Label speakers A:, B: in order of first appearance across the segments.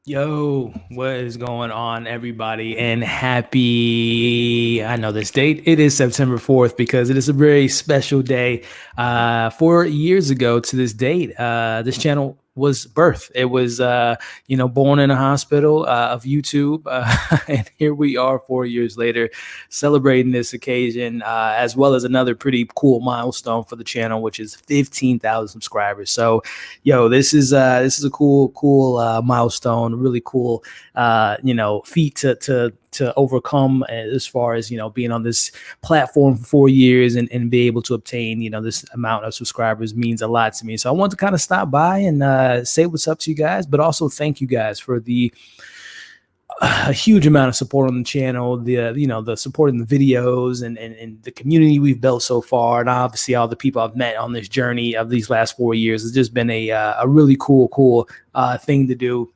A: Yo, what is going on, everybody? And I know this date. It is September 4th because it is a very special day. 4 years ago to this date, this channel was birthed. It was, born in a hospital of YouTube. And here we are 4 years later celebrating this occasion, as well as another pretty cool milestone for the channel, which is 15,000 subscribers. So, yo, this is a cool milestone, really cool feat to overcome as far as being on this platform for 4 years and be able to obtain this amount of subscribers means a lot to me. So I want to kind of stop by and say what's up to you guys, but also thank you guys for the a huge amount of support on the channel, the support in the videos and the community we've built so far, and obviously all the people I've met on this journey of these last 4 years. It's just been a really cool thing to do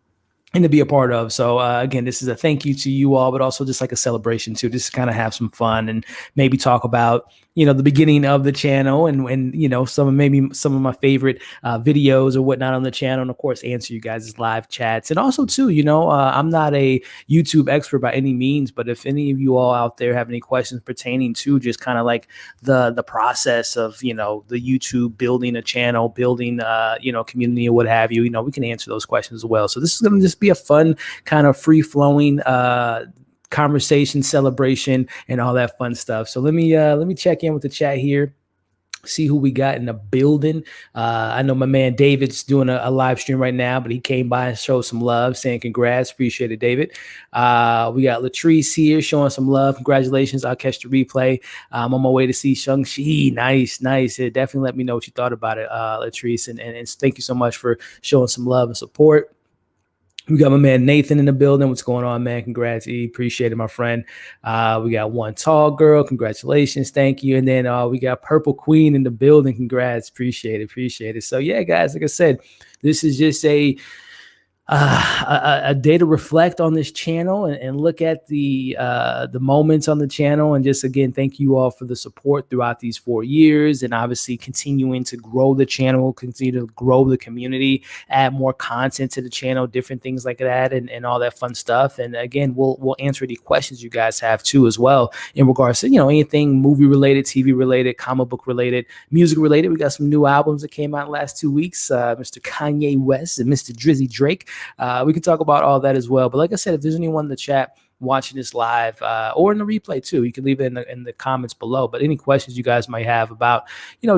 A: and to be a part of. So again, this is a thank you to you all, but also just like a celebration too, just to kind of have some fun and maybe talk about the beginning of the channel and maybe some of my favorite videos or whatnot on the channel, and of course answer you guys' live chats. And also too, I'm not a YouTube expert by any means, but if any of you all out there have any questions pertaining to just kind of like the process of the YouTube, building a channel, building community or what have you, we can answer those questions as well. So this is going to just be a fun kind of free flowing conversation, celebration, and all that fun stuff. So let me check in with the chat here, see who we got in the building. I know my man David's doing a live stream right now, but he came by and showed some love, saying congrats. Appreciate it, David. We got Latrice here showing some love. Congratulations. I'll catch the replay. I'm on my way to see Shang-Chi. Nice. It definitely let me know what you thought about it, Latrice. And thank you so much for showing some love and support. We got my man Nathan in the building. What's going on, man? Congrats, E. Appreciate it, my friend. We got One Tall Girl. Congratulations. Thank you. And then we got Purple Queen in the building. Congrats. Appreciate it. So, yeah, guys, like I said, this is just a day to reflect on this channel and look at the moments on the channel, and just again thank you all for the support throughout these 4 years, and obviously continuing to grow the channel, continue to grow the community, add more content to the channel, different things like that, and all that fun stuff. And again, we'll answer any questions you guys have too as well in regards to anything movie related, TV related, comic book related, music related. We got some new albums that came out in the last 2 weeks, Mr. Kanye West and Mr. Drizzy Drake. We can talk about all that as well. But like I said, if there's anyone in the chat watching this live or in the replay too, you can leave it in the comments below. But any questions you guys might have about,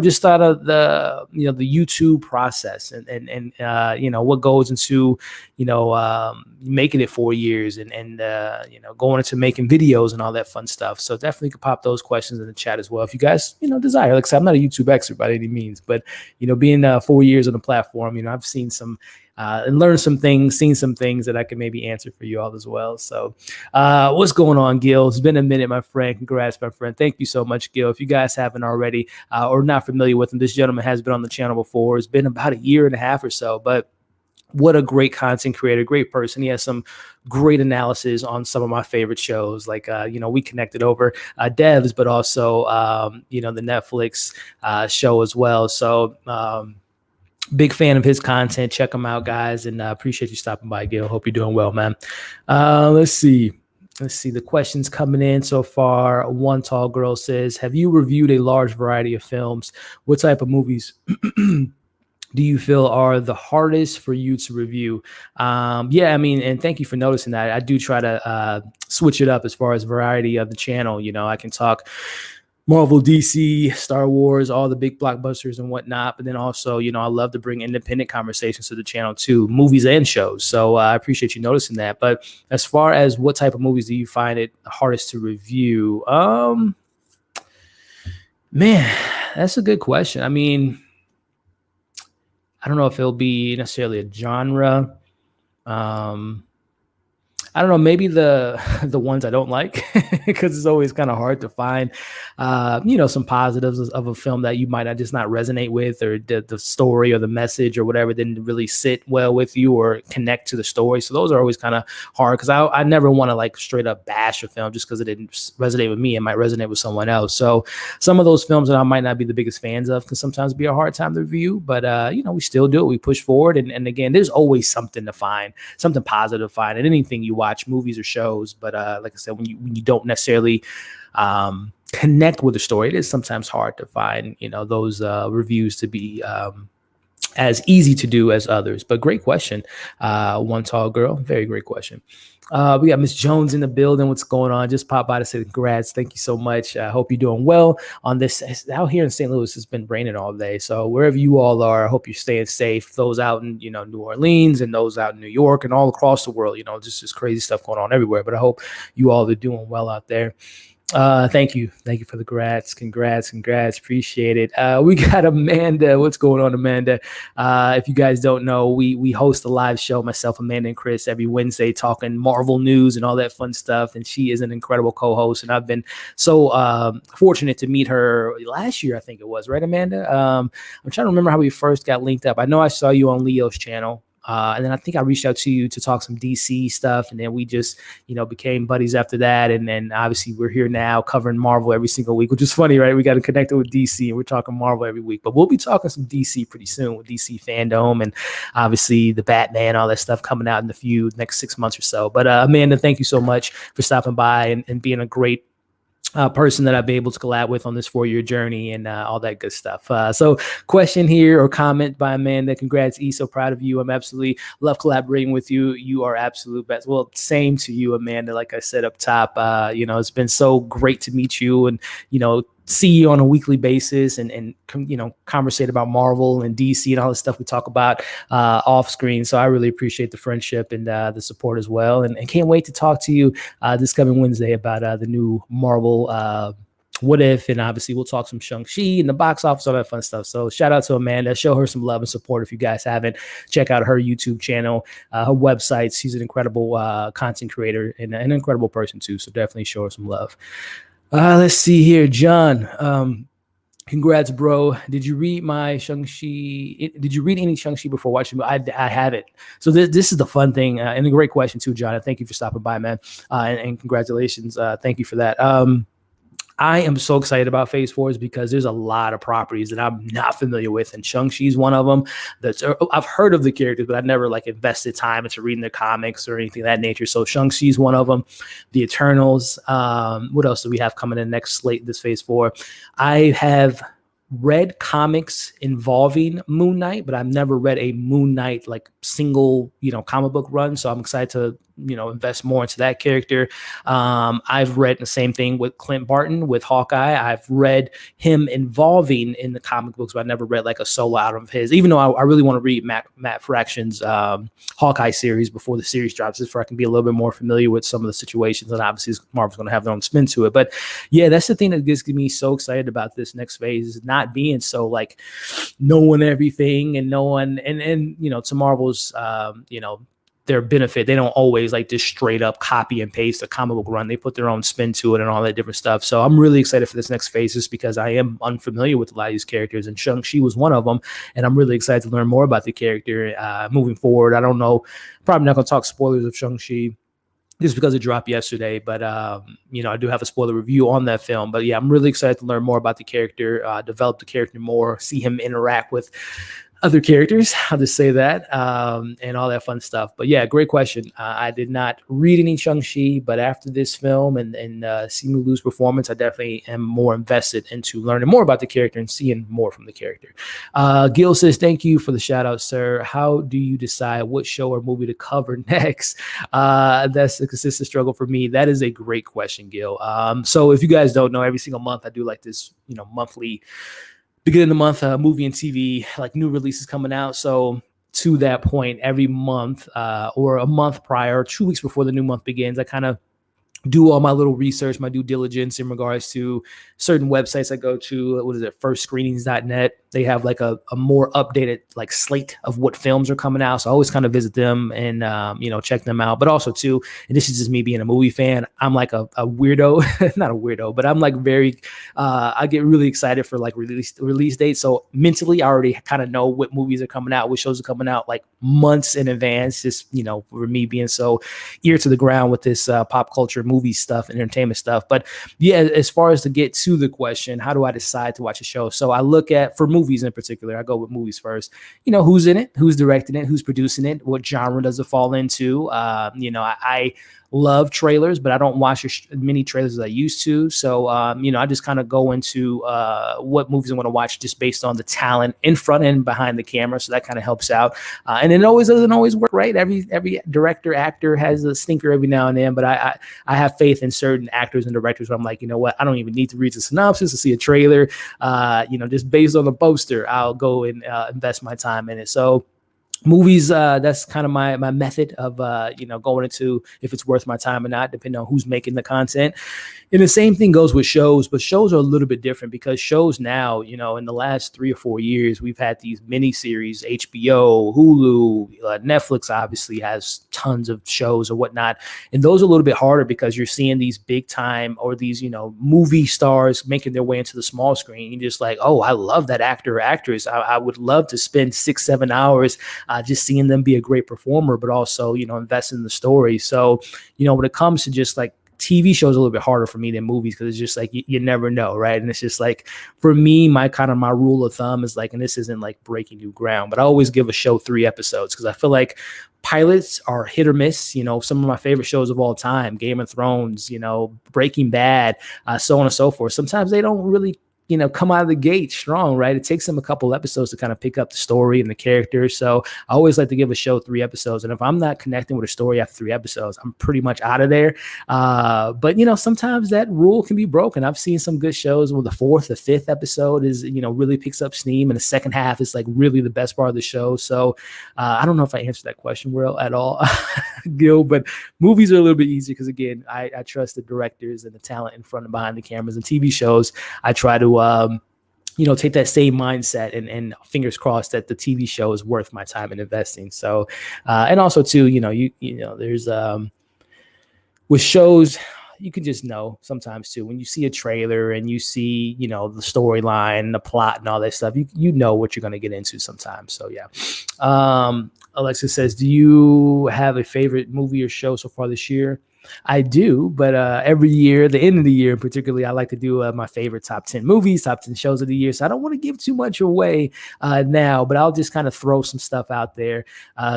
A: just out of the YouTube process and what goes into, making it 4 years and going into making videos and all that fun stuff. So definitely could pop those questions in the chat as well if you guys, desire. Like I said, I'm not a YouTube expert by any means, but, being 4 years on the platform, I've seen some and learned some things, seen some things that I can maybe answer for you all as well. So what's going on, Gil? It's been a minute, my friend. Congrats, my friend. Thank you so much, Gil. If you guys haven't already or not familiar with him, this gentleman has been on the channel before. It's been about a year and a half or so, but what a great content creator, great person. He has some great analysis on some of my favorite shows. Like, we connected over Devs, but also, the Netflix show as well. So, big fan of his content. Check him out, guys, and appreciate you stopping by, Gil. Hope you're doing well, man. Let's see the questions coming in so far. One Tall Girl says, have you reviewed a large variety of films? What type of movies do you feel are the hardest for you to review? Yeah, I mean, and thank you for noticing that. I do try to switch it up as far as variety of the channel. I can talk Marvel, DC, Star Wars, all the big blockbusters and whatnot. But then also, I love to bring independent conversations to the channel too, movies and shows. So I appreciate you noticing that. But as far as what type of movies do you find it hardest to review? Man, that's a good question. I mean, I don't know if it'll be necessarily a genre. I don't know, maybe the the ones I don't like, because it's always kind of hard to find, some positives of a film that you might not just not resonate with, or the story or the message or whatever didn't really sit well with you or connect to the story. So those are always kind of hard, because I never want to like straight up bash a film just because it didn't resonate with me. It might resonate with someone else. So some of those films that I might not be the biggest fans of can sometimes be a hard time to review, but we still do it. We push forward, and again, there's always something to find, something positive to find in anything you watch, movies or shows. But like I said, when you don't necessarily connect with the story, it is sometimes hard to find those reviews to be as easy to do as others. But great question, one tall girl. Very great question. We got Miss Jones in the building. What's going on? Just pop by to say congrats. Thank you so much. I hope you're doing well on this. Out here in St. Louis, it's been raining all day. So wherever you all are, I hope you're staying safe. Those out in New Orleans, and those out in New York and all across the world. Just crazy stuff going on everywhere. But I hope you all are doing well out there. Thank you for the congrats. Appreciate it. We got Amanda. What's going on, Amanda? If you guys don't know, we host a live show, myself, Amanda, and Chris, every Wednesday, talking Marvel news and all that fun stuff. And she is an incredible co-host, and I've been so fortunate to meet her last year, I think it was, right, Amanda? I'm trying to remember how we first got linked up. I know I saw you on Leo's channel. And then I think I reached out to you to talk some DC stuff, and then we just, became buddies after that. And then obviously we're here now covering Marvel every single week, which is funny, right? We got to connect it with DC, and we're talking Marvel every week. But we'll be talking some DC pretty soon with DC fandom, and obviously the Batman, all that stuff coming out in the next 6 months or so. But Amanda, thank you so much for stopping by and being a great person that I've been able to collab with on this 4-year journey and all that good stuff. So question here or comment by Amanda. Congrats, E. So proud of you. I'm absolutely love collaborating with you. You are absolute best. Well, same to you, Amanda. Like I said up top, it's been so great to meet you, and, see you on a weekly basis and conversate about Marvel and DC and all the stuff we talk about off screen. So I really appreciate the friendship and the support as well. And can't wait to talk to you this coming Wednesday about the new Marvel What If, and obviously we'll talk some Shang-Chi and the box office, all that fun stuff. So shout out to Amanda. Show her some love and support if you guys haven't. Check out her YouTube channel, her website. She's an incredible content creator and an incredible person too. So definitely show her some love. Let's see here, John. Congrats, bro. Did you read my Shang-Chi? Did you read any Shang-Chi before watching? I haven't. So this is the fun thing, and a great question too, John. Thank you for stopping by, man, and congratulations. Thank you for that. I am so excited about Phase 4 because there's a lot of properties that I'm not familiar with, and Shang-Chi is one of them. I've heard of the characters, but I've never invested time into reading the comics or anything of that nature. So Shang-Chi is one of them. The Eternals. What else do we have coming in next slate? This Phase 4. I have read comics involving Moon Knight, but I've never read a Moon Knight single comic book run. So I'm excited to invest more into that character. I've read the same thing with Clint Barton with Hawkeye. I've read him involving in the comic books, but I never read a solo out of his, even though I really want to read Matt Fraction's Hawkeye series before the series drops, just so I can be a little bit more familiar with some of the situations, and obviously Marvel's going to have their own spin to it. But yeah, that's the thing that gets me so excited about this next phase, is not being so knowing everything and knowing, and to Marvel's their benefit, they don't always just straight up copy and paste a comic book run. They put their own spin to it and all that different stuff. So I'm really excited for this next phase, just because I am unfamiliar with a lot of these characters, and Shang-Chi was one of them. And I'm really excited to learn more about the character moving forward. I don't know, probably not going to talk spoilers of Shang-Chi just because it dropped yesterday, but I do have a spoiler review on that film. But yeah, I'm really excited to learn more about the character, develop the character more, see him interact with other characters, I'll just say that, and all that fun stuff. But yeah, great question. I did not read any Shang-Chi, but after this film and Simu Liu's performance, I definitely am more invested into learning more about the character and seeing more from the character. Gil says, thank you for the shout out, sir. How do you decide what show or movie to cover next? That's a consistent struggle for me. That is a great question, Gil. So if you guys don't know, every single month I do this, monthly beginning of the month, movie and TV, new releases coming out. So to that point, every month or a month prior, 2 weeks before the new month begins, I kind of do all my little research, my due diligence in regards to certain websites I go to. What is it? Firstscreenings.net. They have like a more updated like slate of what films are coming out. So I always kind of visit them and, check them out. But also too, and this is just me being a movie fan, I'm like a weirdo, not a weirdo, but I'm like very, I get really excited for like release dates. So mentally, I already kind of know what movies are coming out, what shows are coming out like months in advance. Just, for me being so ear to the ground with this pop culture movie stuff and entertainment stuff. But yeah, as far as to get to the question, how do I decide to watch a show? So I look at, for movies in particular, I go with movies first. Who's in it, who's directing it, who's producing it, what genre does it fall into? I love trailers, but I don't watch as many trailers as I used to. So, I just kind of go into what movies I want to watch just based on the talent in front and behind the camera. So that kind of helps out. And it always doesn't always work, right? Every director, actor has a stinker every now and then, but I have faith in certain actors and directors where I'm like, you know what? I don't even need to read the synopsis to see a trailer. Just based on the poster, I'll go and invest my time in it. So, movies, that's kind of my method of going into if it's worth my time or not, depending on who's making the content. And the same thing goes with shows, but shows are a little bit different because shows now, in the last 3 or 4 years, we've had these mini series, HBO, Hulu, Netflix obviously has tons of shows or whatnot. And those are a little bit harder because you're seeing these big time or these, movie stars making their way into the small screen. You're just like, oh, I love that actor or actress. I would love to spend 6-7 hours just seeing them be a great performer, but also, invest in the story. So, when it comes to just like TV shows, a little bit harder for me than movies because it's just like you never know, right? And it's just like for me, my rule of thumb is like, and this isn't like breaking new ground, but I always give a show 3 episodes because I feel like pilots are hit or miss. Some of my favorite shows of all time, Game of Thrones, Breaking Bad, so on and so forth. Sometimes they don't really come out of the gate strong, right? It takes them a couple episodes to kind of pick up the story and the characters. So I always like to give a show 3 episodes. And if I'm not connecting with a story after 3 episodes, I'm pretty much out of there. But sometimes that rule can be broken. I've seen some good shows where the 4th or 5th episode is, really picks up steam and the second half is like really the best part of the show. So I don't know if I answered that question well at all, Gil, but movies are a little bit easier because again, I trust the directors and the talent in front and behind the cameras. And TV shows, I try to take that same mindset and fingers crossed that the TV show is worth my time and investing. So, and also too, there's with shows, you can just know sometimes too, when you see a trailer and you see, the storyline, the plot and all that stuff, you know what you're going to get into sometimes. So yeah. Alexa says, do you have a favorite movie or show so far this year? I do, but every year, the end of the year particularly, I like to do my favorite top 10 movies, top 10 shows of the year. So I don't want to give too much away now, but I'll just kind of throw some stuff out there.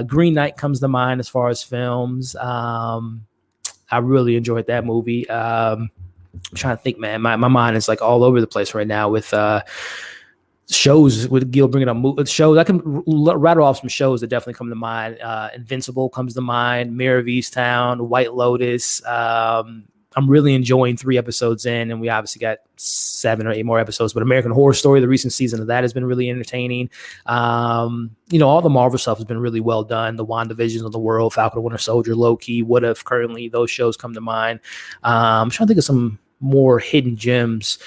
A: Green Knight comes to mind as far as films. I really enjoyed that movie. I'm trying to think, man, my mind is like all over the place right now with shows, with Gil bringing up shows. I can rattle off some shows that definitely come to mind. Invincible comes to mind, Mayor of Easttown, White Lotus. I'm really enjoying 3 episodes in, and we obviously got 7 or 8 more episodes, but American Horror Story, the recent season of that has been really entertaining. All the Marvel stuff has been really well done. The WandaVisions of the world, Falcon and Winter Soldier, Loki, What If, currently, those shows come to mind. I'm trying to think of some more hidden gems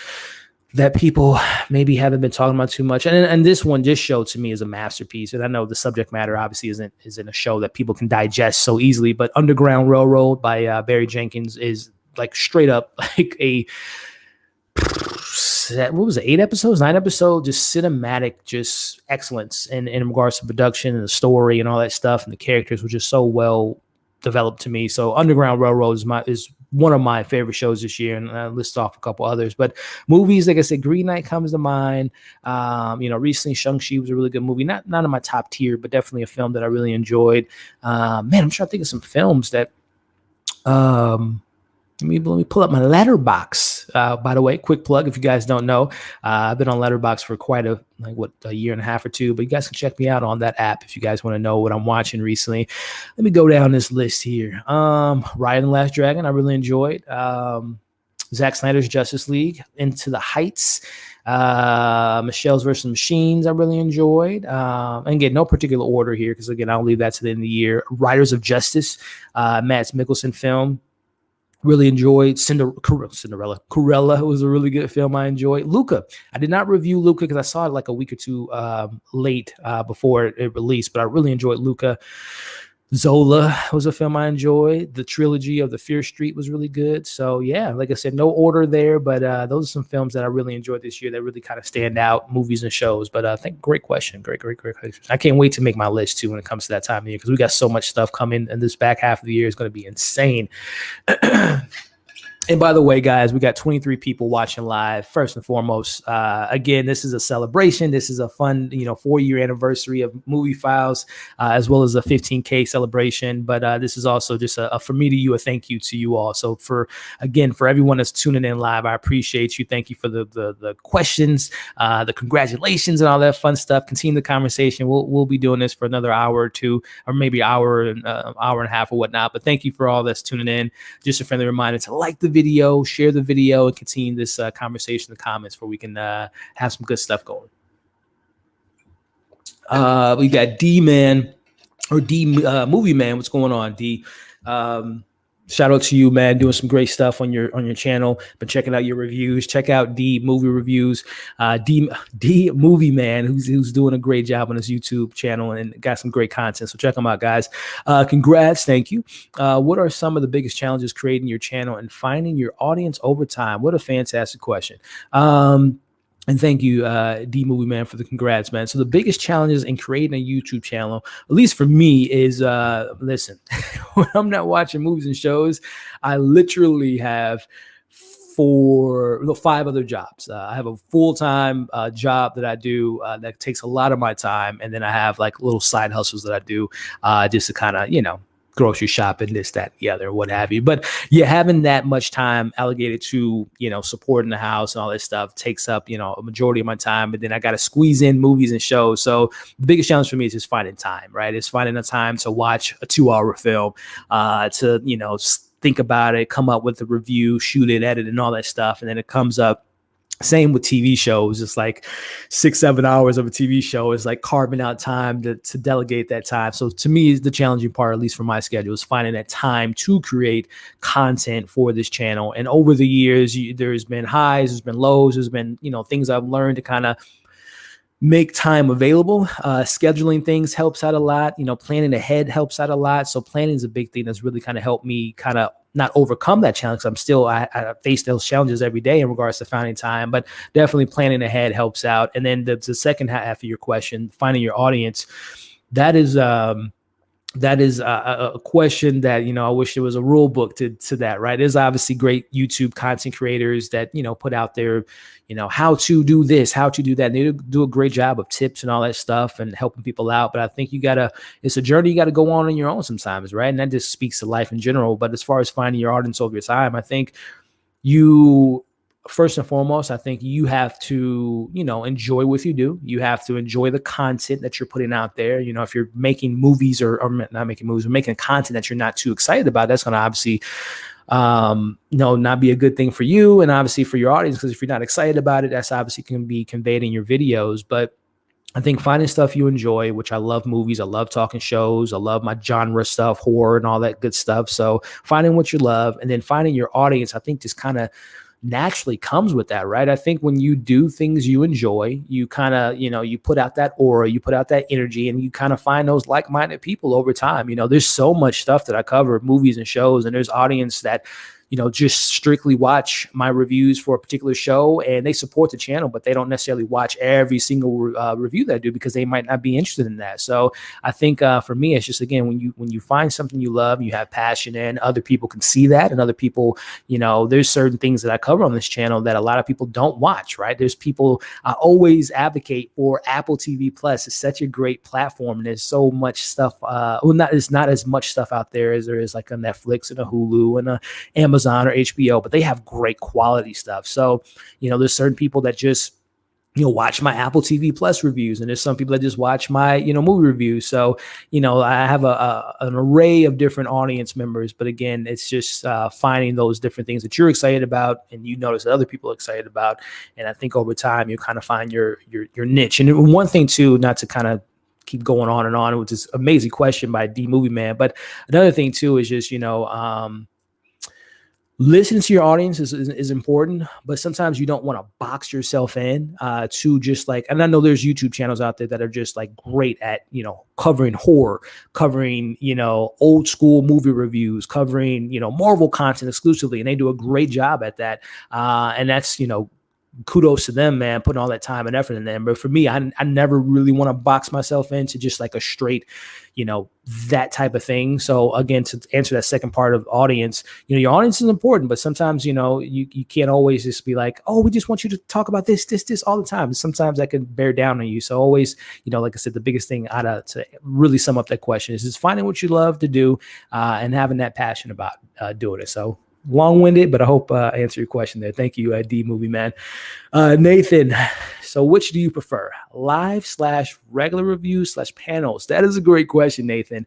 A: that people maybe haven't been talking about too much. And this one just showed to me as a masterpiece. And I know the subject matter obviously isn't a show that people can digest so easily, but Underground Railroad by Barry Jenkins is like straight up like a, what was it, 8 episodes, 9 episodes, just cinematic, just excellence in regards to production and the story and all that stuff. And the characters were just so well developed to me. So Underground Railroad is one of my favorite shows this year, and I list off a couple others. But movies, like I said, Green Knight comes to mind. Recently Shang-Chi was a really good movie. Not in my top tier, but definitely a film that I really enjoyed. I'm trying to think of some films that let me pull up my Letterbox. By the way, quick plug if you guys don't know, I've been on Letterbox for quite a year and a half or 2, but you guys can check me out on that app if you guys want to know what I'm watching recently. Let me go down this list here. Raya and the Last Dragon, I really enjoyed. Zack Snyder's Justice League, Into the Heights, Michelle's versus Machines, I really enjoyed. And again, no particular order here because again, I'll leave that to the end of the year. Riders of Justice, Mads Mikkelsen film. Really enjoyed Cinderella. Cruella was a really good film. I enjoyed Luca. I did not review Luca because I saw it like a week or two late before it released, but I really enjoyed Luca. Zola was a film I enjoyed. The trilogy of the Fear Street was really good. So yeah, like I said, no order there, but those are some films that I really enjoyed this year that really kind of stand out, movies and shows. But I think great question, great question. I can't wait to make my list too when it comes to that time of year because we got so much stuff coming, and this back half of the year is going to be insane. And by the way, guys, we got 23 people watching live. First and foremost, again, this is a celebration. This is a fun, 4-year anniversary of Movie Files, as well as a 15K celebration. But this is also just for me to you, a thank you to you all. So for everyone that's tuning in live, I appreciate you. Thank you for the questions, the congratulations, and all that fun stuff. Continue the conversation. We'll be doing this for another hour or two, or maybe hour and a half or whatnot. But thank you for all that's tuning in. Just a friendly reminder to like the video, share the video, and continue this conversation in the comments where we can have some good stuff going. We got D-Man or D Movie Man. What's going on, D? Shout out to you, man, doing some great stuff on your channel. Been checking out your reviews. Check out D Movie Reviews. D Movie Man, who's doing a great job on his YouTube channel and got some great content. So check him out, guys. Congrats, thank you. What are some of the biggest challenges creating your channel and finding your audience over time? What a fantastic question. And thank you, D Movie Man, for the congrats, man. So the biggest challenges in creating a YouTube channel, at least for me, is listen, when I'm not watching movies and shows, I literally have 5 other jobs. I have a full-time job that I do that takes a lot of my time. And then I have like little side hustles that I do just to kind of, grocery shopping, this, that, the other, what have you. But yeah, having that much time allocated to, supporting the house and all this stuff takes up, a majority of my time. But then I got to squeeze in movies and shows. So the biggest challenge for me is just finding time, right? It's finding the time to watch a 2-hour film, to, think about it, come up with a review, shoot it, edit, and all that stuff. And then it comes up. Same with TV shows. It's like 6-7 hours of a TV show is like carving out time to delegate that time. So to me, the challenging part, at least for my schedule, is finding that time to create content for this channel. And over the years, there's been highs, there's been lows, there's been, things I've learned to kind of make time available. Scheduling things helps out a lot. Planning ahead helps out a lot. So planning is a big thing that's really kind of helped me kind of not overcome that challenge. I face those challenges every day in regards to finding time, but definitely planning ahead helps out. And then the second half of your question, finding your audience, that is a question that, I wish there was a rule book to that, right? There's obviously great YouTube content creators that, put out there, how to do this, how to do that. And they do a great job of tips and all that stuff and helping people out. But I think it's a journey you got to go on your own sometimes, right? And that just speaks to life in general. But as far as finding your audience over time, I think first and foremost, I think you have to, enjoy what you do. You have to enjoy the content that you're putting out there. If you're making movies or not making movies, or making content that you're not too excited about, that's going to obviously, not be a good thing for you and obviously for your audience. Because if you're not excited about it, that's obviously can be conveyed in your videos. But I think finding stuff you enjoy, which I love movies, I love talking shows, I love my genre stuff, horror and all that good stuff. So finding what you love and then finding your audience, I think just kind of naturally comes with that, right? I think when you do things you enjoy, you kind of, you put out that aura, you put out that energy, and you kind of find those like-minded people over time. There's so much stuff that I cover, movies and shows, and there's audience that, just strictly watch my reviews for a particular show and they support the channel, but they don't necessarily watch every single review that I do because they might not be interested in that. So I think for me, it's just, again, when you find something you love, you have passion in, other people can see that, and other people, there's certain things that I cover on this channel that a lot of people don't watch, right? There's people, I always advocate for Apple TV Plus. It's such a great platform, and there's so much stuff. It's not as much stuff out there as there is like a Netflix and a Hulu and a Amazon or HBO, but they have great quality stuff. So, there's certain people that just, watch my Apple TV Plus reviews, and there's some people that just watch my, movie reviews. So, I have an array of different audience members, but again, it's just finding those different things that you're excited about and you notice that other people are excited about. And I think over time, you kind of find your niche. And one thing too, not to kind of keep going on and on, which is an amazing question by D Movie Man, but another thing too is just, listening to your audience is important, but sometimes you don't want to box yourself in to just like, and I know there's YouTube channels out there that are just like great at, covering horror, covering, old school movie reviews, covering, Marvel content exclusively. And they do a great job at that. And that's, kudos to them, man, putting all that time and effort in there. But for me, I never really want to box myself into just like a straight, that type of thing. So again, to answer that second part of audience, your audience is important, but sometimes, you can't always just be like, oh, we just want you to talk about this all the time. Sometimes that can bear down on you. So always, like I said, the biggest thing to really sum up that question is just finding what you love to do and having that passion about doing it. So long-winded, but I hope I answered your question there. Thank you, D Movie Man. Nathan, so which do you prefer, live/regular reviews/panels? That is a great question, Nathan.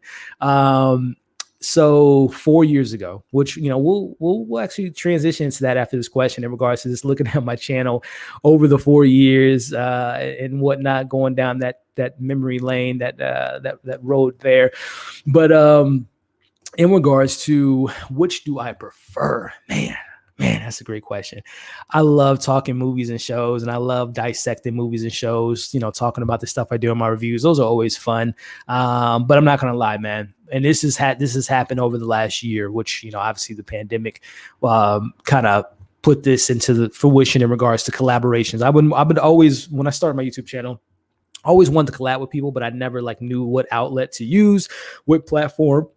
A: So 4 years ago, which, we'll actually transition into that after this question in regards to just looking at my channel over the 4 years and whatnot, going down that memory lane, that road there. But in regards to which do I prefer, man, that's a great question. I love talking movies and shows, and I love dissecting movies and shows, talking about the stuff I do in my reviews. Those are always fun. But I'm not going to lie, man. And this has happened over the last year, which, obviously the pandemic kind of put this into the fruition in regards to collaborations. I would always, when I started my YouTube channel, I always wanted to collab with people, but I never knew what outlet to use, what platform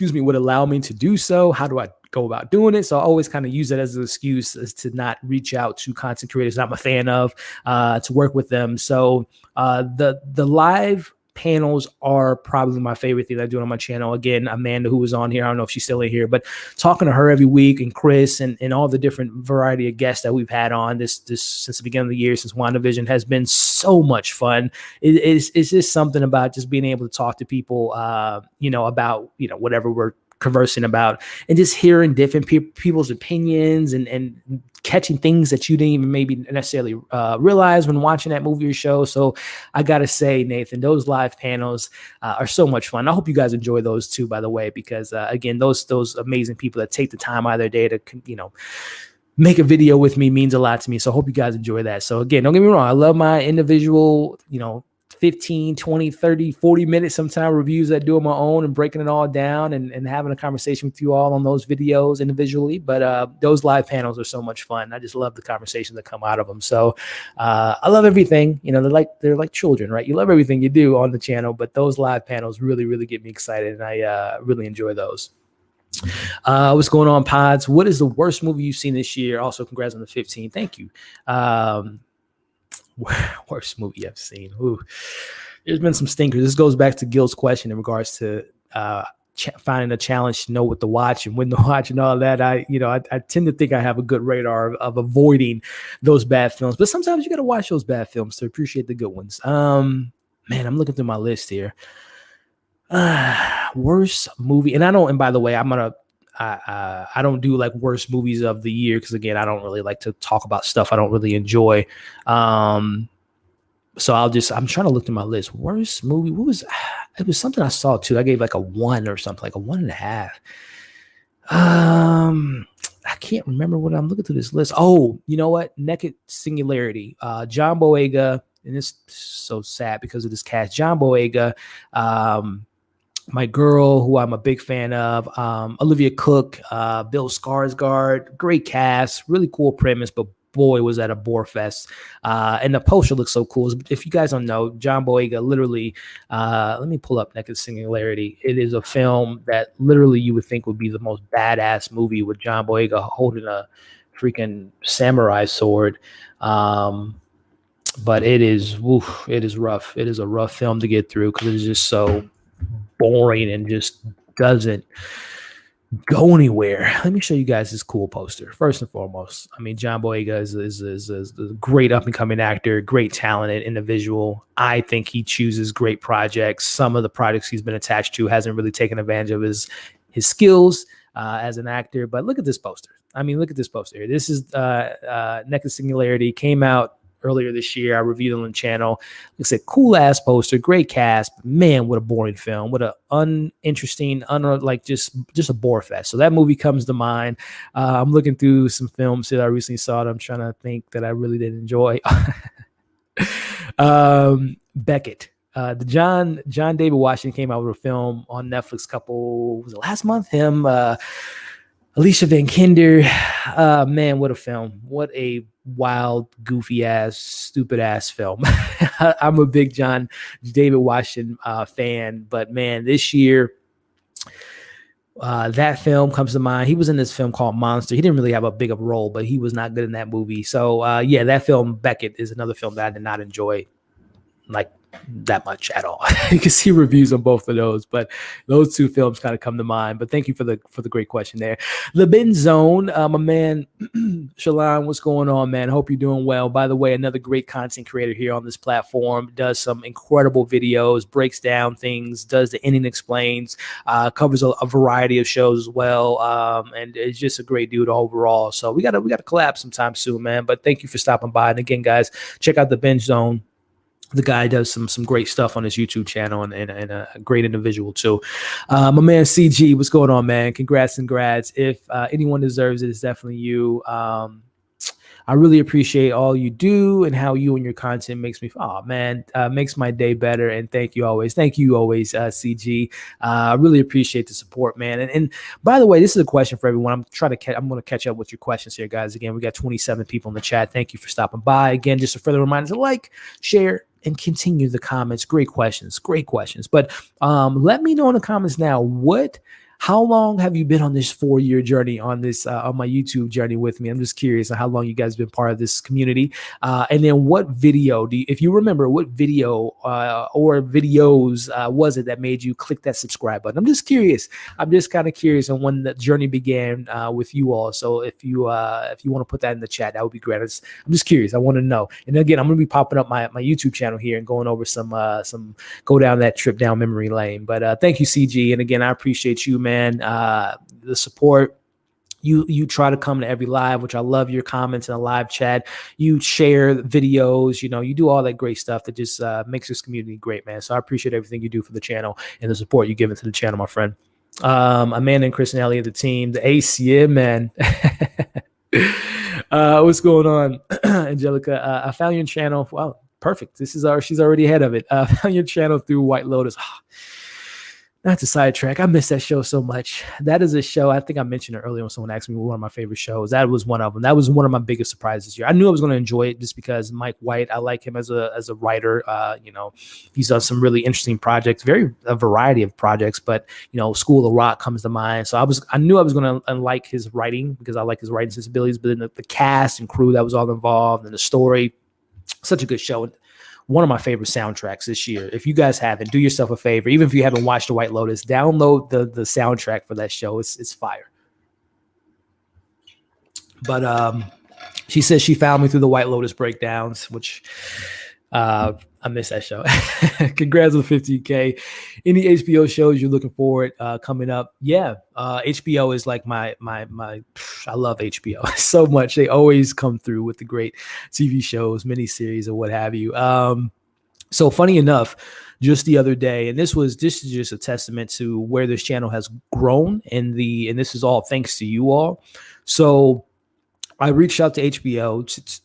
A: would allow me to do so. How do I go about doing it? So I always kind of use that as an excuse as to not reach out to content creators I'm a fan of, to work with them. So the live panels are probably my favorite thing I do on my channel. Again, Amanda, who was on here, I don't know if she's still in here, but talking to her every week, and Chris and all the different variety of guests that we've had on this since the beginning of the year, since WandaVision, has been so much fun. It's just something about just being able to talk to people, about, whatever we're conversing about, and just hearing different people's opinions and catching things that you didn't even maybe necessarily realize when watching that movie or show. So I gotta say, Nathan, those live panels are so much fun. I hope you guys enjoy those too, by the way, because again, those amazing people that take the time out of their day to make a video with me means a lot to me. So I hope you guys enjoy that. So again, don't get me wrong, I love my individual 15, 20, 30, 40 minutes sometimes reviews I do on my own, and breaking it all down and having a conversation with you all on those videos individually. But those live panels are so much fun. I just love the conversations that come out of them. So I love everything. They're like children, right? You love everything you do on the channel, but those live panels really, really get me excited, and I really enjoy those. What's going on, Pods? What is the worst movie you've seen this year? Also, congrats on the 15. Thank you. Worst movie I've seen. Ooh, there's been some stinkers. This goes back to Gil's question in regards to finding a challenge to know what to watch and when to watch and all that. I tend to think I have a good radar of avoiding those bad films, but sometimes you got to watch those bad films to appreciate the good ones. Man, I'm looking through my list here. Worst movie, and by the way, I don't do worst movies of the year, because again, I don't really like to talk about stuff I don't really enjoy. So I'm trying to look through my list. Worst movie, it was something I saw too. I gave a 1 or something, a 1.5. I can't remember what I'm looking through this list. Oh, you know what? Naked Singularity. John Boyega, and it's so sad because of this cast. John Boyega, my girl, who I'm a big fan of, Olivia Cook, Bill Skarsgård, great cast, really cool premise, but boy, was that a bore fest. And the poster looks so cool. If you guys don't know, John Boyega literally, let me pull up Naked Singularity. It is a film that literally you would think would be the most badass movie, with John Boyega holding a freaking samurai sword. But it is rough. It is a rough film to get through, because it is just so boring and just doesn't go anywhere. Let me show you guys this cool poster. First and foremost, I mean, John Boyega is a great up-and-coming actor, great talented individual. I think he chooses great projects. Some of the projects he's been attached to hasn't really taken advantage of his skills as an actor. But look at this poster. I mean, look at this poster here. This is Naked Singularity. Came out earlier this year. I reviewed it on the channel. Like I said, cool ass poster, great cast. Man, what a boring film. What a uninteresting, just a bore fest. So that movie comes to mind. I'm looking through some films that I recently saw that I'm trying to think that I really did enjoy. Beckett. The John David Washington came out with a film on Netflix was it last month? Him, Alicia Vikander. Man, what a film. What a wild, goofy ass, stupid ass film. I'm a big John David Washington fan, but man, this year, that film comes to mind. He was in this film called Monster. He didn't really have a big of a role, but he was not good in that movie. So yeah, that film, Beckett, is another film that I did not enjoy like that much at all. You can see reviews on both of those, but those two films kind of come to mind. But thank you for the great question there. The Bin Zone, my man Shalon, what's going on, man? Hope you're doing well. By the way, another great content creator here on this platform, does some incredible videos, breaks down things, does the ending explains, covers a variety of shows as well, and is just a great dude overall. So we gotta collab sometime soon, man. But thank you for stopping by. And again, guys, check out the Bin Zone. The guy does some great stuff on his YouTube channel and a great individual too. My man CG, what's going on, man? Congrats. If anyone deserves it, it's definitely you. I really appreciate all you do and how you and your content makes my day better. And thank you always, CG. I really appreciate the support, man. And by the way, this is a question for everyone. I'm going to catch up with your questions here, guys. Again, we got 27 people in the chat. Thank you for stopping by. Again, just a further reminder to like, share, and continue the comments. Great questions. But let me know in the comments now, how long have you been on this 4-year journey on this on my YouTube journey with me? I'm just curious on how long you guys have been part of this community. And then what video if you remember, what video or videos was it that made you click that subscribe button? I'm just curious. I'm just kind of curious on when the journey began with you all. So if you want to put that in the chat, that would be great. I'm just curious. I want to know. And again, I'm going to be popping up my YouTube channel here and going over some go down that trip down memory lane. But thank you, CG. And again, I appreciate you, man. The support. You try to come to every live, which I love your comments in a live chat. You share videos, you do all that great stuff that just makes this community great, man. So I appreciate everything you do for the channel and the support you give into the channel, my friend. Amanda and Chris and Elliot, the team, the Ace, yeah, man. What's going on, Angelica? I found your channel. Wow, perfect. She's already ahead of it. I found your channel through White Lotus. Not to sidetrack, I miss that show so much. That is a show, I think I mentioned it earlier when someone asked me one of my favorite shows. That was one of them. That was one of my biggest surprises this year. I knew I was going to enjoy it just because Mike White, I like him as a writer. He's done some really interesting projects, a variety of projects, but School of Rock comes to mind. So I knew I was going to like his writing because I like his writing sensibilities, but then the cast and crew that was all involved and the story, such a good show. One of my favorite soundtracks this year. If you guys haven't, do yourself a favor. Even if you haven't watched The White Lotus, download the soundtrack for that show. It's fire. But she says she found me through the White Lotus breakdowns, which I miss that show. Congrats on 50K. Any HBO shows you're looking forward coming up? Yeah, HBO is like my. I love HBO so much. They always come through with the great TV shows, miniseries, or what have you. So funny enough, just the other day, and this is just a testament to where this channel has grown, and this is all thanks to you all. So I reached out to HBO,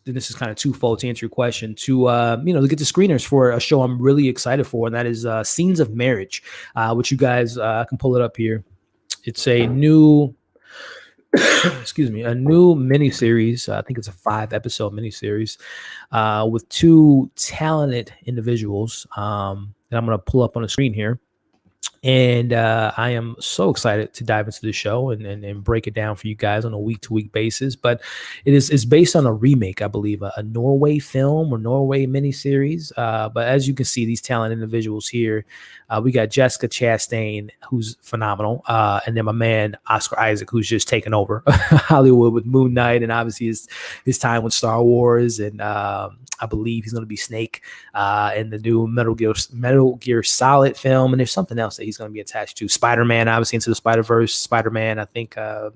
A: and this is kind of twofold to answer your question, to get the screeners for a show I'm really excited for, and that is Scenes of Marriage, which you guys, I can pull it up here. It's a new, a new miniseries. I think it's a 5-episode miniseries with 2 talented individuals that I'm going to pull up on the screen here. And I am so excited to dive into the show and break it down for you guys on a week-to-week basis. But it's based on a remake, I believe, a Norway film or Norway miniseries. But as you can see, these talented individuals here, we got Jessica Chastain, who's phenomenal, and then my man Oscar Isaac, who's just taken over Hollywood with Moon Knight, and obviously his time with Star Wars, and I believe he's going to be Snake in the new Metal Gear Solid film, and there's something else that he's going to be attached to. Spider-Man, obviously, into the Spider-Verse. Spider-Man, I think, what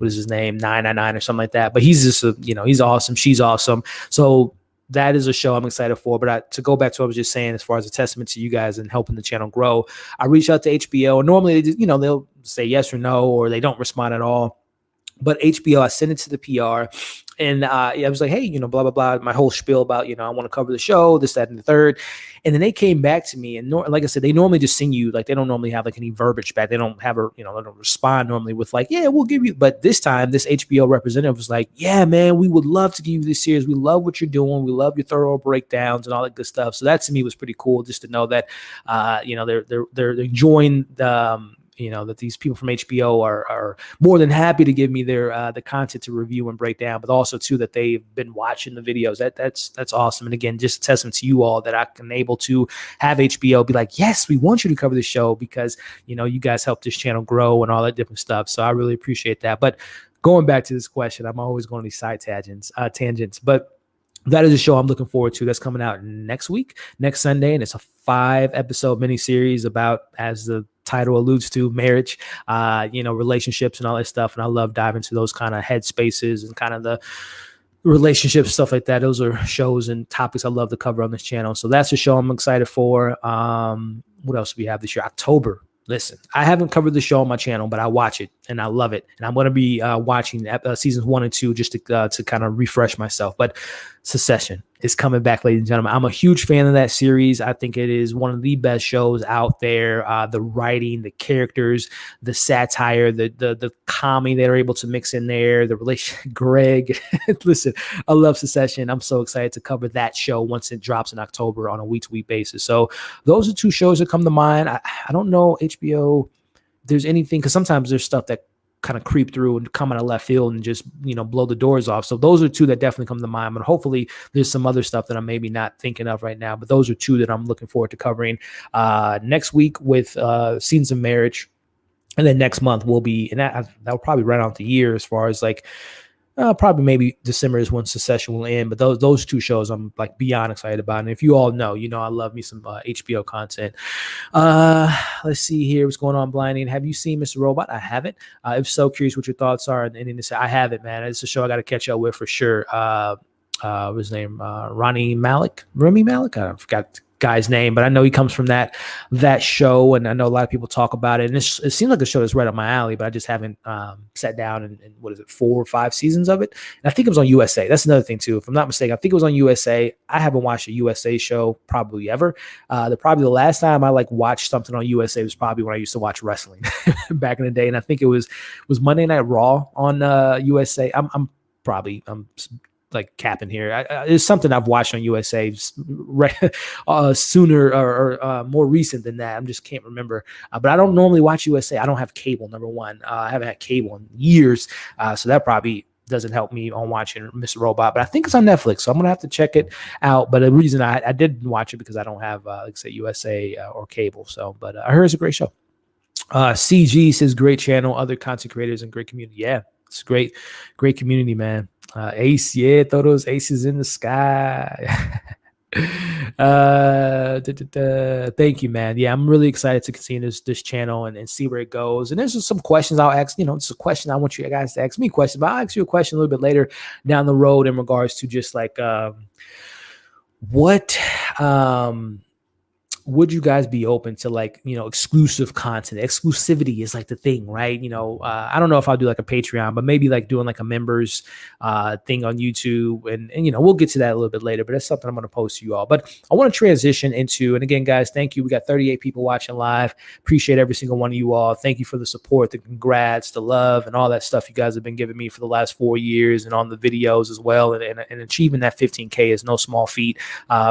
A: is his name? 999 or something like that. But he's just, he's awesome. She's awesome. So that is a show I'm excited for. But to go back to what I was just saying, as far as a testament to you guys and helping the channel grow, I reached out to HBO. And normally, they just, they'll say yes or no, or they don't respond at all. But HBO, I sent it to the PR, and I was like, hey, blah, blah, blah, my whole spiel about, I want to cover the show, this, that, and the third. And then they came back to me, and like I said, they normally just send you, like, they don't normally have like any verbiage back. They don't have they don't respond normally with like, yeah, we'll give you. But this time, this HBO representative was like, yeah, man, we would love to give you this series. We love what you're doing. We love your thorough breakdowns and all that good stuff. So that to me was pretty cool, just to know that, they're enjoying the, that these people from HBO are more than happy to give me their the content to review and break down, but also too that they've been watching the videos. That's awesome. And again, just a testament to you all that I can able to have HBO be like, yes, we want you to cover the show because you guys help this channel grow and all that different stuff. So I really appreciate that. But going back to this question, I'm always going to these side tangents, but that is a show I'm looking forward to. That's coming out next Sunday, and it's a 5-episode miniseries about, as the title alludes to, marriage, relationships and all that stuff. And I love diving into those kind of head spaces and kind of the relationship stuff like that. Those are shows and topics I love to cover on this channel. So that's a show I'm excited for. What else do we have this year? October. Listen, I haven't covered the show on my channel, but I watch it and I love it. And I'm going to be watching seasons 1 and 2 just to kind of refresh myself. But Succession is coming back, ladies and gentlemen. I'm a huge fan of that series. I think it is one of the best shows out there. The writing, the characters, the satire, the comedy they're able to mix in there, the relation. Greg, listen, I love Succession. I'm so excited to cover that show once it drops in October on a week-to-week basis. So those are 2 shows that come to mind. I don't know HBO. There's anything, because sometimes there's stuff that kind of creep through and come out of left field and just blow the doors off. So those are 2 that definitely come to mind. But hopefully there's some other stuff that I'm maybe not thinking of right now. But those are 2 that I'm looking forward to covering next week with Seasons of Marriage, and then next month will be, and that'll probably run out the year as far as like. Probably maybe December is when Succession will end, but those 2 shows I'm like beyond excited about. And if you all know, I love me some HBO content. Let's see here what's going on. Blinding. Have you seen Mr. Robot? I haven't. If so, curious what your thoughts are. And then I haven't, man. It's a show I got to catch up with for sure. What's his name? Rami Malek. I forgot the guy's name, but I know he comes from that show, and I know a lot of people talk about it. And it seems like a show that's right up my alley, but I just haven't sat down and what is it, 4 or 5 seasons of it. And I think it was on USA. That's another thing too, if I'm not mistaken. I think it was on USA. I haven't watched a USA show probably ever. Probably the last time I like watched something on USA was probably when I used to watch wrestling back in the day, and I think it was Monday Night Raw on USA. I'm like capping here. It's something I've watched on USA sooner or more recent than that. I just can't remember. But I don't normally watch USA. I don't have cable, number one. I haven't had cable in years. So that probably doesn't help me on watching Mr. Robot. But I think it's on Netflix, so I'm going to have to check it out. But the reason I didn't watch it because I don't have, like say, USA or cable. So, but I heard it's a great show. CG says great channel, other content creators and great community. Yeah, it's great community, man. Ace, yeah, throw those aces in the sky. Thank you, man. Yeah, I'm really excited to continue this channel and see where it goes. And there's just some questions I'll ask. It's a question I want you guys to ask me questions, but I'll ask you a question a little bit later down the road in regards to just like what would you guys be open to, like, exclusive content? Exclusivity is like the thing, right? I don't know if I'll do like a Patreon, but maybe like doing like a members thing on YouTube. And we'll get to that a little bit later, but that's something I'm going to post to you all. But I want to transition into, and again, guys, thank you. We got 38 people watching live. Appreciate every single one of you all. Thank you for the support, the congrats, the love, and all that stuff you guys have been giving me for the last 4 years and on the videos as well. And achieving that 15K is no small feat.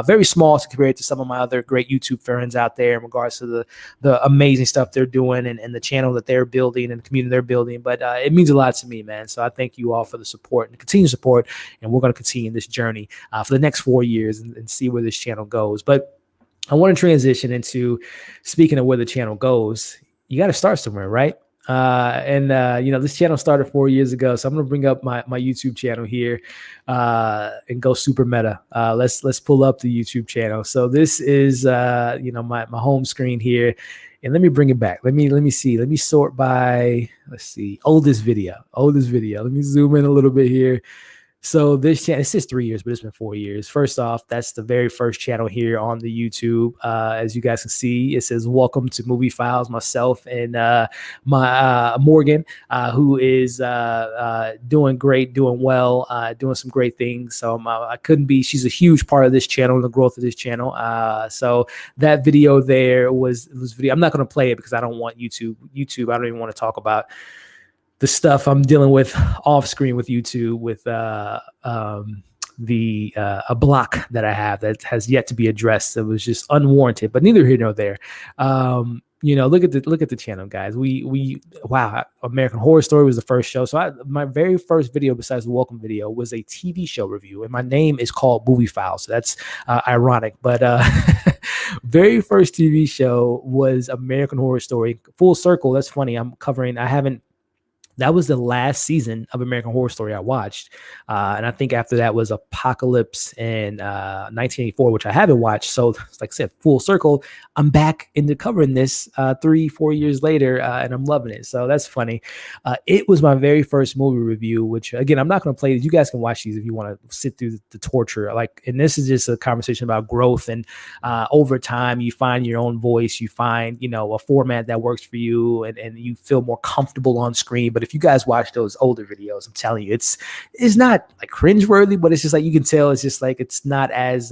A: Very small to compare it to some of my other great YouTube friends out there in regards to the amazing stuff they're doing and the channel that they're building and the community they're building. But it means a lot to me, man. So I thank you all for the support and continued support. And we're going to continue this journey for the next 4 years and see where this channel goes. But I want to transition into, speaking of where the channel goes, you got to start somewhere, right? This channel started 4 years ago. So I'm going to bring up my YouTube channel here and go super meta. Let's pull up the YouTube channel. So this is, my home screen here. And let me bring it back. Let me see. Let me sort by, let's see, oldest video. Let me zoom in a little bit here. So this channel, it says 3 years, but it's been 4 years. First off, that's the very first channel here on the YouTube. As you guys can see, it says "Welcome to Movie Files." Myself and my Morgan, who is doing great, doing well, doing some great things. So I couldn't be. She's a huge part of this channel and the growth of this channel. So that video there was video. I'm not going to play it because I don't want YouTube. I don't even want to talk about the stuff I'm dealing with off screen with YouTube, with a block that I have that has yet to be addressed. It was just unwarranted, but neither here nor there. Look at the channel, guys. Wow, American Horror Story was the first show. So my very first video besides the welcome video was a TV show review, and my name is called Movie Files. So that's ironic, but very first TV show was American Horror Story. Full circle. That's funny. That was the last season of American Horror Story I watched. And I think after that was Apocalypse in 1984, which I haven't watched. So like I said, full circle, I'm back into covering this 3-4 years later, and I'm loving it. So that's funny. It was my very first movie review, which again, I'm not going to play these. You guys can watch these if you want to sit through the torture. And this is just a conversation about growth. And over time, you find your own voice. You find, a format that works for you, and you feel more comfortable on screen. But if you guys watch those older videos, I'm telling you, it's not like cringeworthy, but it's just like you can tell it's just like it's not as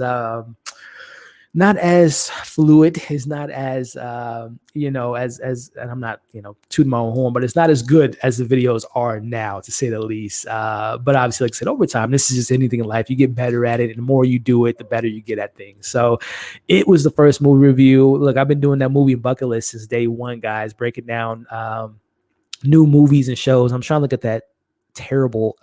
A: fluid. It's not as as and I'm not tooting my own horn, but it's not as good as the videos are now, to say the least. But obviously, like I said, over time, this is just anything in life. You get better at it, and the more you do it, the better you get at things. So it was the first movie review. Look, I've been doing that movie bucket list since day one, guys, breaking down new movies and shows. I'm trying to look at that terrible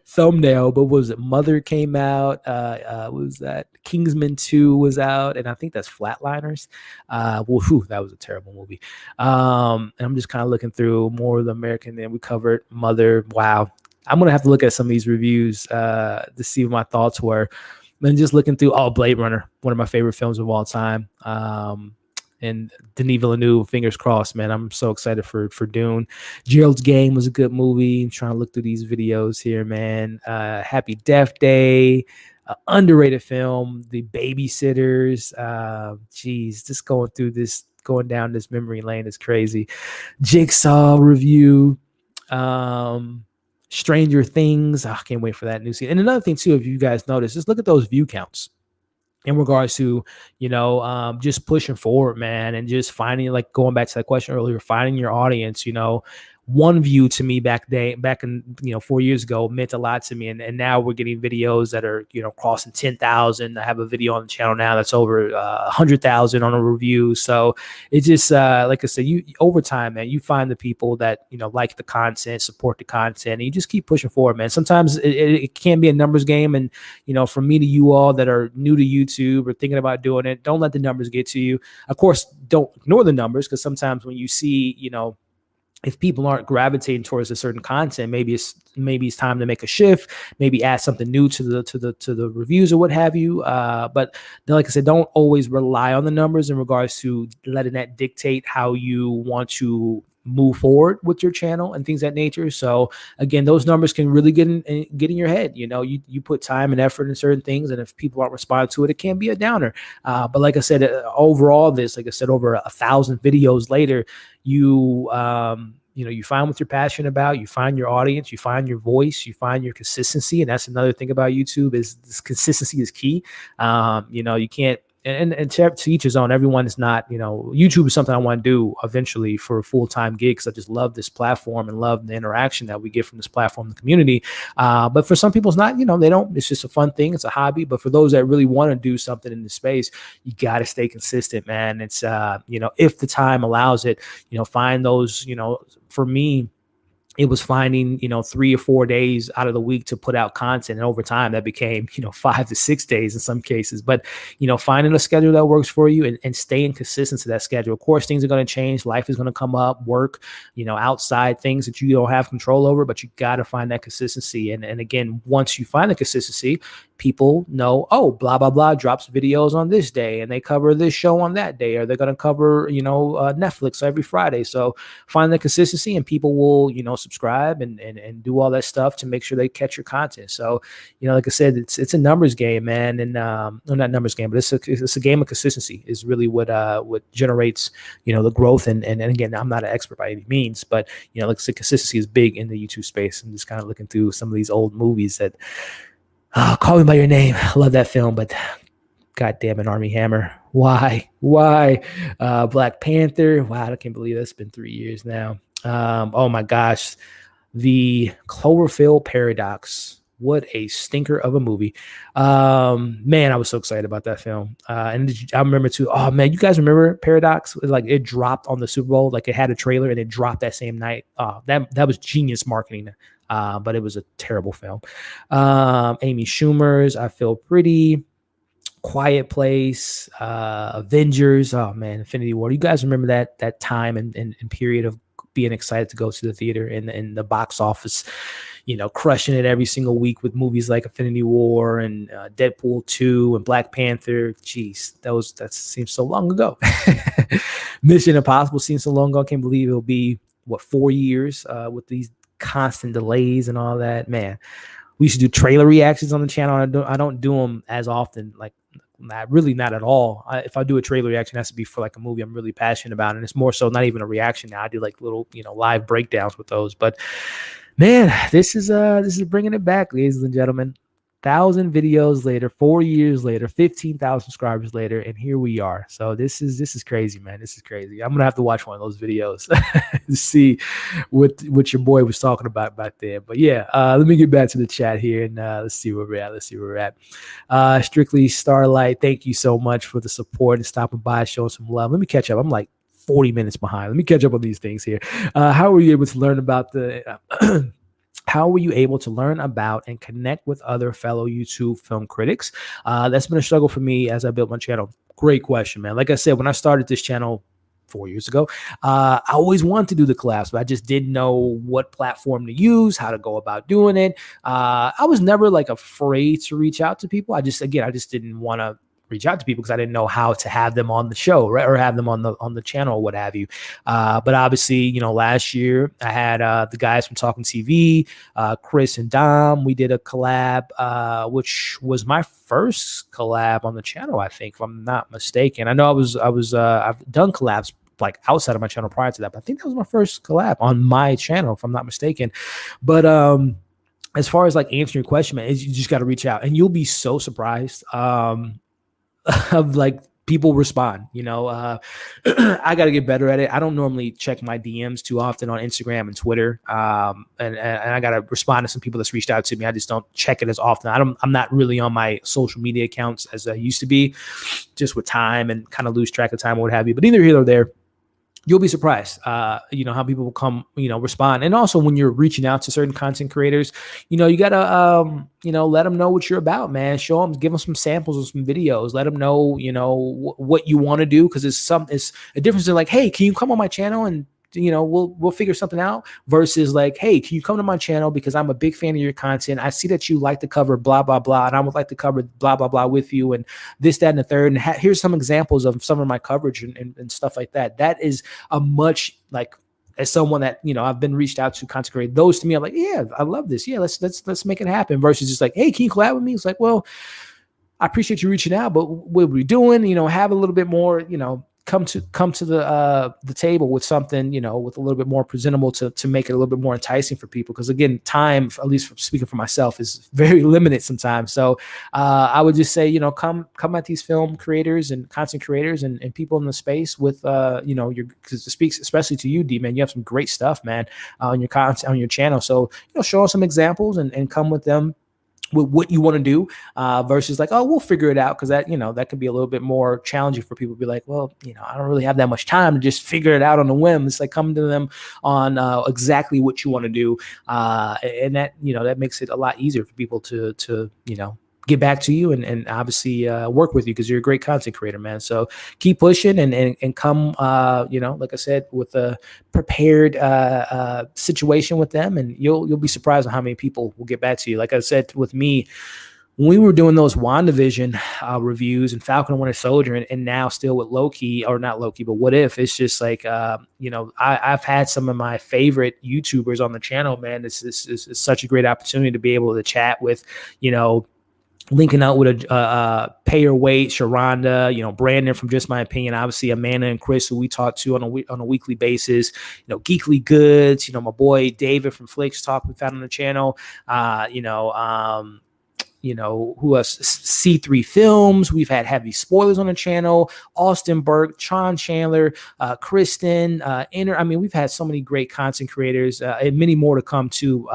A: thumbnail, but what was it? Mother came out. What was that? Kingsman 2 was out, and I think that's Flatliners. That was a terrible movie. And I'm just kind of looking through more of the American. Then we covered Mother. Wow, I'm gonna have to look at some of these reviews to see what my thoughts were. And just looking through, Blade Runner, one of my favorite films of all time. And Denis Villeneuve, fingers crossed, man. I'm so excited for Dune. Gerald's Game was a good movie. I'm trying to look through these videos here, man. Happy Death Day, underrated film. The Babysitters. Just going down this memory lane is crazy. Jigsaw review. Stranger Things. I can't wait for that new season. And another thing too, if you guys notice, just look at those view counts in regards to, just pushing forward, man, and just finding, like going back to that question earlier, finding your audience. One view to me back in 4 years ago meant a lot to me, and now we're getting videos that are crossing 10,000. I have a video on the channel now that's over 100,000 on a review. So it's just like I said, you over time, man, you find the people that like the content, support the content, and you just keep pushing forward, man. Sometimes it can be a numbers game, and from me to you all that are new to YouTube or thinking about doing it, don't let the numbers get to you. Of course, don't ignore the numbers, because sometimes when you see if people aren't gravitating towards a certain content, maybe it's time to make a shift, maybe add something new to the reviews or what have you. But like I said, don't always rely on the numbers in regards to letting that dictate how you want to move forward with your channel and things of that nature. So again, those numbers can really get in your head. You put time and effort in certain things, and if people aren't responding to it, it can be a downer. But like I said, overall, over 1,000 videos later, you find what you're passionate about, you find your audience, you find your voice, you find your consistency. And that's another thing about YouTube, is this consistency is key. You can't, and to each his own. Everyone is not, YouTube is something I want to do eventually for a full-time gig, because I just love this platform and love the interaction that we get from this platform, the community. But for some people, it's not, they don't, it's just a fun thing. It's a hobby. But for those that really want to do something in this space, you got to stay consistent, man. It's, if the time allows it, find those, for me, it was finding, 3 or 4 days out of the week to put out content. And over time that became, 5 to 6 days in some cases. But, finding a schedule that works for you and staying consistent to that schedule. Of course, things are going to change. Life is going to come up, work, outside things that you don't have control over, but you got to find that consistency. And again, once you find the consistency, people know, blah, blah, blah drops videos on this day, and they cover this show on that day, or they're going to cover, Netflix every Friday. So find the consistency, and people will, subscribe and do all that stuff to make sure they catch your content. So, like I said, it's a numbers game, man. And well, not numbers game, but it's a game of consistency is really what generates, the growth. And again, I'm not an expert by any means, but, like I said, consistency is big in the YouTube space. I'm just kind of looking through some of these old movies that, Call Me by Your Name. I love that film, but God damn it, Armie Hammer. Why? Black Panther. Wow, I can't believe that's been 3 years now. Oh my gosh. The Cloverfield Paradox. What a stinker of a movie. Man, I was so excited about that film. And I remember too, oh man, you guys remember Paradox? Like it dropped on the Super Bowl. Like it had a trailer and it dropped that same night. That was genius marketing. But it was a terrible film. Amy Schumer's I Feel Pretty. Quiet Place, Avengers. Oh man, Infinity War. You guys remember that time and period of being excited to go to the theater and the box office, crushing it every single week with movies like Infinity War and Deadpool 2 and Black Panther. Jeez, that seems so long ago. Mission Impossible seems so long ago. I can't believe it'll be 4 years with these constant delays and all that. Man, we used to do trailer reactions on the channel. I don't do them as often, like not at all. If I do a trailer reaction, it has to be for like a movie I'm really passionate about, and it's more so not even a reaction now. I do like little live breakdowns with those. But man, this is bringing it back, ladies and gentlemen. 1,000 videos later, 4 years later, 15,000 subscribers later, and here we are. So this is crazy, man. This is crazy. I'm gonna have to watch one of those videos to see what your boy was talking about back there. But yeah, let me get back to the chat here and let's see where we're at. Strictly Starlight, thank you so much for the support and stopping by, showing some love. Let me catch up. I'm like 40 minutes behind. Let me catch up on these things here. How were you able to learn about the how were you able to learn about and connect with other fellow YouTube film critics? That's been a struggle for me as I built my channel. Great question, man. Like I said, when I started this channel 4 years ago, I always wanted to do the collabs, but I just didn't know what platform to use, how to go about doing it. I was never like afraid to reach out to people. I just didn't want to reach out to people because I didn't know how to have them on the show, right? Or have them on the channel, or what have you. But obviously, last year I had the guys from Talking TV, Chris and Dom. We did a collab, which was my first collab on the channel, I think, if I'm not mistaken. I know I've done collabs like outside of my channel prior to that, but I think that was my first collab on my channel, if I'm not mistaken. But as far as like answering your question, man, is you just got to reach out, and you'll be so surprised. Of like people respond, I got to get better at it. I don't normally check my DMs too often on Instagram and Twitter. And I got to respond to some people that's reached out to me. I just don't check it as often. I'm not really on my social media accounts as I used to be, just with time and kind of lose track of time or what have you. But either here or there, you'll be surprised, how people will come, respond. And also when you're reaching out to certain content creators, you gotta, let them know what you're about, man. Show them, give them some samples of some videos. Let them know, what you want to do. Cause it's a difference in like, hey, can you come on my channel and, we'll figure something out, versus like, hey, can you come to my channel because I'm a big fan of your content. I see that you like to cover blah, blah, blah, and I would like to cover blah, blah, blah with you, and this, that, and the third. And here's some examples of some of my coverage and stuff like that. That is a much, like, as someone that, I've been reached out to consecrate those to me, I'm like, yeah, I love this. Yeah, let's make it happen, versus just like, hey, can you collab with me? It's like, well, I appreciate you reaching out, but what are we doing? Have a little bit more, come to the table with something, with a little bit more presentable to make it a little bit more enticing for people. Because again, time, at least from speaking for myself, is very limited sometimes. So I would just say, come at these film creators and content creators and people in the space with, because it speaks especially to you, D, man. You have some great stuff, man, on your content, on your channel. So, show us some examples and come with them with what you want to do, versus like, oh, we'll figure it out. Cause that, that could be a little bit more challenging for people to be like, well, I don't really have that much time to just figure it out on a whim. It's like coming to them on exactly what you want to do. And that, that makes it a lot easier for people to get back to you and obviously work with you, because you're a great content creator, man. So keep pushing and come, like I said, with a prepared situation with them, and you'll be surprised on how many people will get back to you. Like I said, with me, when we were doing those WandaVision reviews and Falcon and Winter Soldier, and now still with Loki, or not Loki, but What If, it's just like, I've had some of my favorite YouTubers on the channel, man. It's such a great opportunity to be able to chat with, linking out with a Pay Your Weight, Sharonda, Brandon from Just My Opinion, obviously Amanda and Chris, who we talk to on a weekly basis, Geekly Goods, my boy David from Flicks Talk we found on the channel, who else? C3 Films. We've had Heavy Spoilers on the channel. Austin Burke, Sean Chandler, Kristen, we've had so many great content creators and many more to come too.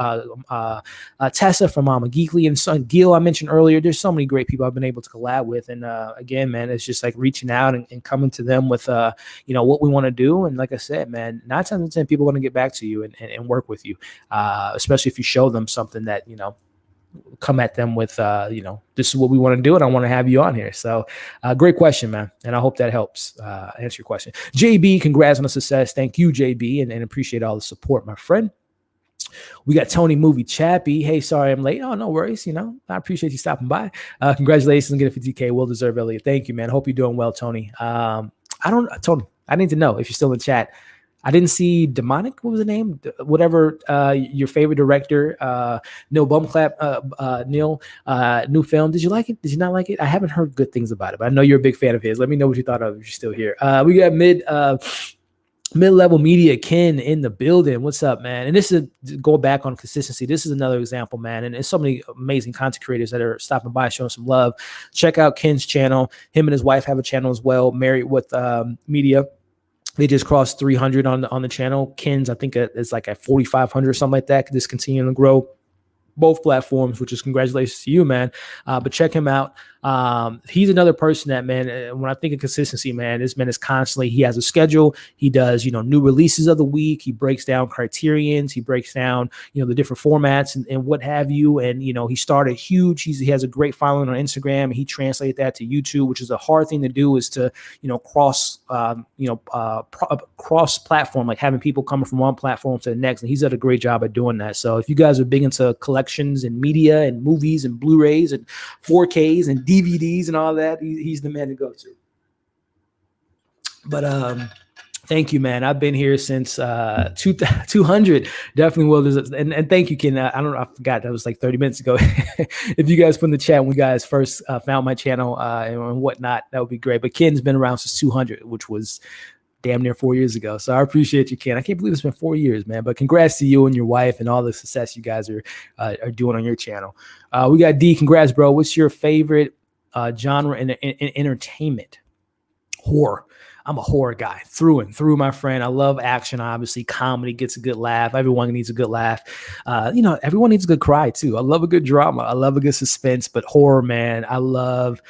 A: Tessa from Mama Geekly and son Gil, I mentioned earlier. There's so many great people I've been able to collab with. And again, man, it's just like reaching out and coming to them with, what we want to do. And like I said, man, 9 times out of 10, people want to get back to you and work with you, especially if you show them something that, come at them with, this is what we want to do, and I want to have you on here. So great question, man. And I hope that helps answer your question. JB, congrats on the success. Thank you, JB, and appreciate all the support, my friend. We got Tony Movie Chappie. Hey, sorry I'm late. Oh, no worries. I appreciate you stopping by. Congratulations on getting 50K. Well deserved, Elliot. Thank you, man. Hope you're doing well, Tony. Tony, I need to know if you're still in chat. I didn't see Demonic. What was the name? Whatever your favorite director, Neil Blomkamp, Neil, new film. Did you like it? Did you not like it? I haven't heard good things about it, but I know you're a big fan of his. Let me know what you thought of it if you're still here. We got mid-level media Ken in the building. What's up, man? And this is go back on consistency. This is another example, man. And there's so many amazing content creators that are stopping by, showing some love. Check out Ken's channel. Him and his wife have a channel as well, Married with Media. They just crossed 300 on the channel. Ken's, I think, is like at 4,500 or something like that. Just continuing to grow both platforms, which is congratulations to you, man. But check him out. He's another person that, man, when I think of consistency, man, this man is constantly, he has a schedule. He does, new releases of the week. He breaks down criterions. He breaks down, the different formats and what have you. And, he started huge. He has a great following on Instagram. He translated that to YouTube, which is a hard thing to do, is to, cross platform, like having people coming from one platform to the next. And he's done a great job at doing that. So if you guys are big into collections and media and movies and Blu-rays and 4Ks and DVDs and all that, he's the man to go to. But thank you, man. I've been here since 200. Definitely will. And thank you, Ken. I forgot that was like 30 minutes ago. If you guys put in the chat when you guys first found my channel and whatnot, that would be great. But Ken's been around since 200, which was damn near 4 years ago. So I appreciate you, Ken. I can't believe it's been 4 years, man. But congrats to you and your wife and all the success you guys are doing on your channel. We got D. Congrats, bro. What's your favorite genre in entertainment? Horror. I'm a horror guy through and through, my friend. I love action, obviously. Comedy gets a good laugh. Everyone needs a good laugh. Everyone needs a good cry, too. I love a good drama. I love a good suspense. But horror, man, I love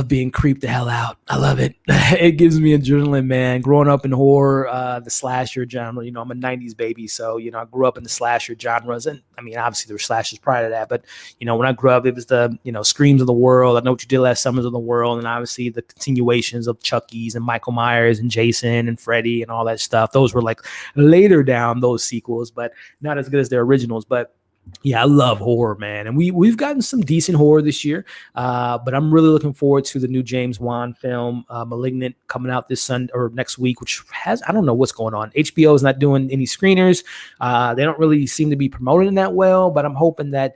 A: being creeped the hell out. I love it. It gives me adrenaline, man. Growing up in horror, the slasher genre, I'm a 90s baby. So, I grew up in the slasher genres. And I mean, obviously there were slashers prior to that. But, when I grew up, it was the, Screams of the world. I Know What You Did Last Summers of the world. And obviously the continuations of Chucky's and Michael Myers and Jason and Freddy and all that stuff. Those were like later down, those sequels, but not as good as their originals. But yeah, I love horror, man. And we've gotten some decent horror this year. But I'm really looking forward to the new James Wan film, Malignant, coming out this Sunday or next week, which I don't know what's going on. HBO is not doing any screeners. They don't really seem to be promoting that well, but I'm hoping that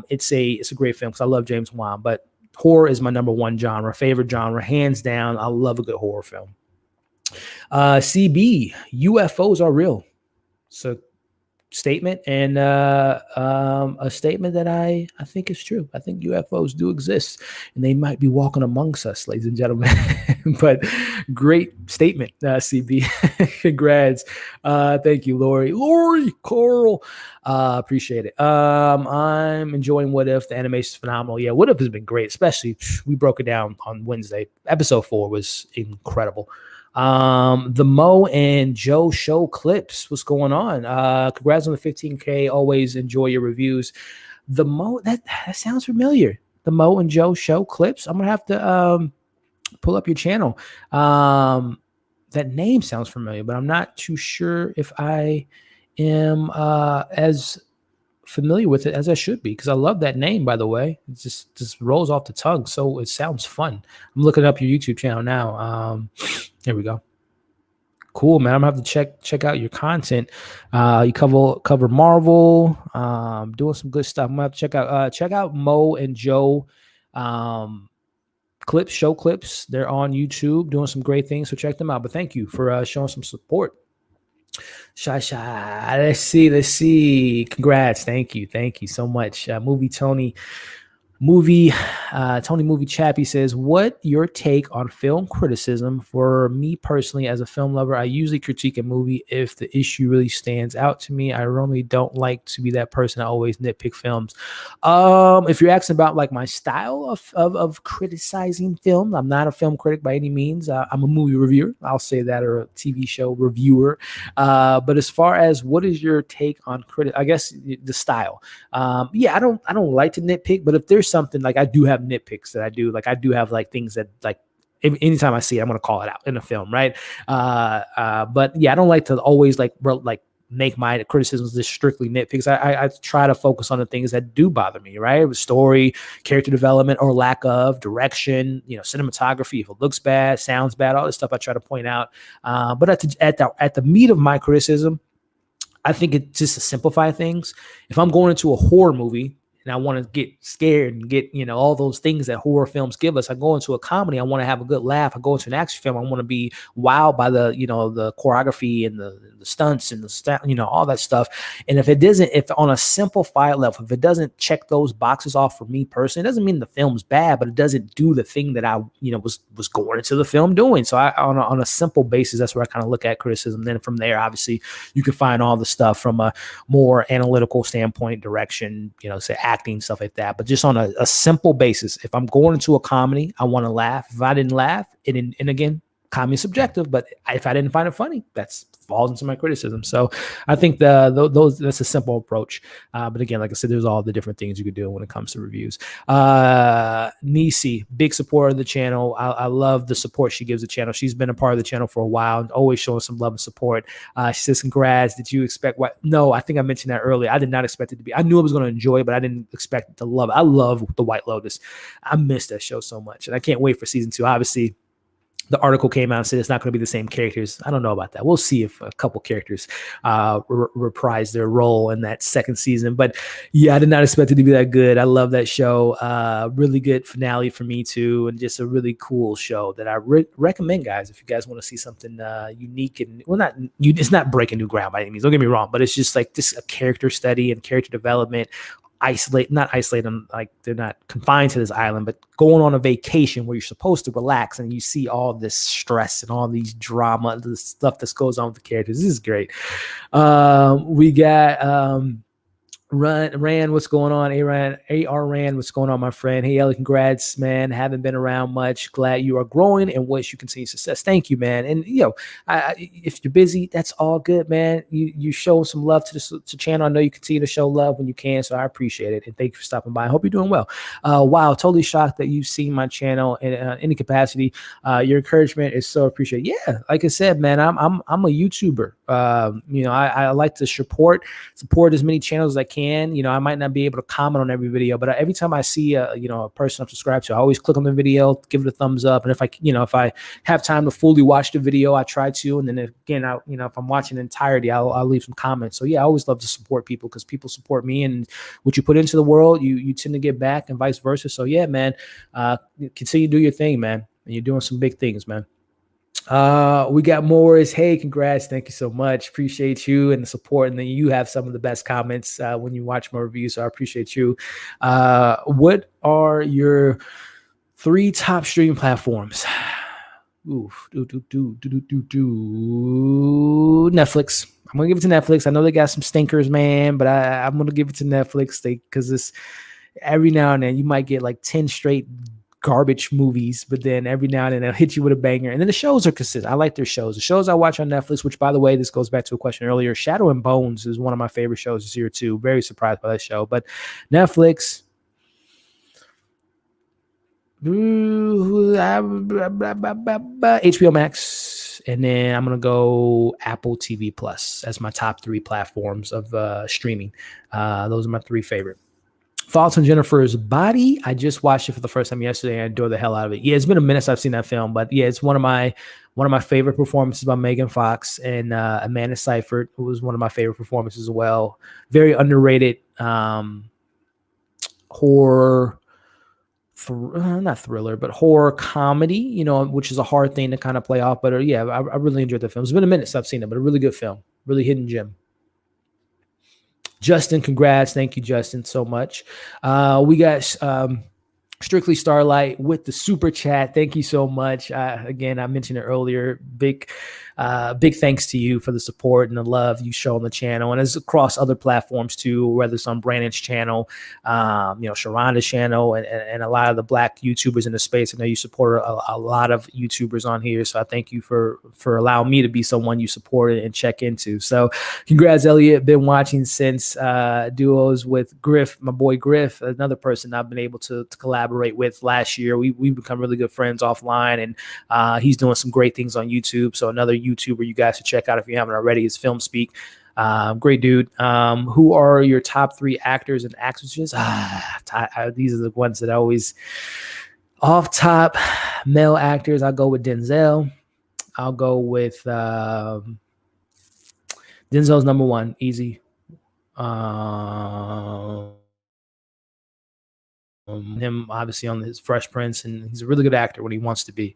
A: it's a great film because I love James Wan. But horror is my number one favorite genre, hands down. I love a good horror film. CB, UFOs are real. So statement and a statement that I think is true. I think UFOs do exist and they might be walking amongst us, ladies and gentlemen. But great statement, CB. Congrats. Thank you, Lori, Carl. Appreciate it. I'm enjoying What If. The animation is phenomenal. Yeah, What If has been great, especially we broke it down on Wednesday. Episode 4 was incredible. The Mo and Joe show clips. What's going on? Congrats on the 15K. Always enjoy your reviews. The Mo, that sounds familiar. The Mo and Joe show clips. I'm gonna have to pull up your channel. That name sounds familiar, but I'm not too sure if I am as familiar with it as I should be, because I love that name, by the way. It just rolls off the tongue, so it sounds fun. I'm looking up your YouTube channel now. Here we go. Cool, man. I'm gonna have to check out your content. You cover Marvel, doing some good stuff. I'm gonna have to check out Mo and Joe show clips. They're on YouTube doing some great things, so check them out. But thank you for showing some support. Shasha, let's see. Congrats, thank you so much. Tony Movie Chappie says, what your take on film criticism? For me personally, as a film lover, I usually critique a movie if the issue really stands out to me. I normally don't like to be that person. I always nitpick films. If you're asking about like my style of criticizing film, I'm not a film critic by any means. I'm a movie reviewer, I'll say that, or a TV show reviewer. But as far as what is your take on I guess the style. I don't like to nitpick, but if there's something, like, I do have nitpicks that I do. Like, I do have like things that, like, anytime I see it, I'm going to call it out in a film. Right. But yeah, I don't like to always like make my criticisms just strictly nitpicks. I try to focus on the things that do bother me, right? With story, character development or lack of, direction, cinematography, if it looks bad, sounds bad, all this stuff I try to point out. But at the meat of my criticism, I think it's just to simplify things. If I'm going into a horror movie and I want to get scared and get, all those things that horror films give us, I go into a comedy, I want to have a good laugh. I go into an action film, I want to be wowed by the, the choreography and the stunts and all that stuff. And if on a simplified level, if it doesn't check those boxes off for me personally, it doesn't mean the film's bad, but it doesn't do the thing that I, was going into the film doing. So on a simple basis, that's where I kind of look at criticism. Then from there, obviously, you can find all the stuff from a more analytical standpoint, direction, say acting, stuff like that. But just on a simple basis, if I'm going into a comedy, I want to laugh. If I didn't laugh, and again, comedy is subjective, but if I didn't find it funny, that's falls into my criticism. So I think that's a simple approach. But again, like I said, there's all the different things you could do when it comes to reviews. Nisi, big supporter of the channel. I love the support she gives the channel. She's been a part of the channel for a while and always showing some love and support. She says, congrats. Did you expect what? No, I think I mentioned that earlier. I did not expect it to be. I knew I was going to enjoy it, but I didn't expect it to love it. I love The White Lotus. I missed that show so much. And I can't wait for season 2. Obviously, the article came out and said it's not going to be the same characters. I don't know about that. We'll see if a couple characters reprise their role in that second season. But yeah, I did not expect it to be that good. I love that show. Really good finale for me too, and just a really cool show that I recommend, guys. If you guys want to see something unique and it's not breaking new ground by any means. Don't get me wrong, but it's just like a character study and character development. Not isolate them, like they're not confined to this island, but going on a vacation where you're supposed to relax and you see all this stress and all these drama, the stuff that goes on with the characters. This is great. We got Rand, what's going on? AR Rand, what's going on, my friend? Hey, Ellie, congrats, man. Haven't been around much. Glad you are growing and wish you continue success. Thank you, man. And if you're busy, that's all good, man. You show some love to the channel. I know you continue to show love when you can, so I appreciate it. And thank you for stopping by. I hope you're doing well. Wow, totally shocked that you've seen my channel in any capacity. Your encouragement is so appreciated. Yeah, like I said, man, I'm a YouTuber. I like to support as many channels as I can. I might not be able to comment on every video, but every time I see a person I'm subscribed to, I always click on the video, give it a thumbs up. And if I have time to fully watch the video, I try to. And then again, if I'm watching the entirety, I'll leave some comments. So yeah, I always love to support people because people support me, and what you put into the world, you tend to get back, and vice versa. So yeah, man, continue to do your thing, man. And you're doing some big things, man. We got Morris. Hey, congrats. Thank you so much. Appreciate you and the support. And then you have some of the best comments when you watch my reviews. So I appreciate you. What are your 3 top streaming platforms? Netflix. I'm gonna give it to Netflix. I know they got some stinkers, man, but I'm gonna give it to Netflix because it's every now and then you might get like 10 straight garbage movies, but then every now and then they'll hit you with a banger. And then the shows are consistent. I like their shows. The shows I watch on Netflix, which by the way, this goes back to a question earlier. Shadow and Bones is one of my favorite shows this year too. Very surprised by that show. But Netflix, HBO Max, and then I'm gonna go Apple TV Plus as my top 3 platforms of streaming. Those are my 3 favorite. Thoughts on Jennifer's Body? I just watched it for the first time yesterday and I adored the hell out of it. Yeah, it's been a minute since I've seen that film, but yeah, it's one of my favorite performances by Megan Fox, and Amanda Seyfried was one of my favorite performances as well. Very underrated horror, not thriller, but horror comedy, which is a hard thing to kind of play off. But yeah, I really enjoyed the film. It's been a minute since I've seen it, but a really good film, really hidden gem. Justin, congrats. Thank you, Justin, so much. We got Strictly Starlight with the super chat. Thank you so much. Again, I mentioned it earlier. Big thanks to you for the support and the love you show on the channel, and it's across other platforms too, whether it's on Brandon's channel, Sharonda's channel, and a lot of the Black YouTubers in the space. I know you support a lot of YouTubers on here, so I thank you for allowing me to be someone you supported and check into. So congrats, Elliot. Been watching since duos with Griff, my boy Griff, another person I've been able to collaborate with last year. We've become really good friends offline, and he's doing some great things on YouTube. So another YouTuber you guys should check out if you haven't already is Film Speak. Great dude. Who are your top 3 actors and actresses? These are the ones that I always off top. Male actors, I'll go with Denzel. I'll go with Denzel's number 1, easy. Him obviously on his Fresh Prince, and he's a really good actor when he wants to be.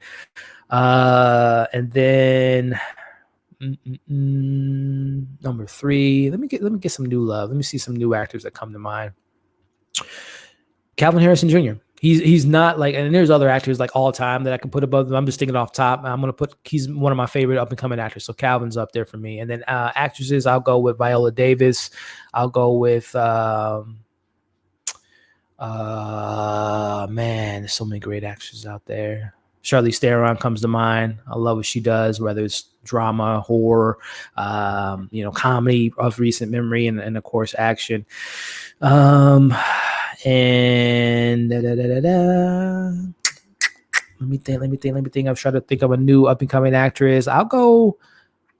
A: And then number 3, let me get some new love. Let me see some new actors that come to mind. Calvin Harrison Jr. He's not like, and there's other actors like all time that I can put above them. I'm just thinking off top. He's one of my favorite up and coming actors. So Calvin's up there for me. And then actresses, I'll go with Viola Davis. I'll go with man, there's so many great actresses out there. Charlize Theron comes to mind. I love what she does, whether it's drama, horror, comedy of recent memory, and of course action. And let me think. I'm trying to think of a new up and coming actress. I'll go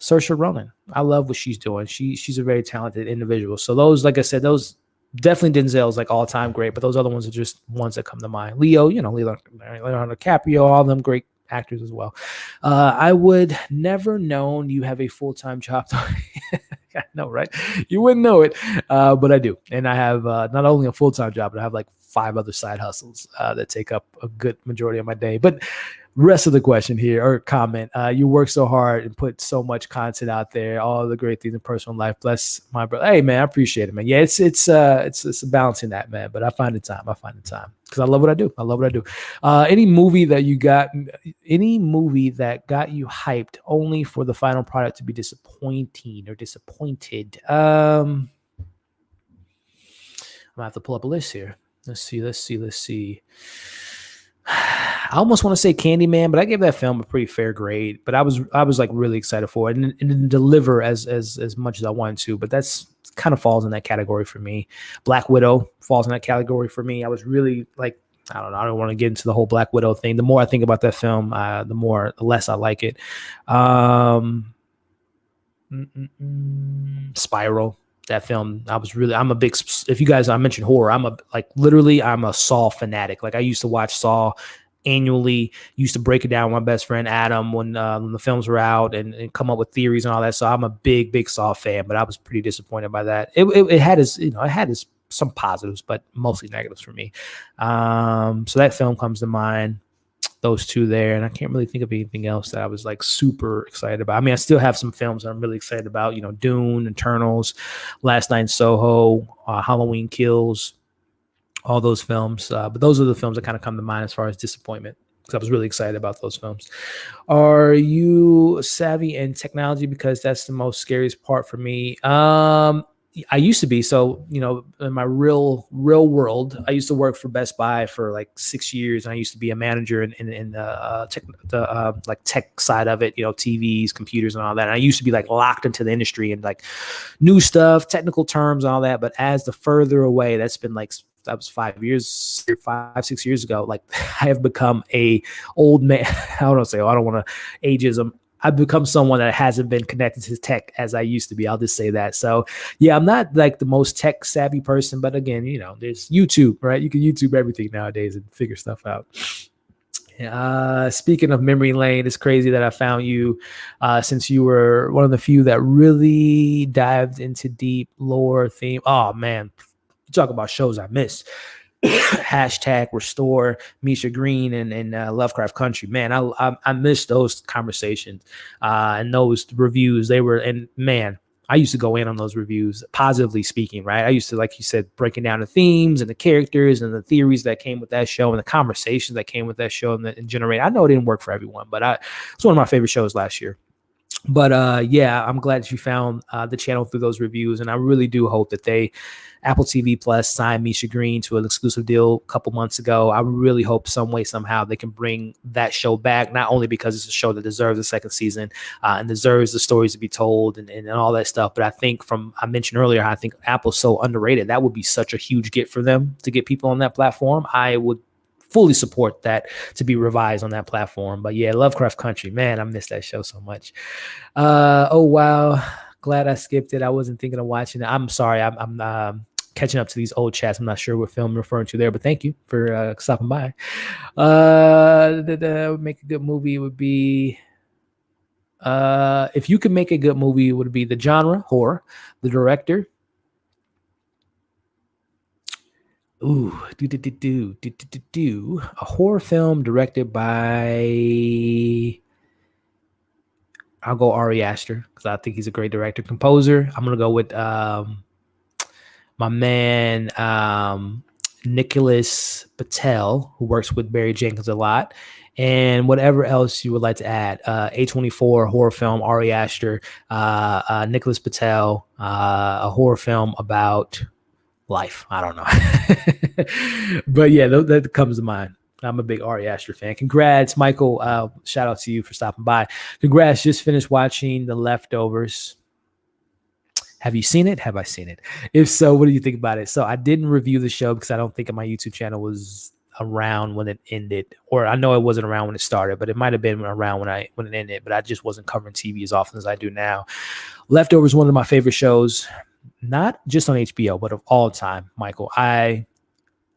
A: Saoirse Ronan. I love what she's doing. She's a very talented individual. So those, like I said, those definitely Denzel's like all time great, but those other ones are just ones that come to mind. Leonardo DiCaprio, all of them great actors as well. I would never known you have a full-time job. I know, right? You wouldn't know it, but I do. And I have not only a full-time job, but I have like 5 other side hustles that take up a good majority of my day. But rest of the question here or comment, you work so hard and put so much content out there, all the great things in personal life. Bless my brother. Hey man, I appreciate it, man. Yeah, it's a balancing that, man. But I find the time because I love what I do. Any movie that got you hyped only for the final product to be disappointing or disappointed? I'm gonna have to pull up a list here. Let's see. I almost want to say Candyman, but I gave that film a pretty fair grade. But I was like really excited for it, and it didn't deliver as much as I wanted to. But that's kind of falls in that category for me. Black Widow falls in that category for me. I was really like, I don't want to get into the whole Black Widow thing. The more I think about that film, the less I like it. Spiral. That film, I'm a big, if you guys, I mentioned horror, I'm a Saw fanatic. Like I used to watch Saw annually, used to break it down with my best friend Adam when the films were out and come up with theories and all that. So I'm a big Saw fan, but I was pretty disappointed by that. It had its some positives, but mostly negatives for me. So that film comes to mind. Those 2 there, and I can't really think of anything else that I was like super excited about. I mean, I still have some films that I'm really excited about, Dune, Eternals, Last Night in Soho, Halloween Kills, all those films. But those are the films that kind of come to mind as far as disappointment, because I was really excited about those films. Are you savvy in technology? Because that's the most scariest part for me. I used to be. So, in my real world, I used to work for Best Buy for like 6 years. And I used to be a manager in the tech side of it, TVs, computers and all that. And I used to be like locked into the industry and like new stuff, technical terms, and all that. But as the further away, that was 5 years, 6 years ago. Like I have become a old man. I don't want to ageism. I've become someone that hasn't been connected to tech as I used to be. I'll just say that. So yeah, I'm not like the most tech savvy person, but again, there's YouTube, right? You can YouTube everything nowadays and figure stuff out. Speaking of memory lane, it's crazy that I found you since you were one of the few that really dived into deep lore theme. Oh man, you talk about shows I missed. Hashtag restore Misha Green and Lovecraft Country. Man, I missed those conversations and those reviews. They were, and man, I used to go in on those reviews, positively speaking, right? I used to, like you said, breaking down the themes and the characters and the theories that came with that show and the conversations that came with that show and generate. I know it didn't work for everyone, but it's one of my favorite shows last year. But yeah, I'm glad that you found the channel through those reviews, and I really do hope that Apple TV Plus signed Misha Green to an exclusive deal a couple months ago. I really hope some way, somehow, they can bring that show back, not only because it's a show that deserves a second season and deserves the stories to be told and all that stuff, but I think I mentioned earlier, I think Apple's so underrated. That would be such a huge get for them to get people on that platform. I would fully support that to be revised on that platform. But yeah, Lovecraft Country, man, I miss that show so much. Oh wow, glad I skipped it. I wasn't thinking of watching it. I'm sorry. I'm catching up to these old chats. I'm not sure what film I'm referring to there, but thank you for stopping by. Make a good movie would be. If you could make a good movie, it would be the genre horror, the director. Ooh, a horror film directed by. I'll go Ari Aster because I think he's a great director, composer. I'm gonna go with my man Nicholas Patel, who works with Barry Jenkins a lot, and whatever else you would like to add. A24 horror film, Ari Aster, Nicholas Patel, a horror film about life. I don't know. But yeah, that comes to mind. I'm a big Ari Aster fan. Congrats, Michael. Shout out to you for stopping by. Congrats. Just finished watching The Leftovers. Have you seen it? Have I seen it? If so, what do you think about it? So I didn't review the show because I don't think my YouTube channel was around when it ended, or I know it wasn't around when it started, but it might have been around when it ended, but I just wasn't covering TV as often as I do now. Leftovers, one of my favorite shows, not just on HBO, but of all time, Michael. I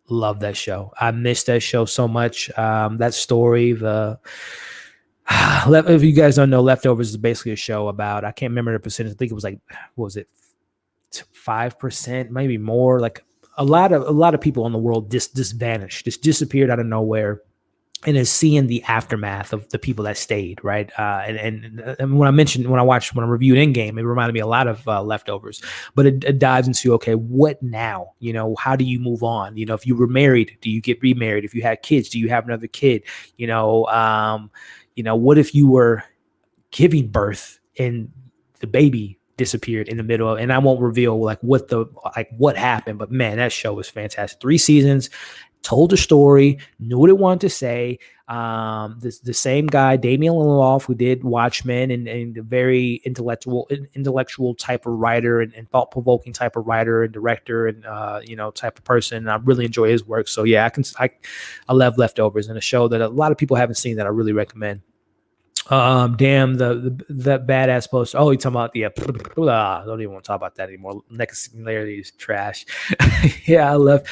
A: love that show. I miss that show so much. That story, if you guys don't know, Leftovers is basically a show about, I can't remember the percentage. I think it was like, what was it, 5%, maybe more. Like a lot of people in the world just vanished, just disappeared out of nowhere. And is seeing the aftermath of the people that stayed, right? And when I reviewed Endgame, it reminded me a lot of Leftovers, but it dives into, okay, what now? How do you move on? If you were married, do you get remarried? If you had kids, do you have another kid? What if you were giving birth and the baby disappeared in the middle? And I won't reveal what happened, but man, that show was fantastic. 3 seasons. Told a story, knew what it wanted to say. The same guy, Damien Lindelof, who did Watchmen, and a very intellectual type of writer and thought-provoking type of writer and director and type of person. I really enjoy his work. So yeah, I love Leftovers, and a show that a lot of people haven't seen that I really recommend. Damn, that badass poster. Oh, you talking about I don't even want to talk about that anymore. Next Singularity is trash. Yeah, I love.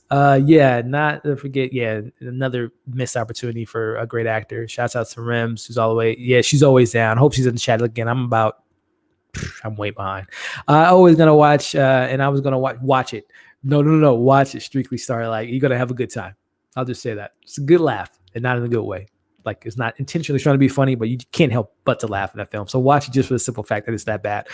A: Yeah, not to forget. Yeah, another missed opportunity for a great actor. Shouts out to Rems, who's all the way. Yeah, she's always down. Hope she's in the chat again. I'm way behind. I always gonna watch, and I was gonna watch it. No, watch it. Strictly Starlight. You're gonna have a good time. I'll just say that it's a good laugh, and not in a good way. Like, it's not intentionally trying to be funny, but you can't help but to laugh in that film. So watch it just for the simple fact that it's that bad.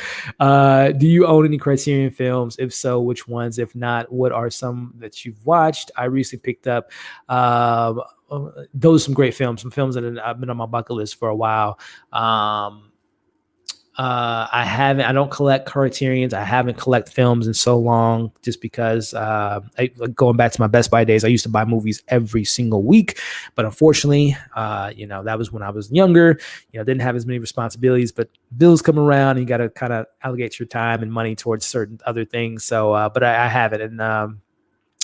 A: Do you own any Criterion films? If so, which ones? If not, what are some that you've watched? I recently picked up those are some great films, some films that I've been on my bucket list for a while. I don't collect Criterions. I haven't collected films in so long, just because going back to my Best Buy days, I used to buy movies every single week. But unfortunately, that was when I was younger, didn't have as many responsibilities, but bills come around and you got to kind of allocate your time and money towards certain other things. So, but I have it. And I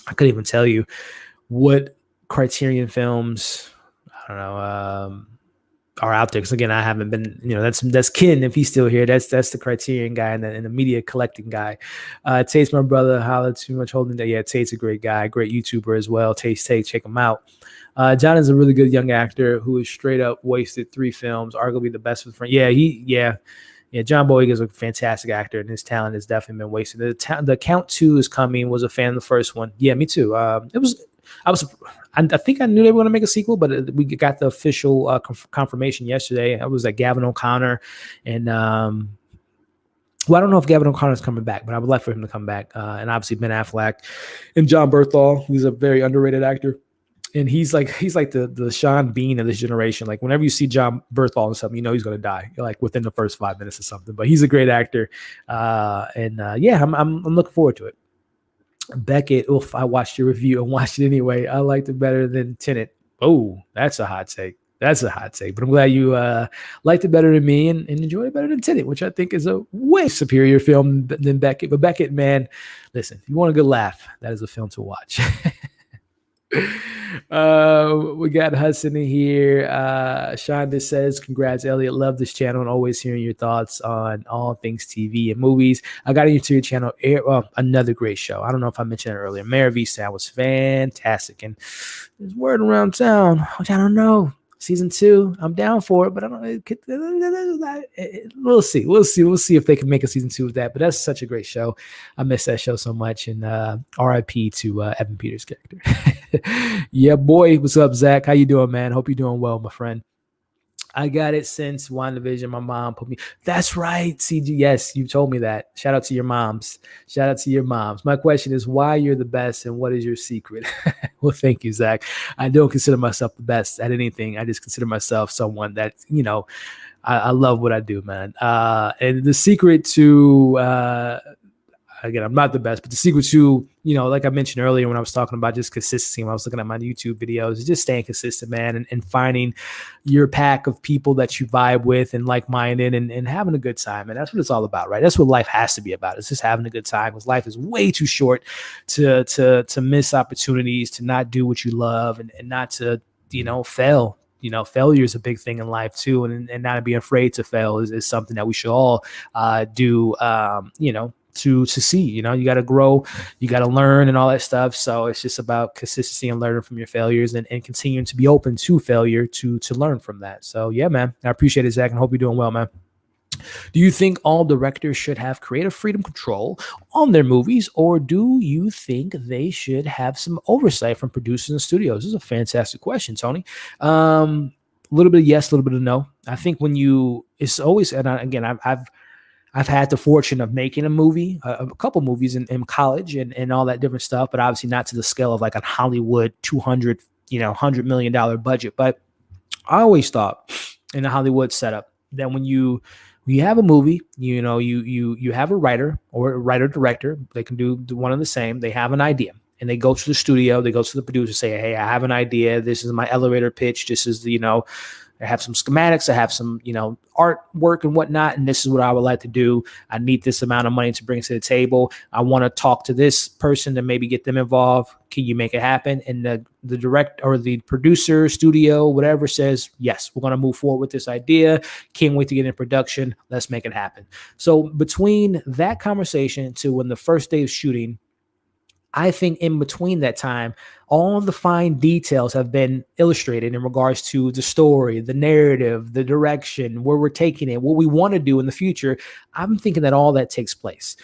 A: couldn't even tell you what Criterion films, I don't know. are out there. Because again, I haven't been, that's Ken if he's still here. That's the Criterion guy and the media collecting guy. Tate's my brother. Holla too much holding that. Yeah, Tate's a great guy, great YouTuber as well. Tate, check him out. John is a really good young actor who is straight up wasted 3 films, arguably the best of the friend. Yeah. John Boyega is a fantastic actor, and his talent has definitely been wasted. The Count 2 is coming. Was a fan of the first one. Yeah, me too. I think I knew they were going to make a sequel, but we got the official confirmation yesterday. I was like Gavin O'Connor, and I don't know if Gavin O'Connor is coming back, but I would like for him to come back. And obviously Ben Affleck and John Berthal, who's a very underrated actor. And he's like the Sean Bean of this generation. Like whenever you see John Berthal and something, he's going to die like within the first 5 minutes or something. But he's a great actor, I'm looking forward to it. Beckett, I watched your review and watched it anyway. I liked it better than Tenet. Oh, that's a hot take. But I'm glad you liked it better than me and enjoyed it better than Tenet, which I think is a way superior film than Beckett. But Beckett, man, listen, if you want a good laugh, that is a film to watch. We got Hudson in here. Shonda says, congrats, Elliot. Love this channel and always hearing your thoughts on all things TV and movies. I got into your channel. Another great show. I don't know if I mentioned it earlier. Mare Vista was fantastic. And there's word around town, which I don't know. Season 2, I'm down for it, but I don't know. We'll see. We'll see if they can make a season 2 of that. But that's such a great show. I miss that show so much. And RIP to Evan Peters' character. Yeah, boy. What's up, Zach? How you doing, man? Hope you're doing well, my friend. I got it since WandaVision. My mom put me. That's right, CG. Yes, you told me that. Shout out to your moms. My question is why you're the best and what is your secret? Well, thank you, Zach. I don't consider myself the best at anything. I just consider myself someone that, I love what I do, man. And the secret to, again, I'm not the best, but the secret to, like I mentioned earlier when I was talking about just consistency, when I was looking at my YouTube videos, is just staying consistent, man, and finding your pack of people that you vibe with and like-minded and having a good time. And that's what it's all about, right? That's what life has to be about. It's just having a good time because life is way too short to miss opportunities, to not do what you love and not to, fail. Failure is a big thing in life too. And not be afraid to fail is something that we should all do, to see, you got to grow, you got to learn and all that stuff. So it's just about consistency and learning from your failures and continuing to be open to failure to learn from that. So yeah, man, I appreciate it, Zach, and hope you're doing well, man. Do you think all directors should have creative freedom control on their movies, or do you think they should have some oversight from producers and studios? This is a fantastic question, Tony. A little bit of yes, a little bit of no. I think it's always, and again, I've had the fortune of making a movie, a couple movies in college and all that different stuff, but obviously not to the scale of like a Hollywood $100 million budget. But I always thought in the Hollywood setup that when you have a movie, you have a writer or a writer director, they can do one and the same. They have an idea and they go to the studio, they go to the producer, say, hey, I have an idea. This is my elevator pitch. This is I have some schematics. I have some, artwork and whatnot. And this is what I would like to do. I need this amount of money to bring to the table. I want to talk to this person to maybe get them involved. Can you make it happen? And the direct or the producer, studio, whatever says, yes, we're going to move forward with this idea. Can't wait to get in production. Let's make it happen. So between that conversation to when the first day of shooting, I think in between that time, all the fine details have been illustrated in regards to the story, the narrative, the direction, where we're taking it, what we want to do in the future. I'm thinking that all that takes place.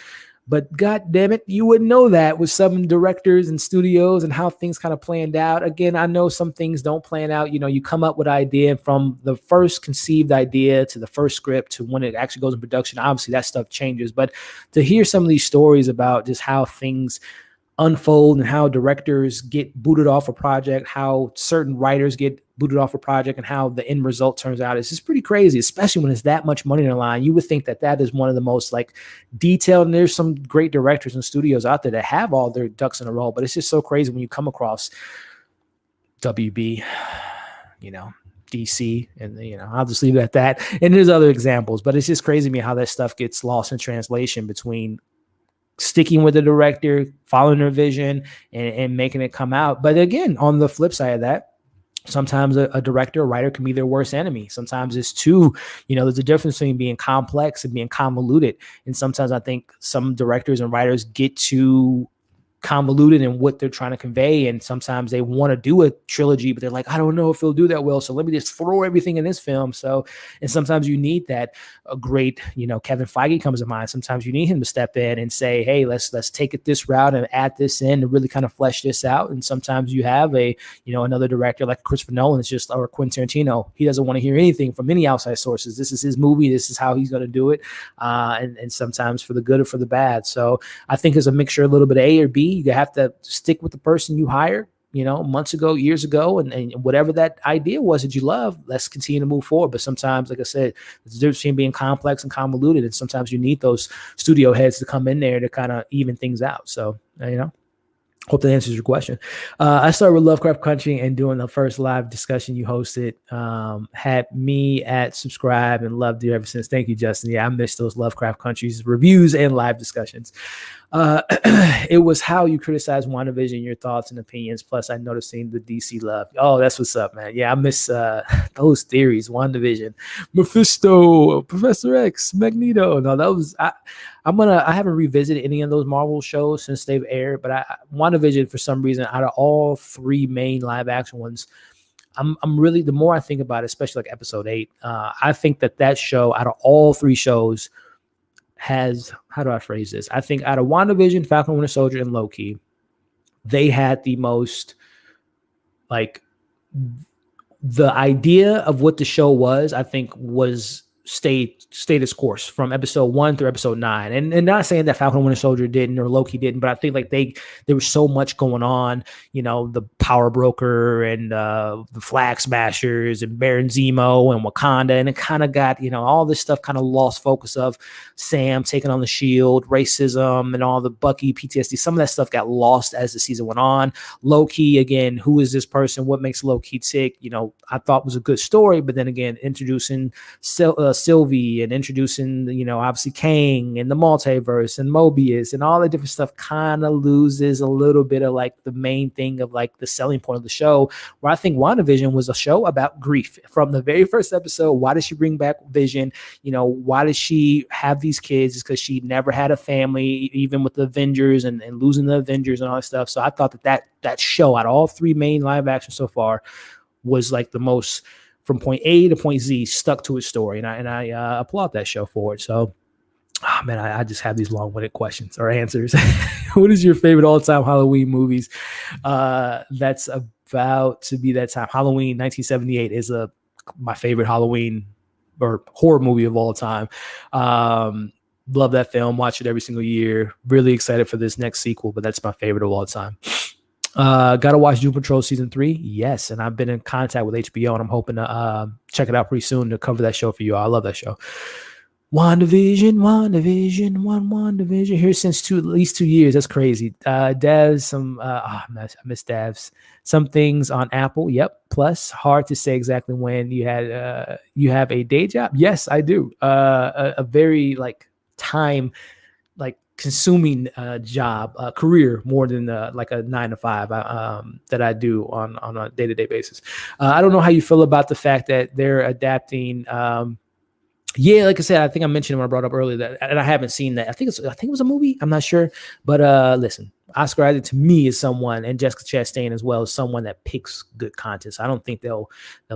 A: But God damn it, you wouldn't know that with some directors and studios and how things kind of planned out. Again, I know some things don't plan out. You come up with an idea from the first conceived idea to the first script to when it actually goes in production. Obviously, that stuff changes. But to hear some of these stories about just how things unfold and how directors get booted off a project, how certain writers get booted off a project, and how the end result turns out, it's just pretty crazy, especially when there's that much money in the line. You would think that is one of the most detailed, and there's some great directors and studios out there that have all their ducks in a row, but it's just so crazy when you come across WB, DC, and I'll just leave it at that. And there's other examples, but it's just crazy to me how that stuff gets lost in translation between sticking with the director, following their vision, and making it come out. But again, on the flip side of that, Sometimes a director or writer can be their worst enemy. Sometimes it's too, there's a difference between being complex and being convoluted. And sometimes I think some directors and writers get too convoluted in what they're trying to convey, and sometimes they want to do a trilogy, but they're like, I don't know if it'll do that well, so let me just throw everything in this film. And sometimes you need that. A great, Kevin Feige comes to mind. Sometimes you need him to step in and say, hey, let's take it this route and add this in and really kind of flesh this out. And sometimes you have another director like Christopher Nolan, or Quentin Tarantino. He doesn't want to hear anything from any outside sources. This is his movie. This is how he's going to do it. And sometimes for the good or for the bad. So I think it's a mixture, a little bit of A or B. You have to stick with the person you hired, months ago, years ago, and whatever that idea was that you love, let's continue to move forward. But sometimes, like I said, there's a difference between being complex and convoluted, and sometimes you need those studio heads to come in there to kind of even things out. So, hope that answers your question. I started with Lovecraft Country and doing the first live discussion you hosted. Had me at subscribe and loved you ever since. Thank you, Justin. Yeah, I missed those Lovecraft Countries reviews and live discussions. It was how you criticized WandaVision, your thoughts and opinions. Plus, I noticed seeing the DC love. Oh, that's what's up, man. Yeah, I miss those theories. WandaVision, Mephisto, Professor X, Magneto. No, that was I haven't revisited any of those Marvel shows since they've aired, but WandaVision, for some reason, out of all three main live action ones, I'm really, the more I think about it, especially like episode 8, I think that show out of all three shows has, how do I phrase this? I think out of WandaVision, Falcon Winter Soldier, and Loki, they had the most, like, the idea of what the show was, I think, was stayed its course from episode 1 through episode 9. And not saying that Falcon Winter Soldier didn't or Loki didn't, but I think like there was so much going on, the Power Broker and the Flag Smashers and Baron Zemo and Wakanda, and it kind of got, all this stuff kind of lost focus of Sam taking on the Shield, racism, and all the Bucky PTSD. Some of that stuff got lost as the season went on. Loki, again, who is this person? What makes Loki tick? I thought was a good story, but then again, introducing Sylvie and introducing, obviously Kang and the multiverse and Mobius and all the different stuff kind of loses a little bit of like the main thing of like the selling point of the show, where I think WandaVision was a show about grief from the very first episode. Why did she bring back Vision? Why did she have these kids? It's because she never had a family, even with the Avengers and losing the Avengers and all that stuff. So I thought that show, out of all three main live action so far, was like the most, from point A to point Z, stuck to its story. And I applaud that show for it. So, man, I just have these long-winded questions or answers. What is your favorite all-time Halloween movies? That's about to be that time. Halloween 1978 is my favorite Halloween or horror movie of all time. Love that film. Watch it every single year. Really excited for this next sequel, but that's my favorite of all time. Gotta watch Doom Patrol season 3. Yes, and I've been in contact with HBO, and I'm hoping to check it out pretty soon to cover that show for you. I love that show. WandaVision. Here since at least 2 years. That's crazy. Devs, I miss Devs. Some things on Apple. Yep. Plus, hard to say exactly when you have a day job. Yes, I do. A very time consuming job, career, more than like a 9 to 5 that I do on a day-to-day basis. I don't know how you feel about the fact that they're adapting. Yeah, like I said, I think I mentioned when I brought up earlier that, and I haven't seen that. I think it was a movie. I'm not sure, but listen, Oscar Isaac to me is someone, and Jessica Chastain as well, is someone that picks good content. So I don't think they'll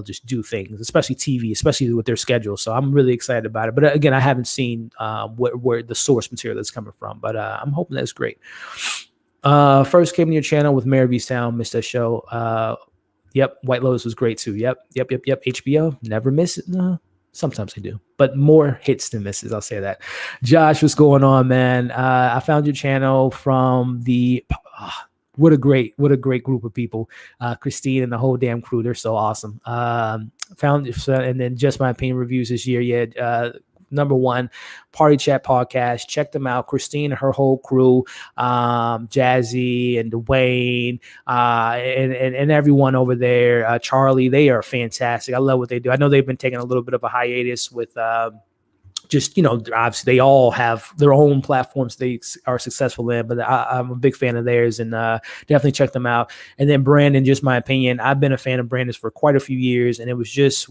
A: just do things, especially TV, especially with their schedule. So I'm really excited about it. But again, I haven't seen where the source material that's coming from, but I'm hoping that's great. First came to your channel with Mare of Easttown, missed that show. Yep, White Lotus was great too. Yep. HBO, never miss it. No. Sometimes I do, but more hits than misses. I'll say that. Josh, what's going on, man? I found your channel from what a great group of people. Christine and the whole damn crew. They're so awesome. And then Just My Opinion reviews this year. Yeah. Number 1 Party Chat podcast. Check them out. Christine and her whole crew, Jazzy and Dwayne, and everyone over there. Charlie, they are fantastic. I love what they do. I know they've been taking a little bit of a hiatus with just, obviously they all have their own platforms they are successful in, but I'm a big fan of theirs, and definitely check them out. And then Brandon, just my opinion, I've been a fan of Brandon's for quite a few years, and it was just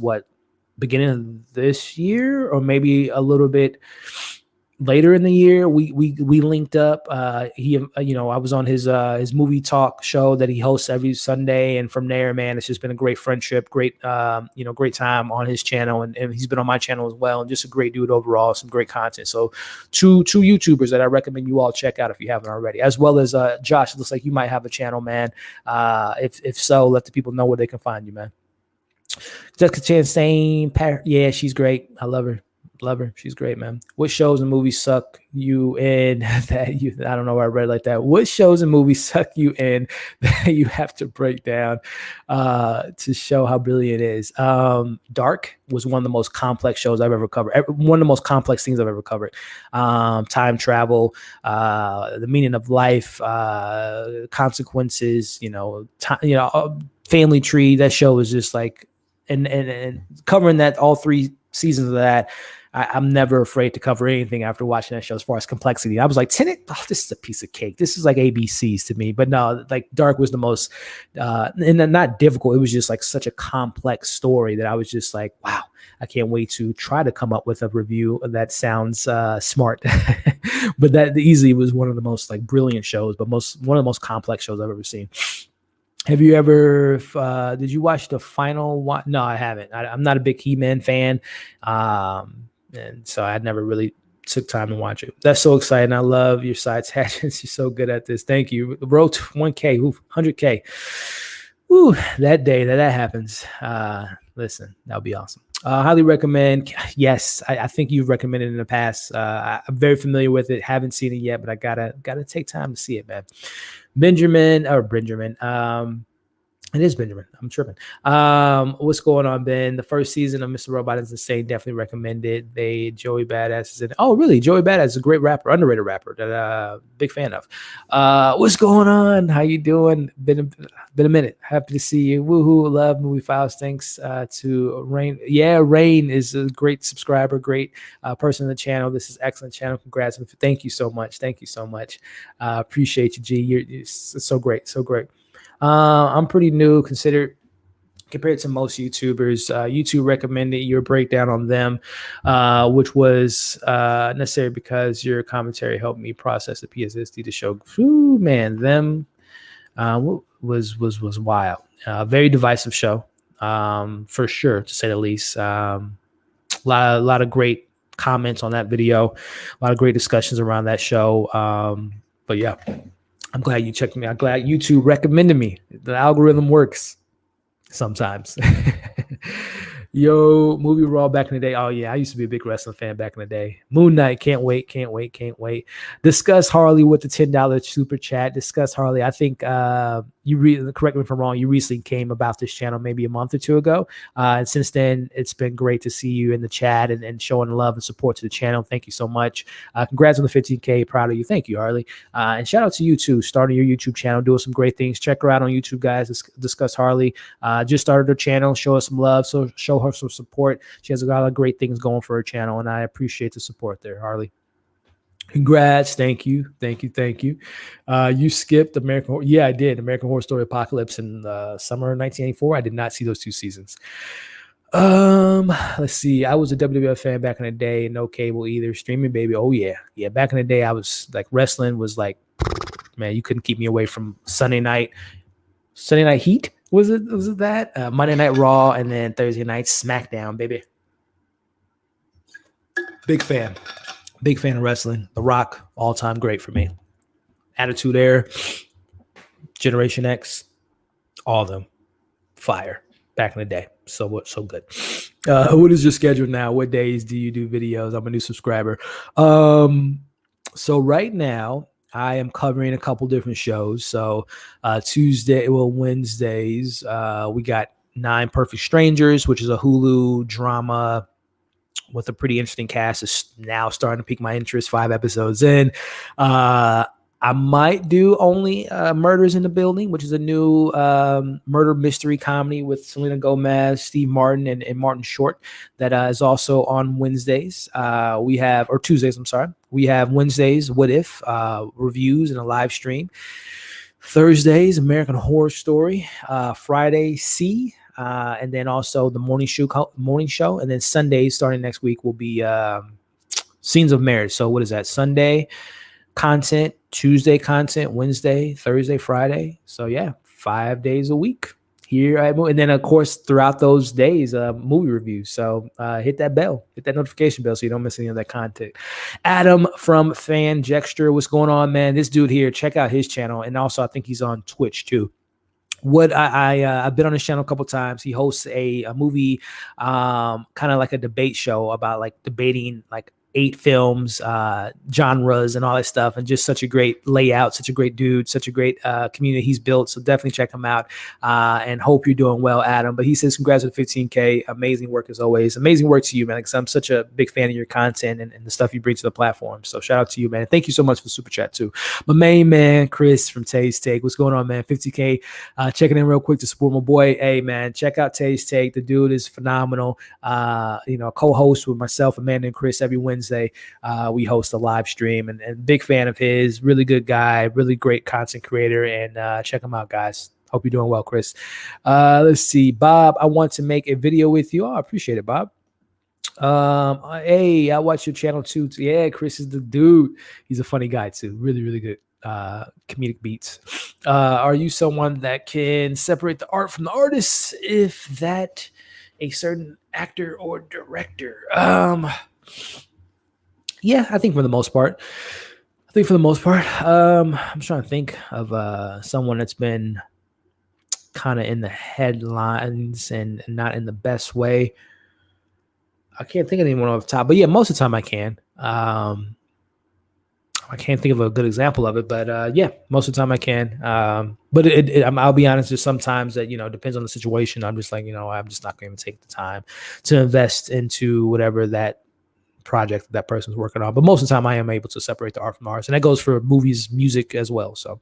A: beginning of this year, or maybe a little bit later in the year, we linked up. I was on his movie talk show that he hosts every Sunday, and from there, man, it's just been a great friendship, great great time on his channel, and he's been on my channel as well, and just a great dude overall, some great content. So two YouTubers that I recommend you all check out if you haven't already, as well as Josh. It looks like you might have a channel, man. If so, let the people know where they can find you, man. Jessica Chastain, yeah, she's great. I love her. She's great, man. What shows and movies suck you in that you, I don't know why I read it like that. What shows and movies suck you in that you have to break down to show how brilliant it is? Dark was one of the most complex shows I've ever covered. One of the most complex things I've ever covered. Time travel, the meaning of life, consequences, family tree. That show was just like, and covering that, all 3 seasons of that, I'm never afraid to cover anything after watching that show as far as complexity. I was like, Tenet, this is a piece of cake. This is like ABCs to me. But no, like Dark was the most, and not difficult. It was just like such a complex story that I was just like, wow, I can't wait to try to come up with a review that sounds smart. But that easily was one of the most like brilliant shows, but one of the most complex shows I've ever seen. Have you ever, did you watch the final one? No, I haven't. I'm not a big He-Man fan. And so I never really took time to watch it. That's so exciting. I love your side tangents. You're so good at this. Thank you. Road to 1K, 100K. Ooh, that day that happens. Listen, that'll be awesome. Highly recommend. Yes, I think you've recommended it in the past. I'm very familiar with it. Haven't seen it yet, but I gotta take time to see it, man. Benjamin. It is Benjamin. I'm tripping. What's going on, Ben? The first season of Mr. Robot is insane. Definitely recommend it. Joey Badass is in it. Oh, really? Joey Badass is a great rapper, underrated rapper that big fan of. What's going on? How you doing? Been a minute. Happy to see you. Woohoo! Love movie files. Thanks to Rain. Yeah, Rain is a great subscriber, great person in the channel. This is excellent channel. Congrats. Thank you so much. Thank you so much. Appreciate you, G. You're so great. So great. I'm pretty new compared to most YouTubers. YouTube recommended your breakdown on them, which was necessary because your commentary helped me process the PSSD to show. Whew, man, them was wild. Very divisive show, for sure, to say the least. A lot of great comments on that video, a lot of great discussions around that show. But yeah. I'm glad you checked me. I'm glad YouTube recommended me. The algorithm works sometimes. Yo, movie Raw back in the day. Oh, yeah. I used to be a big wrestling fan back in the day. Moon Knight. Can't wait. Discuss Harley with the $10 super chat. Discuss Harley. I think correct me if I'm wrong, you recently came about this channel maybe a month or 2 ago. And since then, it's been great to see you in the chat and showing love and support to the channel. Thank you so much. Congrats on the 15K. Proud of you. Thank you, Harley. And shout out to you too, starting your YouTube channel, doing some great things. Check her out on YouTube, guys. Discuss Harley. Just started her channel. Show us some love. So show her some support. She has a lot of great things going for her channel, and I appreciate the support there, Harley. Congrats. Thank you. You skipped American Horror. Yeah, I did. American Horror Story Apocalypse in summer 1984. I did not see those 2 seasons. Let's see. I was a WWF fan back in the day. No cable either. Streaming, baby. Oh, yeah. Yeah, back in the day, I was like, wrestling was like, man, you couldn't keep me away from Sunday Night Heat. Was it that? Monday Night Raw, and then Thursday Night SmackDown, baby. Big fan of wrestling. The Rock, all-time great for me. Attitude Era, Generation X, all of them. Fire. Back in the day. So good. What is your schedule now? What days do you do videos? I'm a new subscriber. So right now, I am covering a couple different shows. So Wednesdays, we got 9 Perfect Strangers, which is a Hulu drama with a pretty interesting cast. It's now starting to pique my interest, 5 episodes in. I might do only Murders in the Building, which is a new murder mystery comedy with Selena Gomez, Steve Martin, and Martin Short that is also on Wednesdays. We have, or Tuesdays, I'm sorry. We have Wednesdays, What If, reviews and a live stream. Thursdays, American Horror Story. Friday, C. And then also the morning show. And then Sundays, starting next week, will be Scenes of Marriage. So what is that? Sunday content, Tuesday content, Wednesday, Thursday, Friday. So yeah, 5 days a week here at and then of course throughout those days, movie reviews. So hit that bell, hit that notification bell so you don't miss any of that content. Adam from Fan Jexter, what's going on, man? This dude here, check out his channel, and also I think he's on Twitch too. What I've been on his channel a couple times. He hosts a movie, kind of like a debate show about like debating like 8 films, genres, and all that stuff, and just such a great layout, such a great dude, such a great community he's built. So definitely check him out, and hope you're doing well, Adam. But he says congrats on 15K, amazing work as always. Amazing work to you, man, because I'm such a big fan of your content and the stuff you bring to the platform. So shout out to you, man. Thank you so much for super chat too. My main man Chris from Tay's Take, what's going on, man? 50K, checking in real quick to support my boy. Hey man, check out Tay's Take. The dude is phenomenal. Co-host with myself, Amanda, and Chris every Wednesday. We host a live stream, and big fan of his. Really good guy, really great content creator, and check him out, guys. Hope you're doing well, Chris. Let's see, Bob. I want to make a video with you. Oh, I appreciate it, Bob. Hey, I watch your channel too. Yeah, Chris is the dude. He's a funny guy too. Really, really good comedic beats. Are you someone that can separate the art from the artist? If that a certain actor or director? Yeah, I think for the most part. I'm trying to think of someone that's been kind of in the headlines and not in the best way. I can't think of anyone off the top, but yeah, most of the time I can. I can't think of a good example of it, but yeah, most of the time I can. But I'll be honest, there's sometimes that, depends on the situation. I'm just like, I'm just not going to take the time to invest into whatever that project that person's working on. But most of the time I am able to separate the art from the artist, and that goes for movies, music as well. So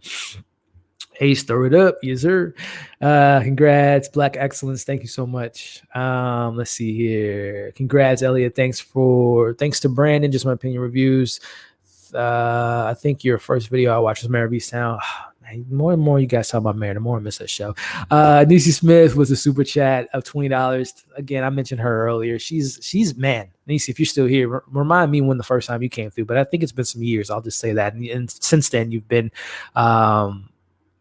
A: Ace, throw it up. Yes, sir. Congrats, Black Excellence. Thank you so much. Let's see here. Congrats, Elliot. Thanks to Brandon. Just my opinion reviews. I think your first video I watched was Mary V. Sound. More and more you guys talk about Mary, the more I miss that show. Niecy Smith was a super chat of $20. Again, I mentioned her earlier. She's man. Niecy, if you're still here, remind me when the first time you came through. But I think it's been some years. I'll just say that. And since then, you've been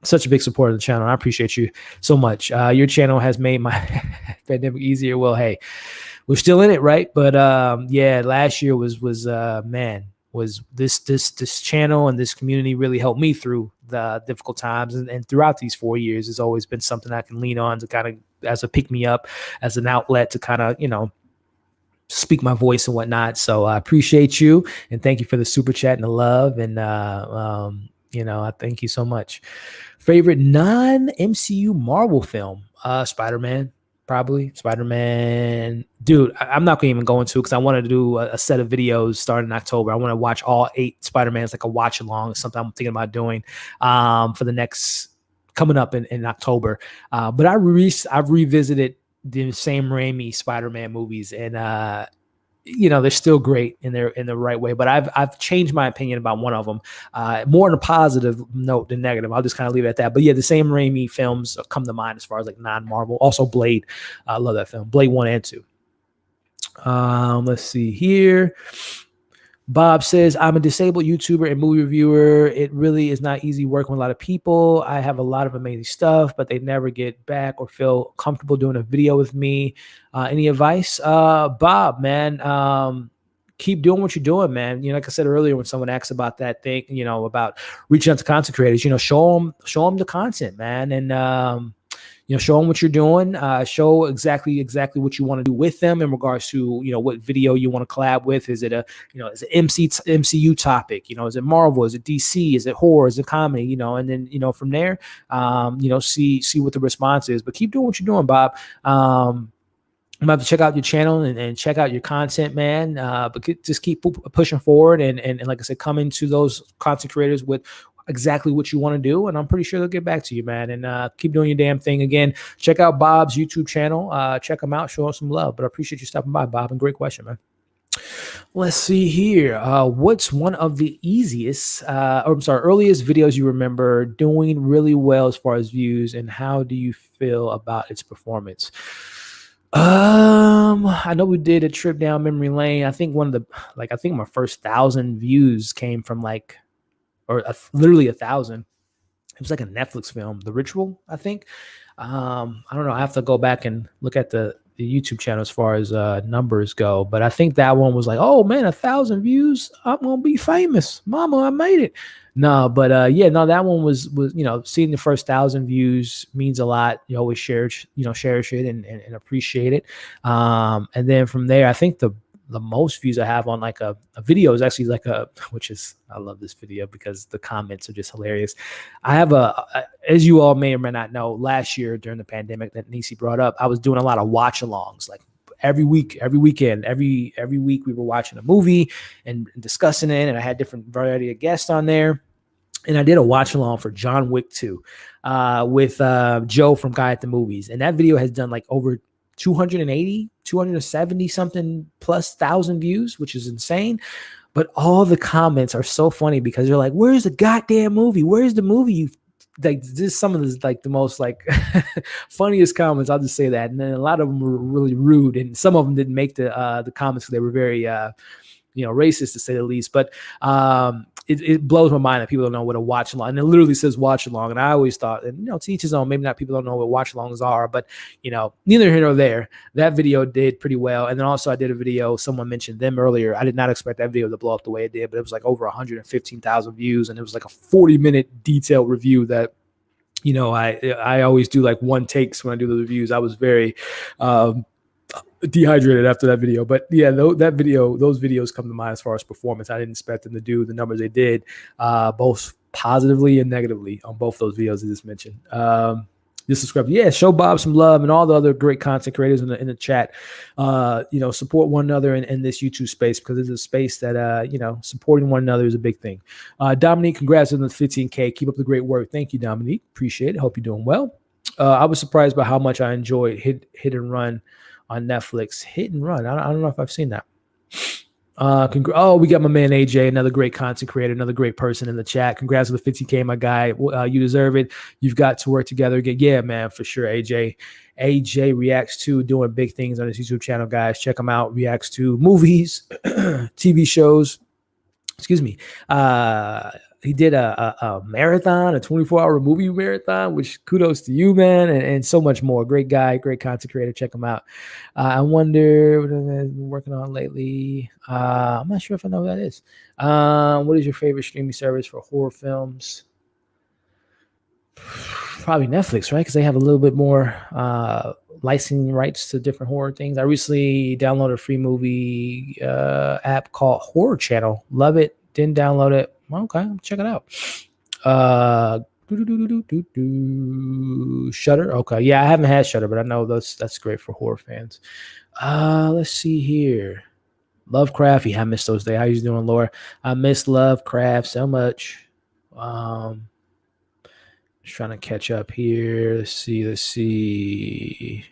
A: such a big supporter of the channel. I appreciate you so much. Your channel has made my pandemic easier. Well, hey, we're still in it, right? But yeah, last year was this channel and this community really helped me through the difficult times, and throughout these 4 years, it's always been something I can lean on to kind of as a pick me up, as an outlet to kind of speak my voice and whatnot. So I appreciate you, and thank you for the super chat and the love, and I thank you so much. Favorite non-MCU Marvel film? Spider-Man. Probably Spider-Man. Dude, I'm not going to even go into it because I want to do a set of videos starting in October. I want to watch all 8 Spider-Mans, like a watch along. It's something I'm thinking about doing for the next coming up in October. But I've revisited the same Raimi Spider-Man movies, and they're still great in the right way, but I've changed my opinion about one of them, more on a positive note than negative. I'll just kind of leave it at that. But yeah, the same Raimi films come to mind as far as like non-Marvel. Also Blade, I love that film. Blade 1 and 2. Let's see here. Bob says, I'm a disabled YouTuber and movie reviewer. It really is not easy working with a lot of people. I have a lot of amazing stuff, but they never get back or feel comfortable doing a video with me. Any advice? Bob, man, keep doing what you're doing, man. Like I said earlier, when someone asks about that thing, about reaching out to content creators, show them the content, man. And, show them what you're doing, show exactly what you want to do with them in regards to, what video you want to collab with. Is it is it MCU topic? Is it Marvel? Is it DC? Is it horror? Is it comedy? And then, from there, see what the response is, but keep doing what you're doing, Bob. I'm gonna have to check out your channel and check out your content, man. But just keep pushing forward and like I said, coming to those content creators with exactly what you want to do, and I'm pretty sure they'll get back to you, man. And keep doing your damn thing. Again, check out Bob's YouTube channel. Check him out, show him some love. But I appreciate you stopping by, Bob, and great question, man. Let's see here. What's one of the earliest videos you remember doing really well as far as views, and how do you feel about its performance? I know we did a trip down memory lane. I think I think my first 1,000 views came from literally 1,000. It was like a Netflix film, The Ritual, I think. I don't know. I have to go back and look at the YouTube channel as far as numbers go, but I think that one was like, oh man, 1,000 views, I'm gonna be famous, mama, I made it. No, but that one was seeing the first 1,000 views means a lot. You always cherish it and appreciate it. And then from there, I think the most views I have on like a video is actually I love this video because the comments are just hilarious. I have as you all may or may not know, last year during the pandemic that Nisi brought up, I was doing a lot of watch alongs, like every week, every weekend, every week we were watching a movie and discussing it. And I had different variety of guests on there. And I did a watch along for John Wick 2 with Joe from Guy at the Movies. And that video has done like over 270 something plus thousand views, which is insane. But all the comments are so funny because they're like, where's the goddamn movie? Where's the movie? You like, this is some of the most like funniest comments. I'll just say that. And then a lot of them were really rude, and some of them didn't make the comments because they were very racist, to say the least. But it blows my mind that people don't know what a watch along, and it literally says watch along. And I always thought, and to each his own, maybe not, people don't know what watch alongs are, but neither here nor there. That video did pretty well. And then also I did a video, someone mentioned them earlier. I did not expect that video to blow up the way it did, but it was like over 115,000 views, and it was like a 40-minute detailed review that I always do like one takes when I do the reviews. I was very dehydrated after that video, but yeah, those videos come to mind as far as performance. I didn't expect them to do the numbers they did, both positively and negatively on both those videos I just mentioned. Just subscribe. Yeah, show Bob some love and all the other great content creators in the chat. Support one another in this YouTube space, because it's a space that supporting one another is a big thing. Dominique, congrats on the 15K. Keep up the great work. Thank you, Dominique. Appreciate it. Hope you're doing well. I was surprised by how much I enjoyed Hit and Run on Netflix. Hit and Run. I don't know if I've seen that. We got my man AJ, another great content creator, another great person in the chat. Congrats on the 50K, my guy. You deserve it. You've got to work together again. Yeah, man, for sure. AJ reacts to doing big things on his YouTube channel, guys. Check him out. Reacts to movies, TV shows. Excuse me. He did a marathon, a 24-hour movie marathon, which kudos to you, man, and so much more. Great guy, great content creator. Check him out. I wonder what I've been working on lately. I'm not sure if I know what that is. What is your favorite streaming service for horror films? Probably Netflix, right? Because they have a little bit more licensing rights to different horror things. I recently downloaded a free movie app called Horror Channel. Love it. Didn't download it. Okay, check it out. Shudder. Okay, yeah, I haven't had Shudder, but I know that's great for horror fans. Let's see here. Lovecraft. Yeah, I miss those days. How you doing, Laura? I miss Lovecraft so much. Just trying to catch up here. Let's see. Let's see.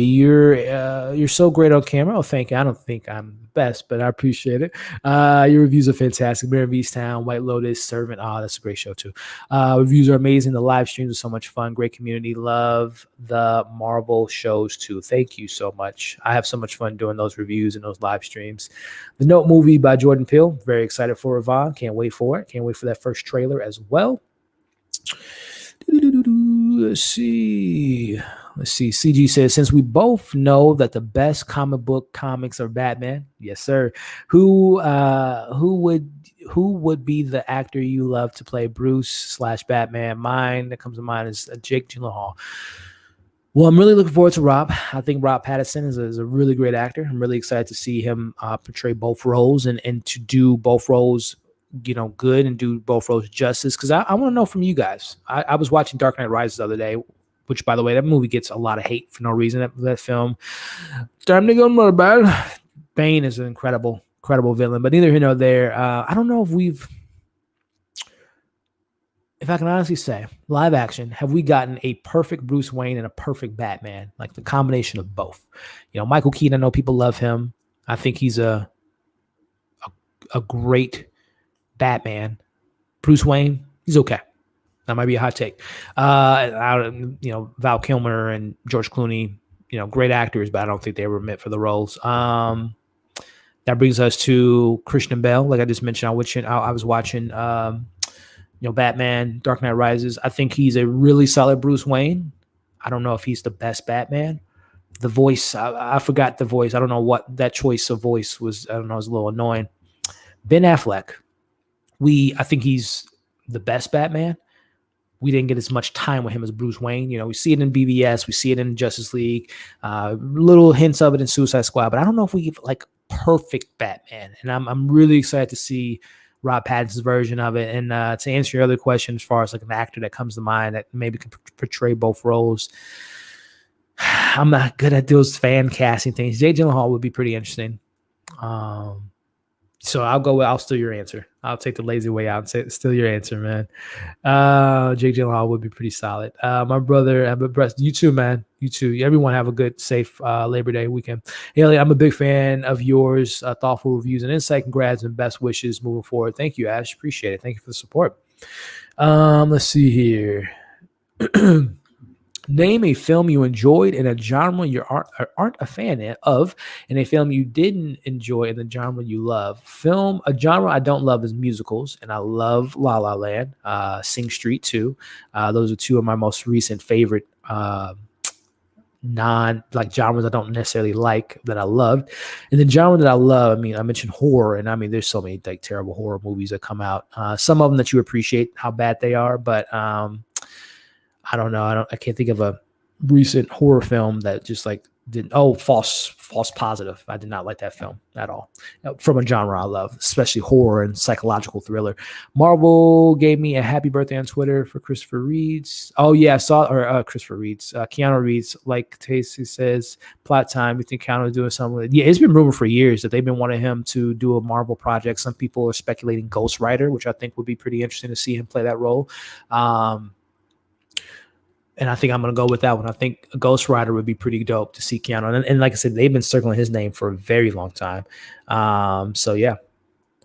A: You're so great on camera. Oh, thank you. I don't think I'm the best, but I appreciate it. Your reviews are fantastic. Mare of Easttown, White Lotus, Servant. Oh, that's a great show too. Reviews are amazing. The live streams are so much fun. Great community. Love the Marvel shows too. Thank you so much. I have so much fun doing those reviews and those live streams. The Note movie by Jordan Peele. Very excited for Yvonne. Can't wait for it. Can't wait for that first trailer as well. Let's see. CG says, since we both know that the best comic book comics are Batman, yes sir. Who would be the actor you love to play Bruce/Batman? Mine that comes to mind is Jake Gyllenhaal. Well, I'm really looking forward to Rob. I think Rob Pattinson is a really great actor. I'm really excited to see him portray both roles and to do both roles good and do both roles justice, because I want to know from you guys. I was watching Dark Knight Rises the other day, which, by the way, that movie gets a lot of hate for no reason. That film, time to go, mother bad. Bane is incredible. incredible villain. But neither here nor there. I don't know if I can honestly say, live action, have we gotten a perfect Bruce Wayne and a perfect Batman? Like the combination of both. Michael Keaton, I know people love him. I think he's a great Batman. Bruce Wayne, he's okay. That might be a hot take. Val Kilmer and George Clooney, great actors, but I don't think they were meant for the roles. That brings us to Christian Bale. Like I just mentioned, I was watching, Batman, Dark Knight Rises. I think he's a really solid Bruce Wayne. I don't know if he's the best Batman. The voice, I forgot the voice. I don't know what that choice of voice was. I don't know. It was a little annoying. Ben Affleck. I think he's the best Batman. We didn't get as much time with him as Bruce Wayne. We see it in BVS. We see it in Justice League. Little hints of it in Suicide Squad. But I don't know if we get like perfect Batman. And I'm really excited to see Rob Pattinson's version of it. And to answer your other question, as far as like an actor that comes to mind that maybe can portray both roles, I'm not good at those fan casting things. Jake Gyllenhaal would be pretty interesting. So I'll steal your answer. I'll take the lazy way out and steal your answer, man. Jake Gyllenhaal would be pretty solid. My brother, you too, man. You too. Everyone have a good, safe Labor Day weekend. Haley, I'm a big fan of yours. Thoughtful reviews and insight. Congrats and best wishes moving forward. Thank you, Ash. Appreciate it. Thank you for the support. Let's see here. Name a film you enjoyed in a genre you aren't a fan of, and a film you didn't enjoy in the genre you love. A genre I don't love is musicals, and I love La La Land, Sing Street 2. Those are two of my most recent favorite genres I don't necessarily like that I loved. And the genre that I love, I mentioned horror, and there's so many like terrible horror movies that come out. Some of them that you appreciate how bad they are, but I don't know. I can't think of a recent horror film that just like didn't. Oh, False Positive. I did not like that film at all. From a genre I love, especially horror and psychological thriller. Marvel gave me a happy birthday on Twitter for Christopher Reeves. Oh yeah, I saw Christopher Reeves. Keanu Reeves, like Tasty says, plot time. You think Keanu is doing something? Yeah, it's been rumored for years that they've been wanting him to do a Marvel project. Some people are speculating Ghost Rider, which I think would be pretty interesting to see him play that role. And I think I'm going to go with that one. I think Ghost Rider would be pretty dope to see Keanu. And like I said, they've been circling his name for a very long time. So, yeah.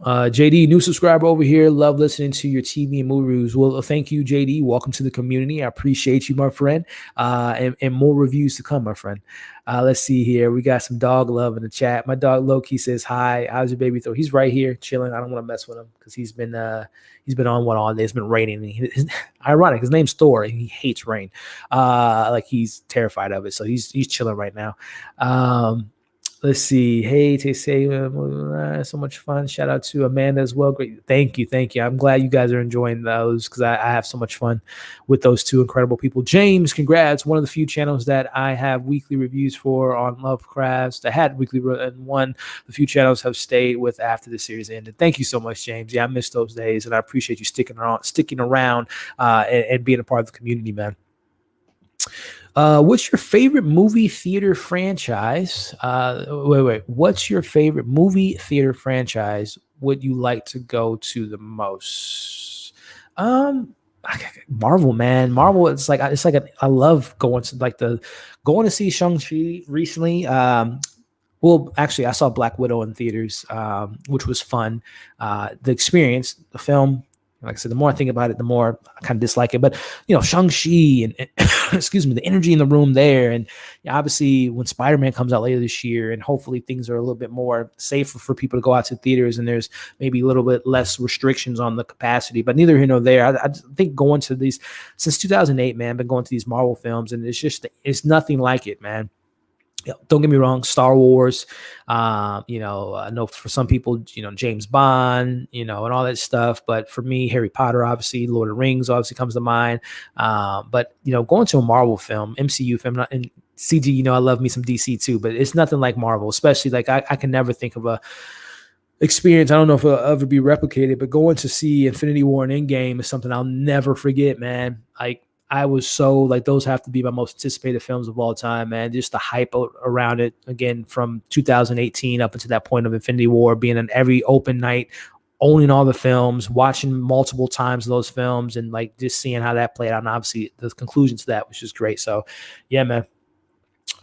A: JD, new subscriber over here. Love listening to your TV and movie reviews. Well, thank you, JD. Welcome to the community. I appreciate you, my friend. And more reviews to come, my friend. Let's see here. We got some dog love in the chat. My dog Loki says hi. How's your baby? He's right here chilling. I don't want to mess with him because he's been on one all day. It's been raining. Ironic. His name's Thor. And he hates rain. Like he's terrified of it. So he's chilling right now. Let's see. Hey, Taysay, so much fun. Shout out to Amanda as well. Great. Thank you. I'm glad you guys are enjoying those because I have so much fun with those two incredible people. James, congrats. One of the few channels that I have weekly reviews for on Lovecrafts. I had weekly and one. The few channels have stayed with after the series ended. Thank you so much, James. Yeah, I missed those days, and I appreciate you sticking around, and being a part of the community, man. What's your favorite movie theater franchise? What's your favorite movie theater franchise would you like to go to the most? Marvel, man. Marvel, I love going to see Shang-Chi recently. Well, actually, I saw Black Widow in theaters, which was fun. The experience, the film, like I said, the more I think about it, the more I kind of dislike it. But, Shang-Chi and excuse me, the energy in the room there. And obviously when Spider-Man comes out later this year, and hopefully things are a little bit more safer for people to go out to theaters, and there's maybe a little bit less restrictions on the capacity, but neither here nor there. I think going to these since 2008, man, I've been going to these Marvel films, and it's nothing like it, man. Don't get me wrong, Star Wars, I know for some people, James Bond, and all that stuff. But for me, Harry Potter, obviously, Lord of the Rings obviously comes to mind. But, going to a Marvel film, MCU film, and CG, I love me some DC too, but it's nothing like Marvel, especially like I can never think of a experience. I don't know if it'll ever be replicated, but going to see Infinity War and Endgame is something I'll never forget, man. Like, I was so like, those have to be my most anticipated films of all time, man. Just the hype around it, again, from 2018 up until that point of Infinity War, being in every open night, owning all the films, watching multiple times those films, and like just seeing how that played out. And obviously the conclusion to that was just great. So yeah, man,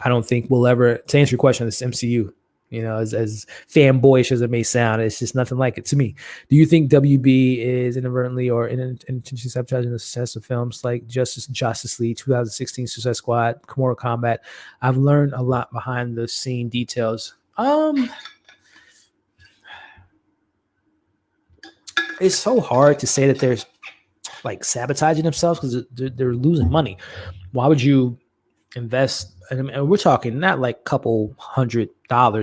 A: I don't think we'll ever, to answer your question, this MCU, as fanboyish as it may sound, it's just nothing like it to me. Do you think WB is inadvertently or intentionally sabotaging the success of films like Justice League, 2016 Suicide Squad, Mortal Kombat? I've learned a lot behind the scene details. It's so hard to say that there's like sabotaging themselves because they're losing money. Why would you invest? And we're talking not like couple $100.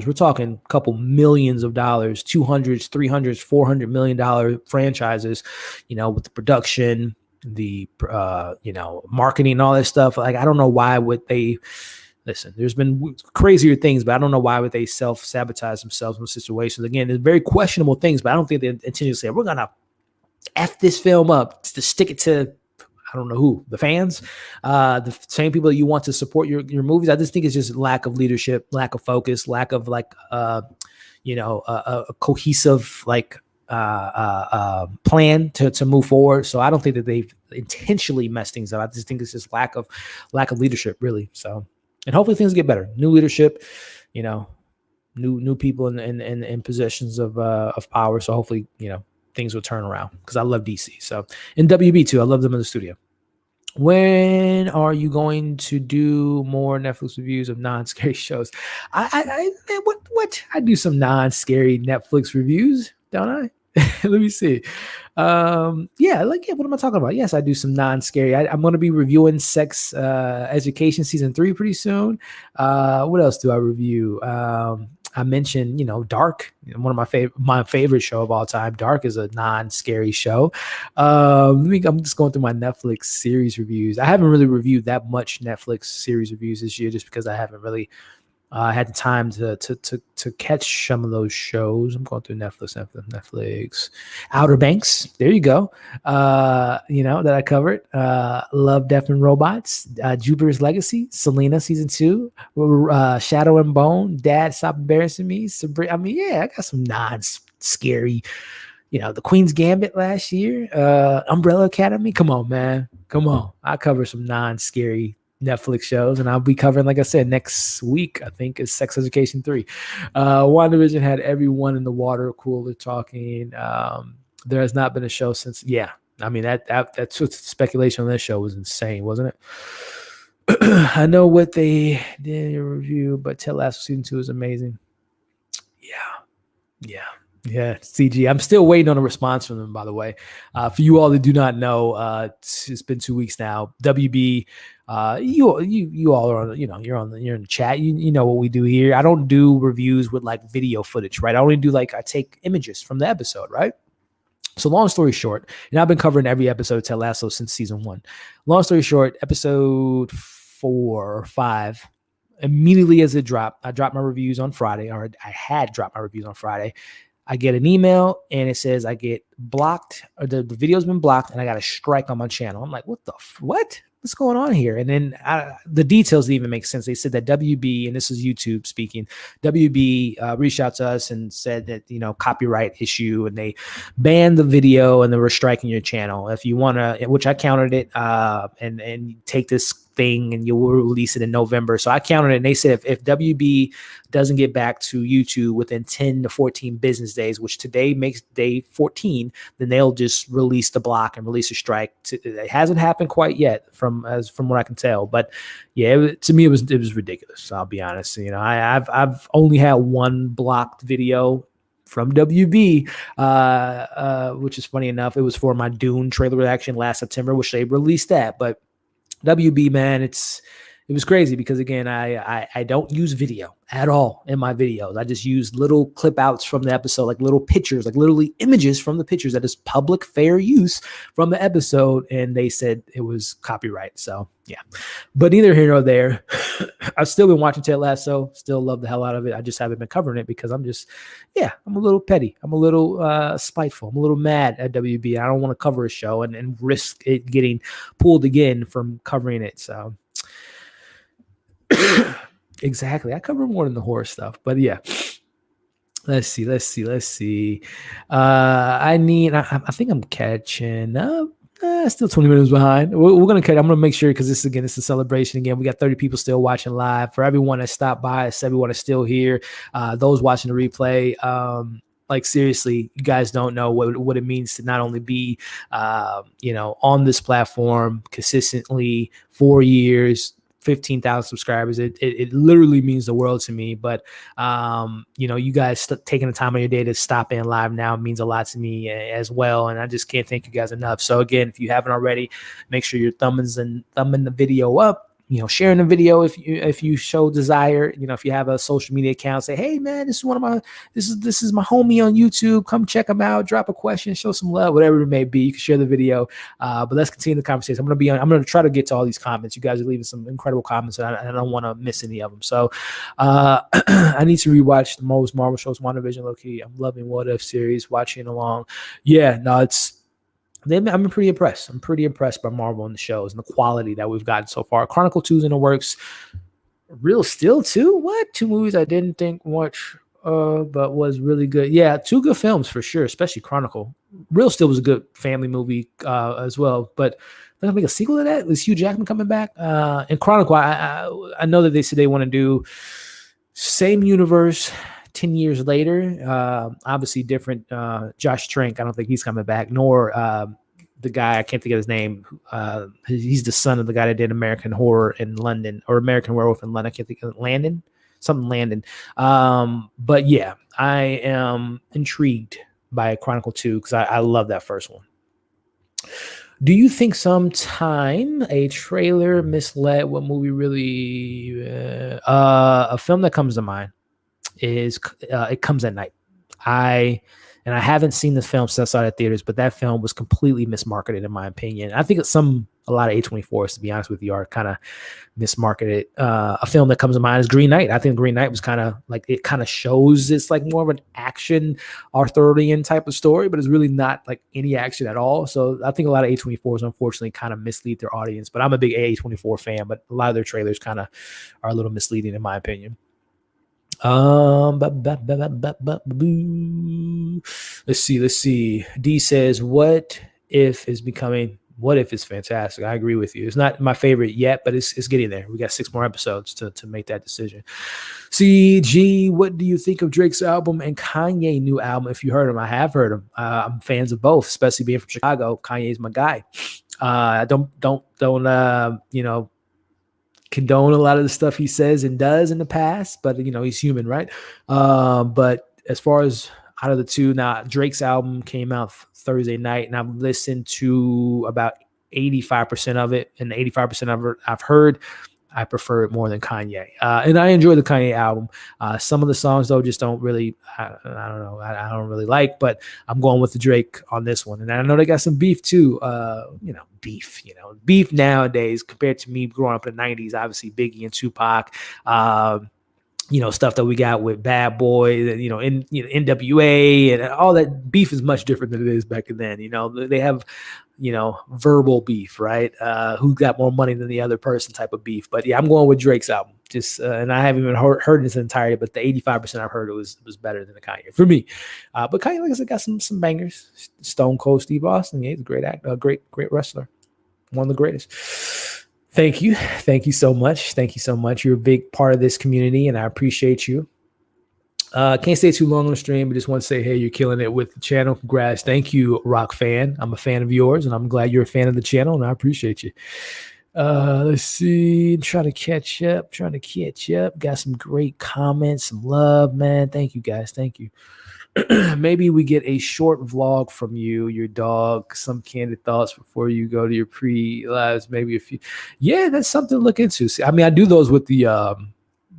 A: We're talking couple millions of dollars, 200s, 300s, $400 million franchises, with the production, the, marketing, and all that stuff. Like, I don't know why would they listen. There's been crazier things, but I don't know why would they self-sabotage themselves in situations. Again, there's very questionable things, but I don't think they intentionally say, we're going to F this film up to stick it to, I don't know who, the fans, the same people that you want to support your movies. I just think it's just lack of leadership, lack of focus, lack of like, a cohesive plan to move forward. So I don't think that they've intentionally messed things up. I just think it's just lack of leadership, really. So, and hopefully things get better. New leadership, new people in positions of power. So hopefully, things will turn around because I love DC. So, in WB too, I love them in the studio. When are you going to do more Netflix reviews of non-scary shows? I do some non-scary Netflix reviews, don't I? Let me see. What am I talking about? Yes, I do some non-scary. I'm going to be reviewing Sex Education season 3 pretty soon. What else do I review? I mentioned, Dark, one of my favorite show of all time. Dark is a non-scary show. I'm just going through my Netflix series reviews. I haven't really reviewed that much Netflix series reviews this year, just because I haven't really had the time to catch some of those shows. I'm going through Netflix, Outer Banks. There you go. That I covered. Love, Death and Robots, Jupiter's Legacy, Selena season 2, Shadow and Bone, Dad, Stop Embarrassing Me. I got some non-scary. The Queen's Gambit last year, Umbrella Academy. Come on, man. Come on. I cover some non-scary Netflix shows, and I'll be covering, like I said, next week, I think, is Sex Education 3. WandaVision had everyone in the water cooler talking. There has not been a show since, that's what speculation on this show was insane, wasn't it? I know what they did in a review, but Ted Lasso season 2 is amazing. Yeah, CG. I'm still waiting on a response from them, by the way. For you all that do not know, it's been 2 weeks now. WB, you all are on, you're in the chat. You know what we do here. I don't do reviews with like video footage, right? I only do I take images from the episode, right? So long story short, and I've been covering every episode of Ted Lasso since season 1. Long story short, episode 4 or 5, immediately as it dropped, I dropped my reviews on Friday, or I had dropped my reviews on Friday. I get an email and it says I get blocked, or the video's been blocked, and I got a strike on my channel. I'm like, what? What's going on here? And then the details didn't even make sense. They said that WB, and this is YouTube speaking, WB reached out to us and said that, copyright issue, and they banned the video and they were striking your channel. If you want to, which I countered it, and take this thing and you'll release it in November. So I counted it, and they said if WB doesn't get back to YouTube within 10 to 14 business days, which today makes day 14, then they'll just release the block and release a strike. It hasn't happened quite yet from what I can tell, but yeah, to me it was ridiculous. I'll be honest. I've only had one blocked video from WB, which is funny enough. It was for my Dune trailer reaction last September, which they released that, but WB, man, it it was crazy because again, I don't use video at all in my videos. I just use little clip outs from the episode, like little pictures, like literally images from the pictures that is public fair use from the episode. And they said it was copyright. So yeah, but neither here nor there. I've still been watching Ted Lasso, still love the hell out of it. I just haven't been covering it because I'm a little petty. I'm a little spiteful. I'm a little mad at WB. I don't want to cover a show and risk it getting pulled again from covering it. So exactly. I cover more than the horror stuff, but yeah. Let's see. I think I'm catching up. Still 20 minutes behind. We're going to cut. I'm going to make sure because it's a celebration again. We got 30 people still watching live. For everyone that stopped by, everyone is still here. Those watching the replay, like seriously, you guys don't know what it means to not only be, on this platform consistently 4 years, 15,000 subscribers. It literally means the world to me. But, you guys taking the time of your day to stop in live now means a lot to me as well. And I just can't thank you guys enough. So again, if you haven't already, make sure you're thumbing the video up. Sharing the video if you show desire. If you have a social media account, say, hey man, this is my homie on YouTube. Come check him out. Drop a question, show some love, whatever it may be. You can share the video. But let's continue the conversation. I'm gonna try to get to all these comments. You guys are leaving some incredible comments, and I don't want to miss any of them. So I need to rewatch the most Marvel shows. WandaVision, low-key. I'm loving What If series. Watching along. Yeah, no, I'm pretty impressed. I'm pretty impressed by Marvel and the shows and the quality that we've gotten so far. Chronicle 2's in the works. Real Steel 2? What? 2 movies I didn't think much, but was really good. Yeah, 2 good films for sure, especially Chronicle. Real Steel was a good family movie as well, but they're going to make a sequel to that? Is Hugh Jackman coming back? And Chronicle, I know that they said they want to do same universe, 10 years later, obviously different. Josh Trank, I don't think he's coming back, nor the guy, I can't think of his name. He's the son of the guy that did American Horror in London, or American Werewolf in London. I can't think of Landon. But yeah, I am intrigued by Chronicle 2 because I love that first one. Do you think sometime a trailer misled what movie really? A film that comes to mind is It Comes at Night. I haven't seen this film since I saw it at theaters, but that film was completely mismarketed in my opinion. I think a lot of A24s, to be honest with you, are kind of mismarketed. A film that comes to mind is Green Knight. I think Green Knight was kind of like, it kind of shows it's like more of an action Arthurian type of story, but it's really not like any action at all. So I think a lot of A24s unfortunately kind of mislead their audience, but I'm a big A24 fan, but a lot of their trailers kind of are a little misleading in my opinion. Let's see. D says, What If is fantastic. I agree with you. It's not my favorite yet, but it's getting there. We got 6 more episodes to make that decision. CG, what do you think of Drake's album and Kanye new album? If you heard him, I have heard him. I'm fans of both, especially being from Chicago. Kanye's my guy. Don't condone a lot of the stuff he says and does in the past, but he's human, right? But as far as out of the two, now Drake's album came out Thursday night, and I've listened to about 85% of it, and 85% of it I've heard. I prefer it more than Kanye, and I enjoy the Kanye album. Some of the songs though just don't really, I don't know, I don't really like. But I'm going with the Drake on this one, and I know they got some beef too. Beef nowadays compared to me growing up in the '90s. Obviously, Biggie and Tupac. Stuff that we got with Bad Boy, NWA, and all that beef is much different than it is back then. They have, verbal beef, right? Who got more money than the other person type of beef. But yeah, I'm going with Drake's album. And I haven't even heard in its entirety, but the 85% I've heard it was better than the Kanye for me. But Kanye, like I said, got some bangers. Stone Cold Steve Austin, yeah, he's a great actor, great wrestler, one of the greatest. Thank you so much. You're a big part of this community, and I appreciate you. Can't stay too long on the stream, but just want to say, hey, you're killing it with the channel. Congrats. Thank you, Rock Fan. I'm a fan of yours, and I'm glad you're a fan of the channel, and I appreciate you. Let's see. Trying to catch up. Got some great comments, some love, man. Thank you guys. Thank you. Maybe we get a short vlog from you, your dog, some candid thoughts before you go to your pre-lives. Maybe a few. Yeah, that's something to look into. See, I mean, I do those with the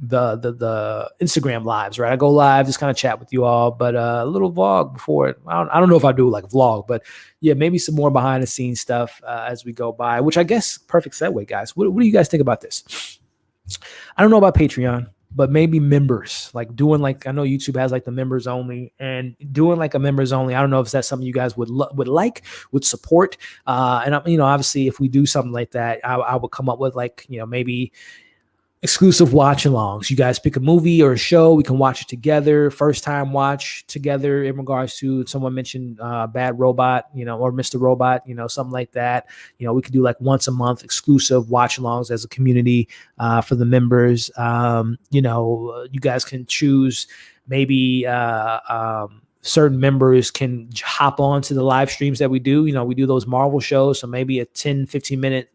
A: Instagram lives, right? I go live, just kind of chat with you all, but a little vlog before it. I don't know if I do like a vlog, but yeah, maybe some more behind the scenes stuff as we go by, which I guess perfect segue, guys. What do you guys think about this? I don't know about Patreon, but maybe members, like doing like, I know YouTube has like the members only, and doing like a members only. I don't know if that's something you guys would would support. And obviously if we do something like that, I would come up with like, maybe exclusive watch alongs. You guys pick a movie or a show, we can watch it together, first time watch together. In regards to, someone mentioned Bad Robot, or Mr. Robot, something like that. We could do like once a month exclusive watch alongs as a community for the members. You guys can choose, maybe certain members can hop on to the live streams that we do. We do those Marvel shows, so maybe a 10-15 minute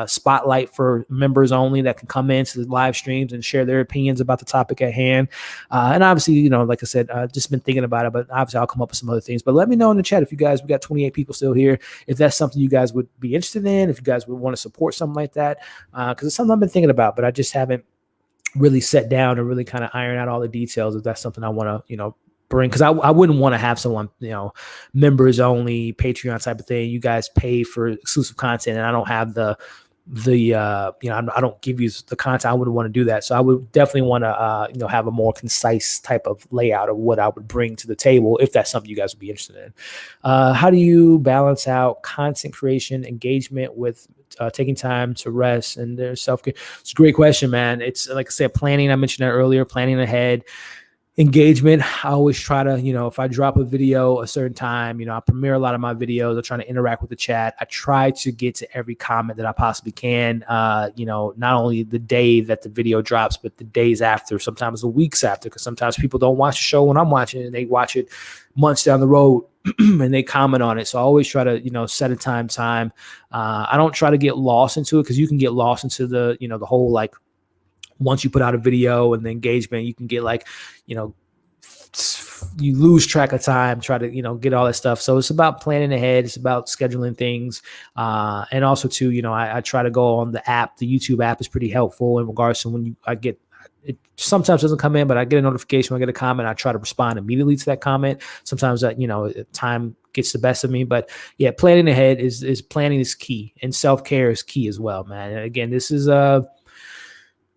A: spotlight for members only that can come into the live streams and share their opinions about the topic at hand. And obviously, like I said, just been thinking about it, but obviously I'll come up with some other things. But let me know in the chat if you guys, we got 28 people still here, if that's something you guys would be interested in, if you guys would want to support something like that, because it's something I've been thinking about, but I just haven't really sat down and really kind of iron out all the details if that's something I want to, bring, because I wouldn't want to have someone, members only Patreon type of thing. You guys pay for exclusive content, and I don't have the I don't give you the content. I wouldn't want to do that. So I would definitely want to have a more concise type of layout of what I would bring to the table, if that's something you guys would be interested in. How do you balance out content creation, engagement with taking time to rest and their self-care? It's a great question, man. It's like I said, planning. I mentioned that earlier, planning ahead. Engagement, I always try to, if I drop a video a certain time, I premiere a lot of my videos. I'm trying to interact with the chat. I try to get to every comment that I possibly can, not only the day that the video drops, but the days after, sometimes the weeks after, because sometimes people don't watch the show when I'm watching it, and they watch it months down the road and they comment on it. So I always try to, set a time. I don't try to get lost into it, because you can get lost into the, the whole, like, once you put out a video and the engagement, you can get like, you lose track of time, try to, get all that stuff. So it's about planning ahead. It's about scheduling things. And also too, I try to go on the app. The YouTube app is pretty helpful in regards to when I get, it sometimes doesn't come in, but I get a notification when I get a comment. I try to respond immediately to that comment. Sometimes that, time gets the best of me, but yeah, planning ahead is planning is key, and self-care is key as well, man. And again, this is,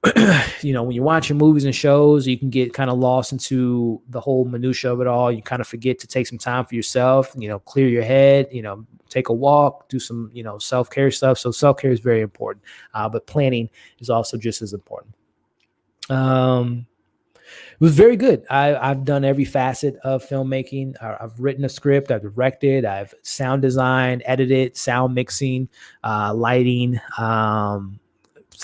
A: when you're watching movies and shows, you can get kind of lost into the whole minutia of it all. You kind of forget to take some time for yourself, clear your head, take a walk, do some, self-care stuff. So self-care is very important, but planning is also just as important. It was very good. I've done every facet of filmmaking. I've written a script, I've directed, I've sound designed, edited, sound mixing, lighting,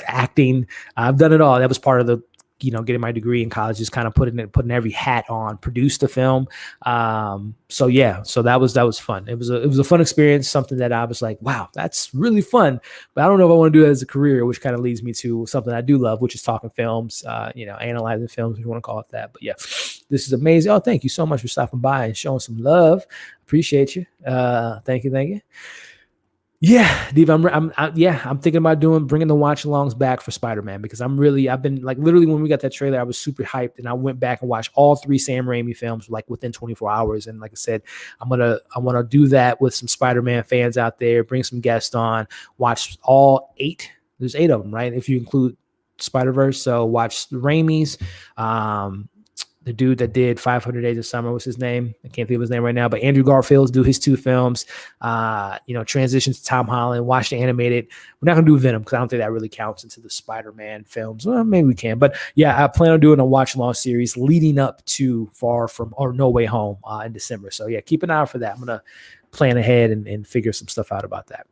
A: acting. I've done it all. That was part of the, getting my degree in college, just kind of putting every hat on, produced the film. So that was fun. It was a fun experience, something that I was like, wow, that's really fun, but I don't know if I want to do it as a career, which kind of leads me to something I do love, which is talking films, analyzing films, if you want to call it that. But yeah, this is amazing. Oh, thank you so much for stopping by and showing some love. Appreciate you. Thank you. Yeah, Dave, I'm thinking about bringing the watch alongs back for Spider-Man, because I've been like, literally when we got that trailer, I was super hyped, and I went back and watched all 3 Sam Raimi films like within 24 hours. And like I said, I want to do that with some Spider-Man fans out there, bring some guests on, watch all 8. There's 8 of them, right? If you include Spider-Verse. So watch Raimi's, the dude that did 500 Days of Summer, what's his name? I can't think of his name right now, but Andrew Garfield's do his 2 films, transitions to Tom Holland, watch the animated. We're not going to do Venom, because I don't think that really counts into the Spider-Man films. Well, maybe we can, but yeah, I plan on doing a watch along series leading up to No Way Home in December. So yeah, keep an eye out for that. I'm going to plan ahead and figure some stuff out about that.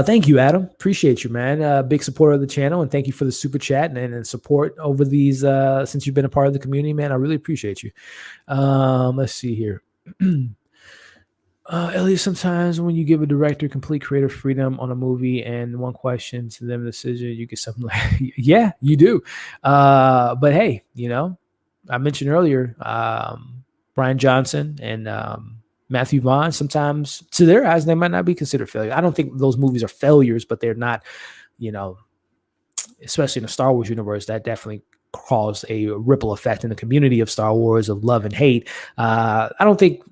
A: Thank you, Adam. Appreciate you, man. Big supporter of the channel, and thank you for the super chat and support over these since you've been a part of the community, man. I really appreciate you. Let's see here. Elliot, sometimes when you give a director complete creative freedom on a movie and one question to them decision, you get something like, yeah, you do. But hey, I mentioned earlier, Brian Johnson and Matthew Vaughn, sometimes to their eyes, they might not be considered failure. I don't think those movies are failures, but they're not, you know, especially in the Star Wars universe, that definitely caused a ripple effect in the community of Star Wars of love and hate. I don't think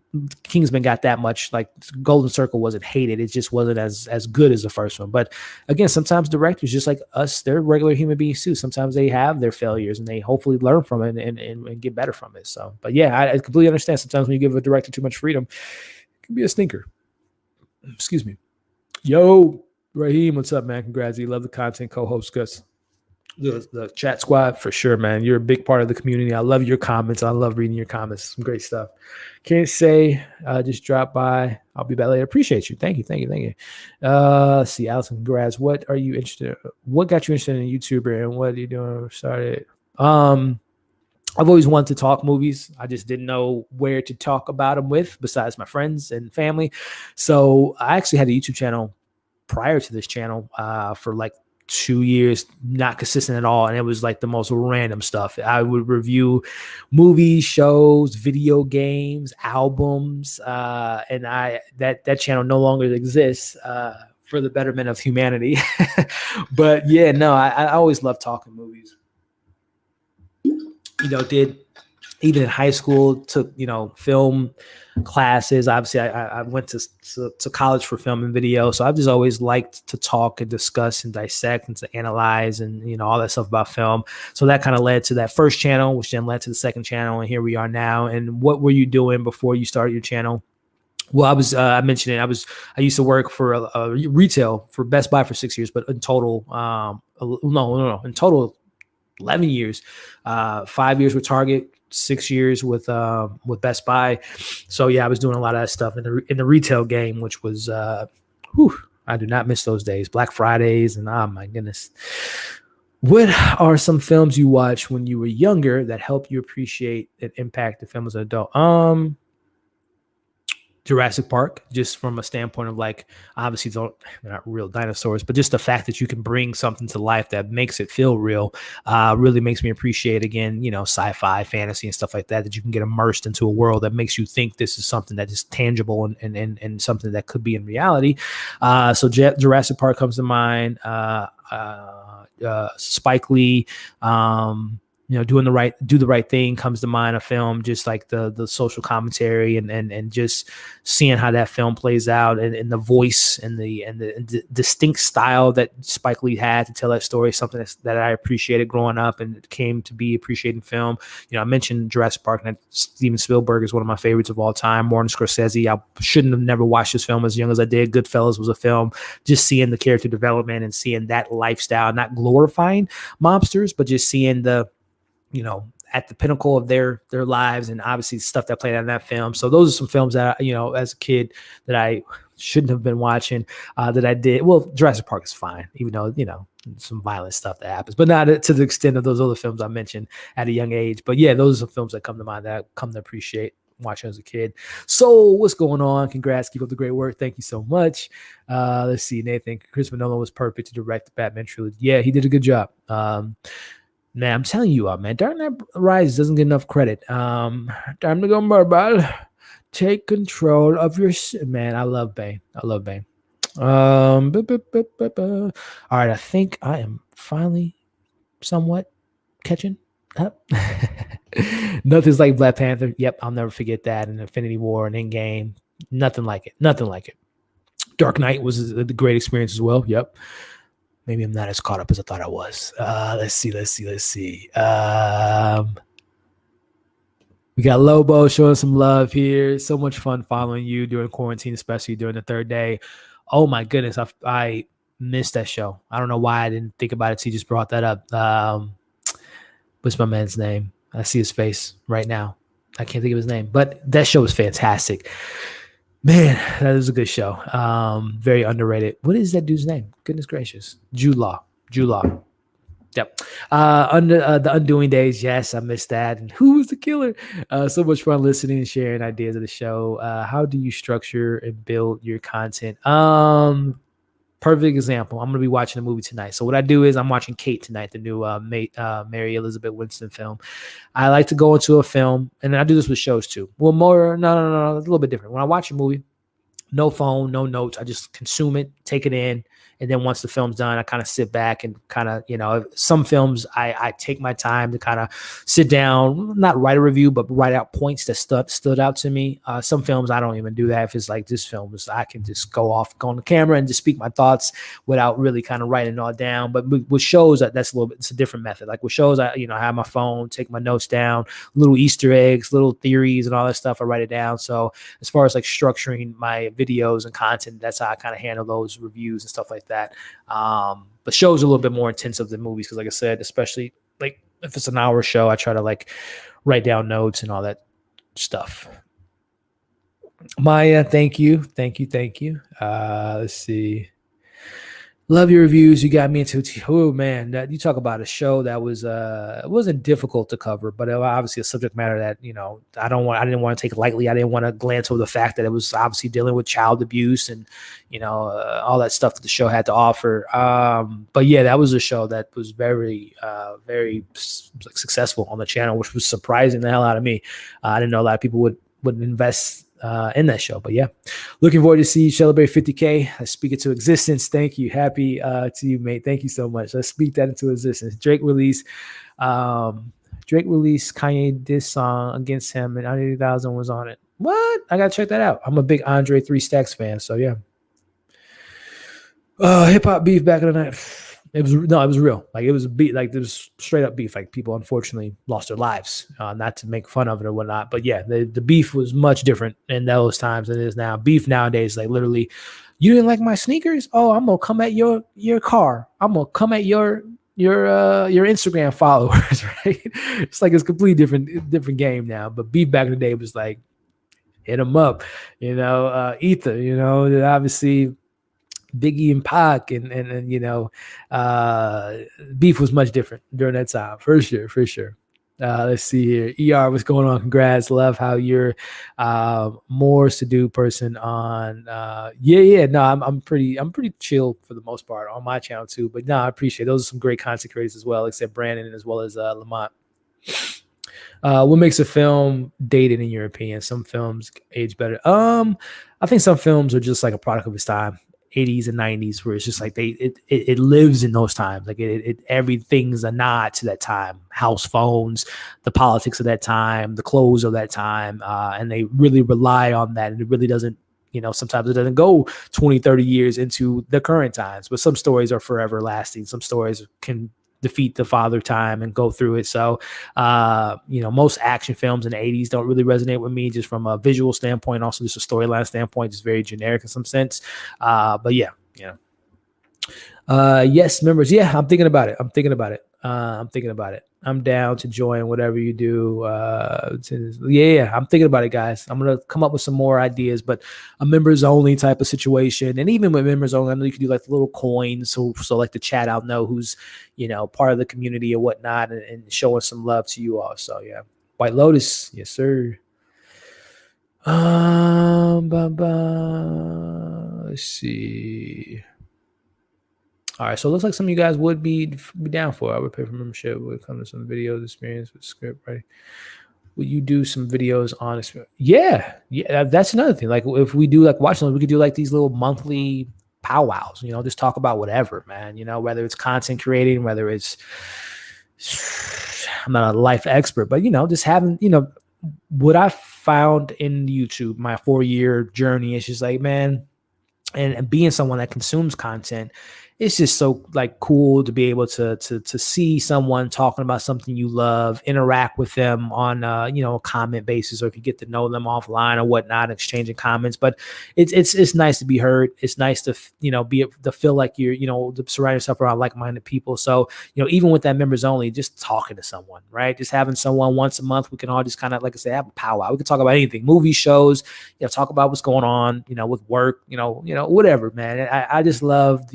A: Kingsman got that much. Like Golden Circle wasn't hated; it just wasn't as good as the first one. But again, sometimes directors, just like us, they're regular human beings too. Sometimes they have their failures, and they hopefully learn from it and get better from it. So, but yeah, I completely understand. Sometimes when you give a director too much freedom, it can be a stinker. Excuse me. Yo, Raheem, what's up, man? Congrats. You love the content, co-host Gus. The chat squad for sure, man. You're a big part of the community. I love your comments. I love reading your comments. Some great stuff. Can't say just drop by. I'll be back later. Appreciate you. Thank you. Let's see, Allison, congrats. What are you interested in? What got you interested in YouTuber and what are you doing? Started. I've always wanted to talk movies. I just didn't know where to talk about them with besides my friends and family. So I actually had a YouTube channel prior to this channel for like 2 years, not consistent at all. And it was like the most random stuff. I would review movies, shows, video games, albums. And that channel no longer exists for the betterment of humanity. But yeah, no, I always loved talking movies. Did even in high school, took, film classes. Obviously, I went to college for film and video. So I've just always liked to talk and discuss and dissect and to analyze and, all that stuff about film. So that kind of led to that first channel, which then led to the second channel. And here we are now. And what were you doing before you started your channel? Well, I mentioned it. I used to work for a retail for Best Buy for 6 years, but in total, in total, 11 years, 5 years with Target, 6 years with Best Buy. So yeah, I was doing a lot of that stuff in the retail game, which was, I do not miss those days. Black Fridays and oh my goodness. What are some films you watched when you were younger that helped you appreciate and impact the film as an adult? Jurassic Park, just from a standpoint of like, obviously they're not real dinosaurs, but just the fact that you can bring something to life that makes it feel real really makes me appreciate, again, sci-fi, fantasy and stuff like that you can get immersed into a world that makes you think this is something that is tangible and something that could be in reality. So Jurassic Park comes to mind. Spike Lee, do the right thing comes to mind. A film, just like the social commentary and just seeing how that film plays out and the voice and the distinct style that Spike Lee had to tell that story, something that I appreciated growing up and came to be appreciating film. I mentioned Jurassic Park, and Steven Spielberg is one of my favorites of all time. Martin Scorsese, I shouldn't have never watched this film as young as I did. Goodfellas was a film, just seeing the character development and seeing that lifestyle, not glorifying mobsters, but just seeing at the pinnacle of their lives, and obviously stuff that played out in that film. So those are some films that, as a kid that I shouldn't have been watching, that I did. Well, Jurassic Park is fine, even though, some violent stuff that happens, but not to the extent of those other films I mentioned at a young age. But yeah, those are films that come to mind that I come to appreciate watching as a kid. So what's going on? Congrats. Keep up the great work. Thank you so much. Let's see, Nathan. Christopher Nolan was perfect to direct the Batman trilogy. Yeah, he did a good job. Man, I'm telling you, man, Dark Knight Rises doesn't get enough credit. Time to go, Marble. Take control of your man. I love Bane. All right, I think I am finally somewhat catching up. Nothing's like Black Panther. Yep, I'll never forget that. And Infinity War and Endgame. Nothing like it. Dark Knight was a great experience as well. Yep. Maybe I'm not as caught up as I thought I was. Let's see. We got Lobo showing some love here. So much fun following you during quarantine, especially during the third day. Oh my goodness, I missed that show. I don't know why I didn't think about it. So you just brought that up. What's my man's name? I see his face right now. I can't think of his name, but that show was fantastic. Man, that is a good show. Very underrated. What is that dude's name? Goodness gracious. Jude Law. Yep. Under the Undoing Days. Yes, I missed that. And who was the killer? So much fun listening and sharing ideas of the show. How do you structure and build your content? Perfect example. I'm gonna be watching a movie tonight. So what I do is I'm watching Kate tonight, the new Mary Elizabeth Winston film. I like to go into a film, and I do this with shows too. Well, more no, it's a little bit different. When I watch a movie, no phone, no notes. I just consume it, take it in. And then once the film's done, I kind of sit back and kind of, some films I take my time to kind of sit down, not write a review, but write out points that stood out to me. Some films I don't even do that. If it's like this film, I can just go on the camera and just speak my thoughts without really kind of writing it all down. But with shows, that's a little bit, it's a different method. Like with shows, I have my phone, take my notes down, little Easter eggs, little theories and all that stuff. I write it down. So as far as like structuring my videos and content, that's how I kind of handle those reviews and stuff like that. But shows are a little bit more intensive than movies because, like I said, especially like if it's an hour show, I try to like write down notes and all that stuff. Maya, thank you. Let's see. Love your reviews. You got me into it. Oh man, you talk about a show that was it wasn't difficult to cover, but obviously a subject matter that I didn't want to take lightly. I didn't want to glance over the fact that it was obviously dealing with child abuse and all that stuff that the show had to offer. But yeah, that was a show that was very successful on the channel, which was surprising the hell out of me. I didn't know a lot of people would invest in that show. But yeah, looking forward to see you celebrate 50K. Let's speak it to existence. Thank you. Happy to you, mate. Thank you so much. Let's speak that into existence. Drake released Kanye diss song against him, and Andre 3000 was on it. What? I gotta check that out. I'm a big Andre 3 Stacks fan, so yeah. Hip hop beef back in the night. It was real. Like it was beef. Like there was straight up beef. Like people unfortunately lost their lives. Not to make fun of it or whatnot, but yeah, the beef was much different in those times than it is now. Beef nowadays, like literally, you didn't like my sneakers? Oh, I'm gonna come at your car. I'm gonna come at your Instagram followers. Right? It's like it's a completely different game now. But beef back in the day was like hit them up. Ether. Obviously. Biggie and Pac and beef was much different during that time for sure. Let's see here. ER, what's going on? Congrats. Love how you're more to-do person on no, I'm pretty chill for the most part on my channel too. But no, I appreciate those are some great content creators as well, except Brandon as well as Lamont. What makes a film dated in your opinion? Some films age better. I think some films are just like a product of its time. 80s and 90s, where it's just like it lives in those times. Like it everything's a nod to that time. House phones, the politics of that time, the clothes of that time, and they really rely on that. And it really doesn't, sometimes it doesn't go 20, 30 years into the current times. But some stories are forever lasting. Some stories can defeat the father time and go through it. So, most action films in the 80s don't really resonate with me just from a visual standpoint, also just a storyline standpoint, just very generic in some sense. But yeah, yes, members. Yeah, I'm thinking about it. I'm down to join whatever you do. I'm thinking about it, guys. I'm going to come up with some more ideas, but a members only type of situation. And even with members only, I know you can do like the little coins. So like the chat, I'll know who's, part of the community or whatnot and showing some love to you all. So yeah. White Lotus. Yes, sir. Let's see. All right, so it looks like some of you guys would be down for it. I would pay for membership. Would come to some videos, experience with script, right? Would you do some videos on it? Yeah, that's another thing. Like if we do like watching, we could do like these little monthly powwows. Just talk about whatever, man. Whether it's content creating, whether it's I'm not a life expert, but just having what I found in YouTube, my 4-year journey is just like, man, and being someone that consumes content. It's just so like cool to be able to see someone talking about something you love, interact with them on a comment basis, or if you get to know them offline or whatnot, exchanging comments. But it's nice to be heard. It's nice to to feel like you're to surround yourself around like-minded people. So even with that members only, just talking to someone, right? Just having someone once a month, we can all just kind of like I said, have a powwow. We can talk about anything, movies, shows, talk about what's going on, with work, whatever, man. I just love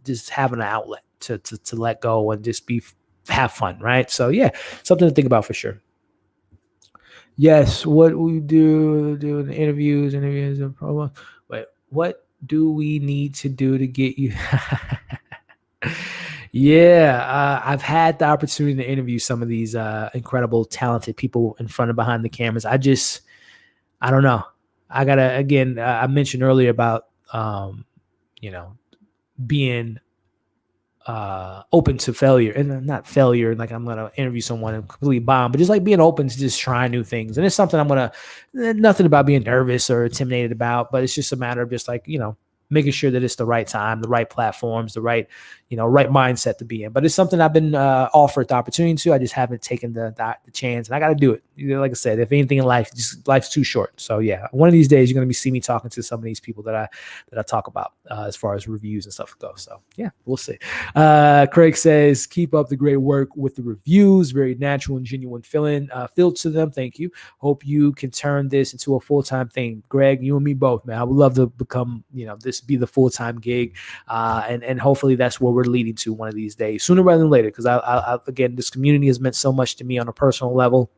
A: just having an outlet to let go and just be have fun, right? So yeah, something to think about for sure. Yes, what we do in the interviews and promo. Wait, what do we need to do to get you? Yeah, I've had the opportunity to interview some of these incredible, talented people in front and behind the cameras. I don't know. I gotta again. I mentioned earlier about you know being open to failure, and not failure like I'm gonna interview someone and completely bomb, but just like being open to just trying new things. And it's something I'm gonna nothing about being nervous or intimidated about, but it's just a matter of just like making sure that it's the right time, the right platforms, the right right mindset to be in. But it's something I've been offered the opportunity to. I just haven't taken the chance, and I got to do it. Like I said, if anything in life, just life's too short. So yeah, one of these days you're gonna see me talking to some of these people that I talk about as far as reviews and stuff go. So yeah, we'll see. Craig says, keep up the great work with the reviews. Very natural and genuine feel to them. Thank you. Hope you can turn this into a full-time thing. Greg, you and me both, man. I would love to become, this be the full-time gig. And hopefully that's where we're leading to one of these days, sooner rather than later. Because again, this community has meant so much to me on a personal level.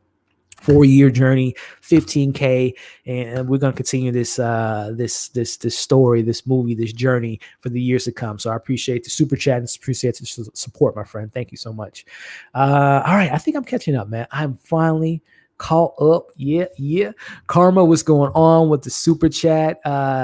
A: 4-year journey, 15K, and we're going to continue this story, this movie, this journey for the years to come. So I appreciate the super chat and appreciate the support, my friend. Thank you so much. All right, I think I'm catching up, man. I'm finally caught up. Yeah. Karma, what's going on with the super chat?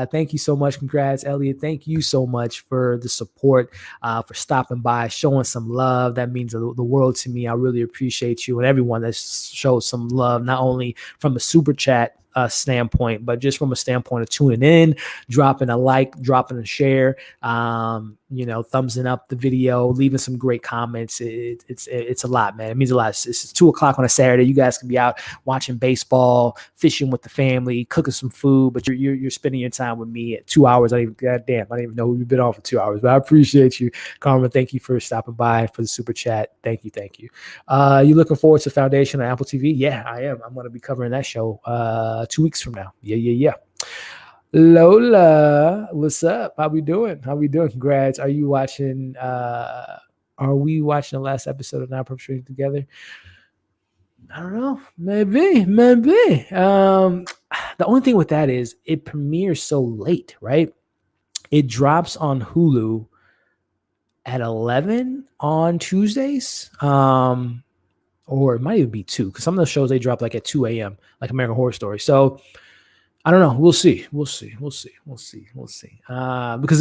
A: Thank you so much. Congrats, Elliot. Thank you so much for the support, for stopping by, showing some love. That means the world to me. I really appreciate you and everyone that shows some love, not only from a super chat standpoint, but just from a standpoint of tuning in, dropping a like, dropping a share, thumbsing up the video, leaving some great comments. It's a lot, man. It means a lot. It's 2:00 on a Saturday. You guys can be out watching baseball, fishing with the family, cooking some food, but you're spending your time with me at 2 hours. I don't even know we've been on for 2 hours, but I appreciate you, Carmen. Thank you for stopping by, for the super chat. Thank you. You looking forward to Foundation on Apple TV? Yeah, I am. I'm going to be covering that show 2 weeks from now. Yeah. Lola, what's up? How we doing? Congrats. Are we watching the last episode of Non Perpetrating together? I don't know. Maybe. The only thing with that is it premieres so late, right? It drops on Hulu at 11 on Tuesdays. Or it might even be 2, because some of the shows they drop like at 2 a.m., like American Horror Story. So I don't know. We'll see. Because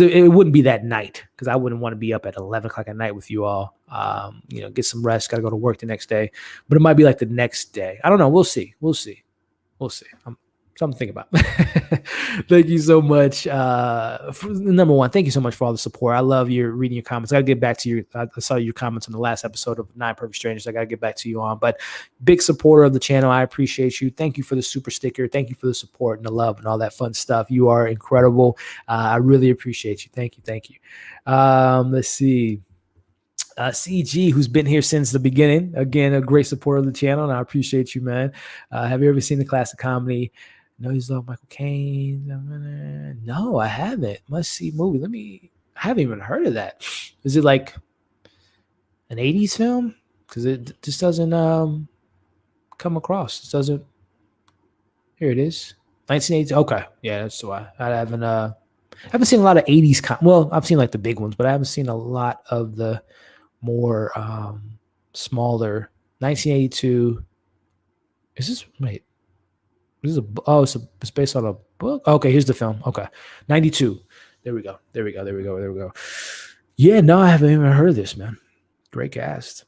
A: it wouldn't be that night, because I wouldn't want to be up at 11 o'clock at night with you all. Get some rest. Got to go to work the next day. But it might be like the next day. I don't know. We'll see. Something to think about. Thank you so much. Number one, thank you so much for all the support. I love reading your comments. I got to get back to you. I saw your comments on the last episode of Nine Perfect Strangers. I got to get back to you on. But big supporter of the channel. I appreciate you. Thank you for the super sticker. Thank you for the support and the love and all that fun stuff. You are incredible. I really appreciate you. Thank you. Let's see. CG, who's been here since the beginning. Again, a great supporter of the channel, and I appreciate you, man. Have you ever seen the classic comedy? No, he's love Michael Caine. No, I haven't. Must see movie. I haven't even heard of that. Is it like an 80s film? Because it just doesn't come across. It doesn't. Here it is. 1980s. Okay. Yeah, that's why. I haven't seen a lot of 80s. Well, I've seen like the big ones, but I haven't seen a lot of the more smaller. 1982. Is this, wait. It's based on a book. Okay, here's the film. Okay, 92. There we go. Yeah, no, I haven't even heard of this, man. Great cast.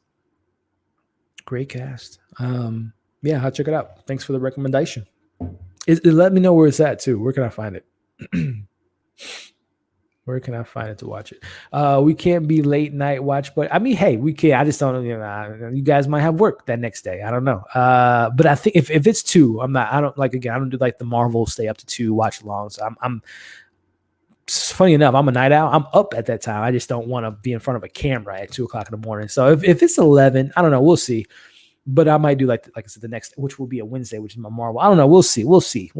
A: Yeah, I'll check it out. Thanks for the recommendation. Let me know where it's at too. Where can I find it? Where can I find it to watch it? We can't be late night watch, but I mean, hey, we can. I just don't know. You guys might have work that next day. I don't know. But I think if it's 2, I don't do like the Marvel stay up to 2 watch alongs. I'm funny enough, I'm a night owl. I'm up at that time. I just don't want to be in front of a camera at 2:00 in the morning. So if it's 11, I don't know. We'll see. But I might do like I said, the next, which will be a Wednesday, which is my Marvel. I don't know. We'll see. We'll see.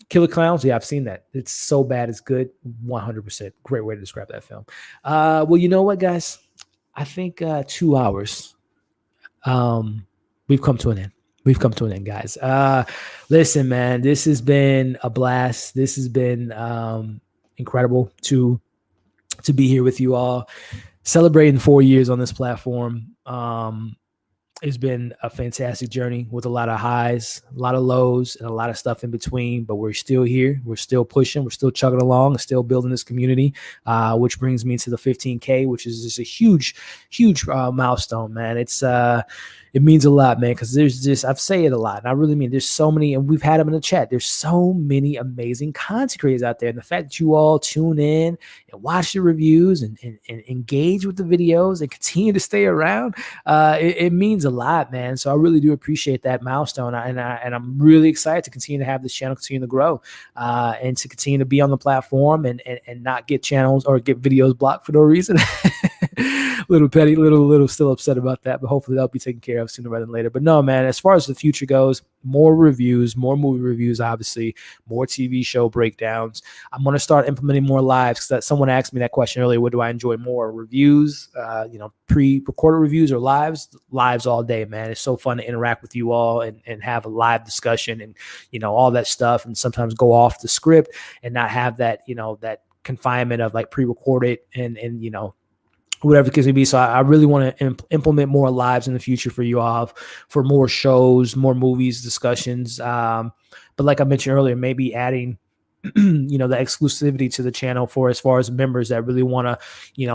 A: Killer Clowns. Yeah, I've seen that. It's so bad, it's good. 100%. Great way to describe that film. Well, you know what, guys? I think 2 hours. Um, we've come to an end. We've come to an end, guys. Listen, man, this has been a blast. This has been incredible to be here with you all, celebrating 4 years on this platform. It's been a fantastic journey with a lot of highs, a lot of lows, and a lot of stuff in between. But we're still here. We're still pushing. We're still chugging along, still building this community, which brings me to the 15K, which is just a huge, huge milestone, man. It means a lot, man, because there's just, I've said it a lot, and I really mean there's so many, and we've had them in the chat. There's so many amazing content creators out there. And the fact that you all tune in and watch the reviews and engage with the videos and continue to stay around, it means a lot, man. So I really do appreciate that milestone, and I'm really excited to continue to have this channel continue to grow, and to continue to be on the platform and not get channels or get videos blocked for no reason. Little petty, little still upset about that, but hopefully that'll be taken care of sooner rather than later. But no, man, as far as the future goes, more reviews, more movie reviews, obviously, more TV show breakdowns. I'm going to start implementing more lives, because someone asked me that question earlier. What do I enjoy more, reviews, pre-recorded reviews, or lives? Lives all day, man. It's so fun to interact with you all and have a live discussion and, all that stuff, and sometimes go off the script and not have that, that confinement of like pre-recorded and whatever the case may be. So I really want to implement more lives in the future for you all, for more shows, more movies, discussions. But like I mentioned earlier, maybe adding, the exclusivity to the channel for as far as members that really want to,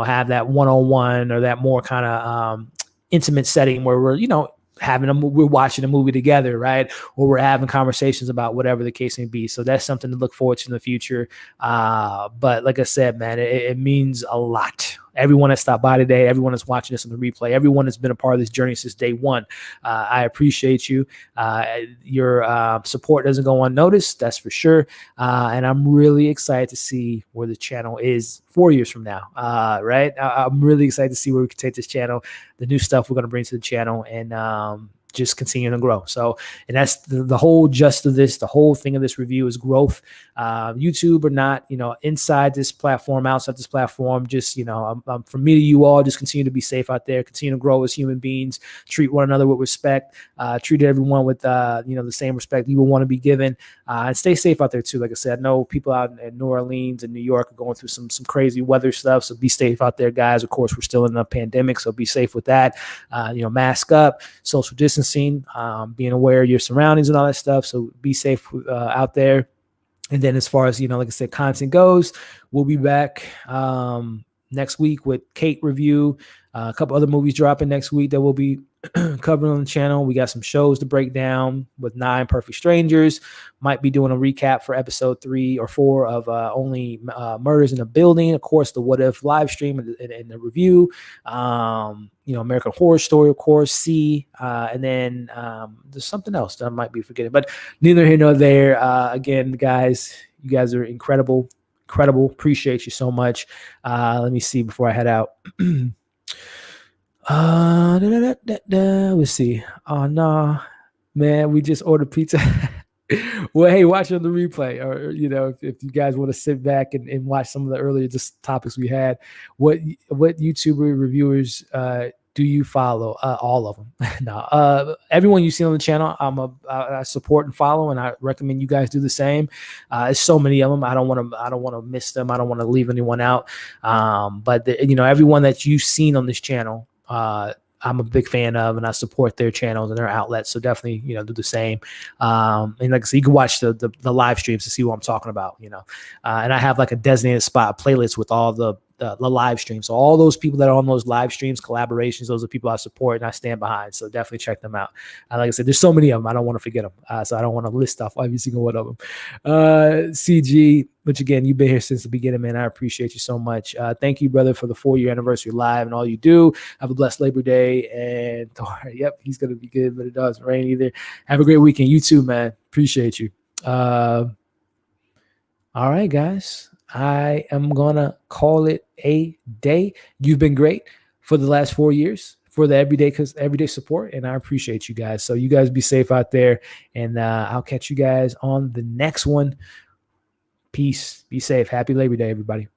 A: have that one-on-one or that more kind of intimate setting where we're, we're watching a movie together, right? Or we're having conversations about whatever the case may be. So that's something to look forward to in the future. But like I said, man, it means a lot. Everyone that stopped by today, everyone that's watching this on the replay, everyone that's been a part of this journey since day one, I appreciate you. Your support doesn't go unnoticed, that's for sure. And I'm really excited to see where the channel is 4 years from now, right? I'm really excited to see where we can take this channel, the new stuff we're going to bring to the channel, and just continue to grow. So, and that's the whole gist of this, the whole thing of this review is growth. YouTube or not, inside this platform, outside this platform, just, from me to you all, just continue to be safe out there, continue to grow as human beings, treat one another with respect, treat everyone with, the same respect you would want to be given, and stay safe out there too. Like I said, I know people out in New Orleans and New York are going through some crazy weather stuff. So be safe out there, guys. Of course, we're still in a pandemic, so be safe with that. Mask up, social distancing, being aware of your surroundings and all that stuff. So be safe out there. And then as far as, like I said, content goes, we'll be back next week with Kate review, a couple other movies dropping next week that we'll be covering on the channel. We got some shows to break down with 9 Perfect Strangers. Might be doing a recap for episode 3 or 4 of Only Murders in a Building. Of course, the What If live stream and the review. American Horror Story, of course, and then there's something else that I might be forgetting, but neither here nor there. Again, guys, you guys are incredible. Appreciate you so much. Let me see before I head out. Let's see. Oh no, man, we just ordered pizza. Well, hey, watch it on the replay, or if you guys want to sit back and watch some of the earlier topics we had. What YouTuber reviewers do you follow? All of them. No, everyone you see on the channel, I support and follow, and I recommend you guys do the same. There's so many of them. I don't want to miss them. I don't want to leave anyone out. But everyone that you've seen on this channel, I'm a big fan of, and I support their channels and their outlets. So definitely, do the same. And like I said, you can watch the live streams to see what I'm talking about, and I have like a designated spot, a playlist with all the live streams. So all those people that are on those live streams, collaborations, those are people I support and I stand behind. So definitely check them out. Like I said, there's so many of them. I don't want to forget them. So I don't want to list off every single one of them. CG, which again, you've been here since the beginning, man. I appreciate you so much. Thank you, brother, for the 4-year anniversary live and all you do. Have a blessed Labor Day. And yep, he's going to be good, but it doesn't rain either. Have a great weekend. You too, man. Appreciate you. All right, guys. I am going to call it a day. You've been great for the last 4 years. for the everyday support, and I appreciate you guys. So you guys be safe out there, and I'll catch you guys on the next one. Peace. Be safe. Happy Labor Day, everybody.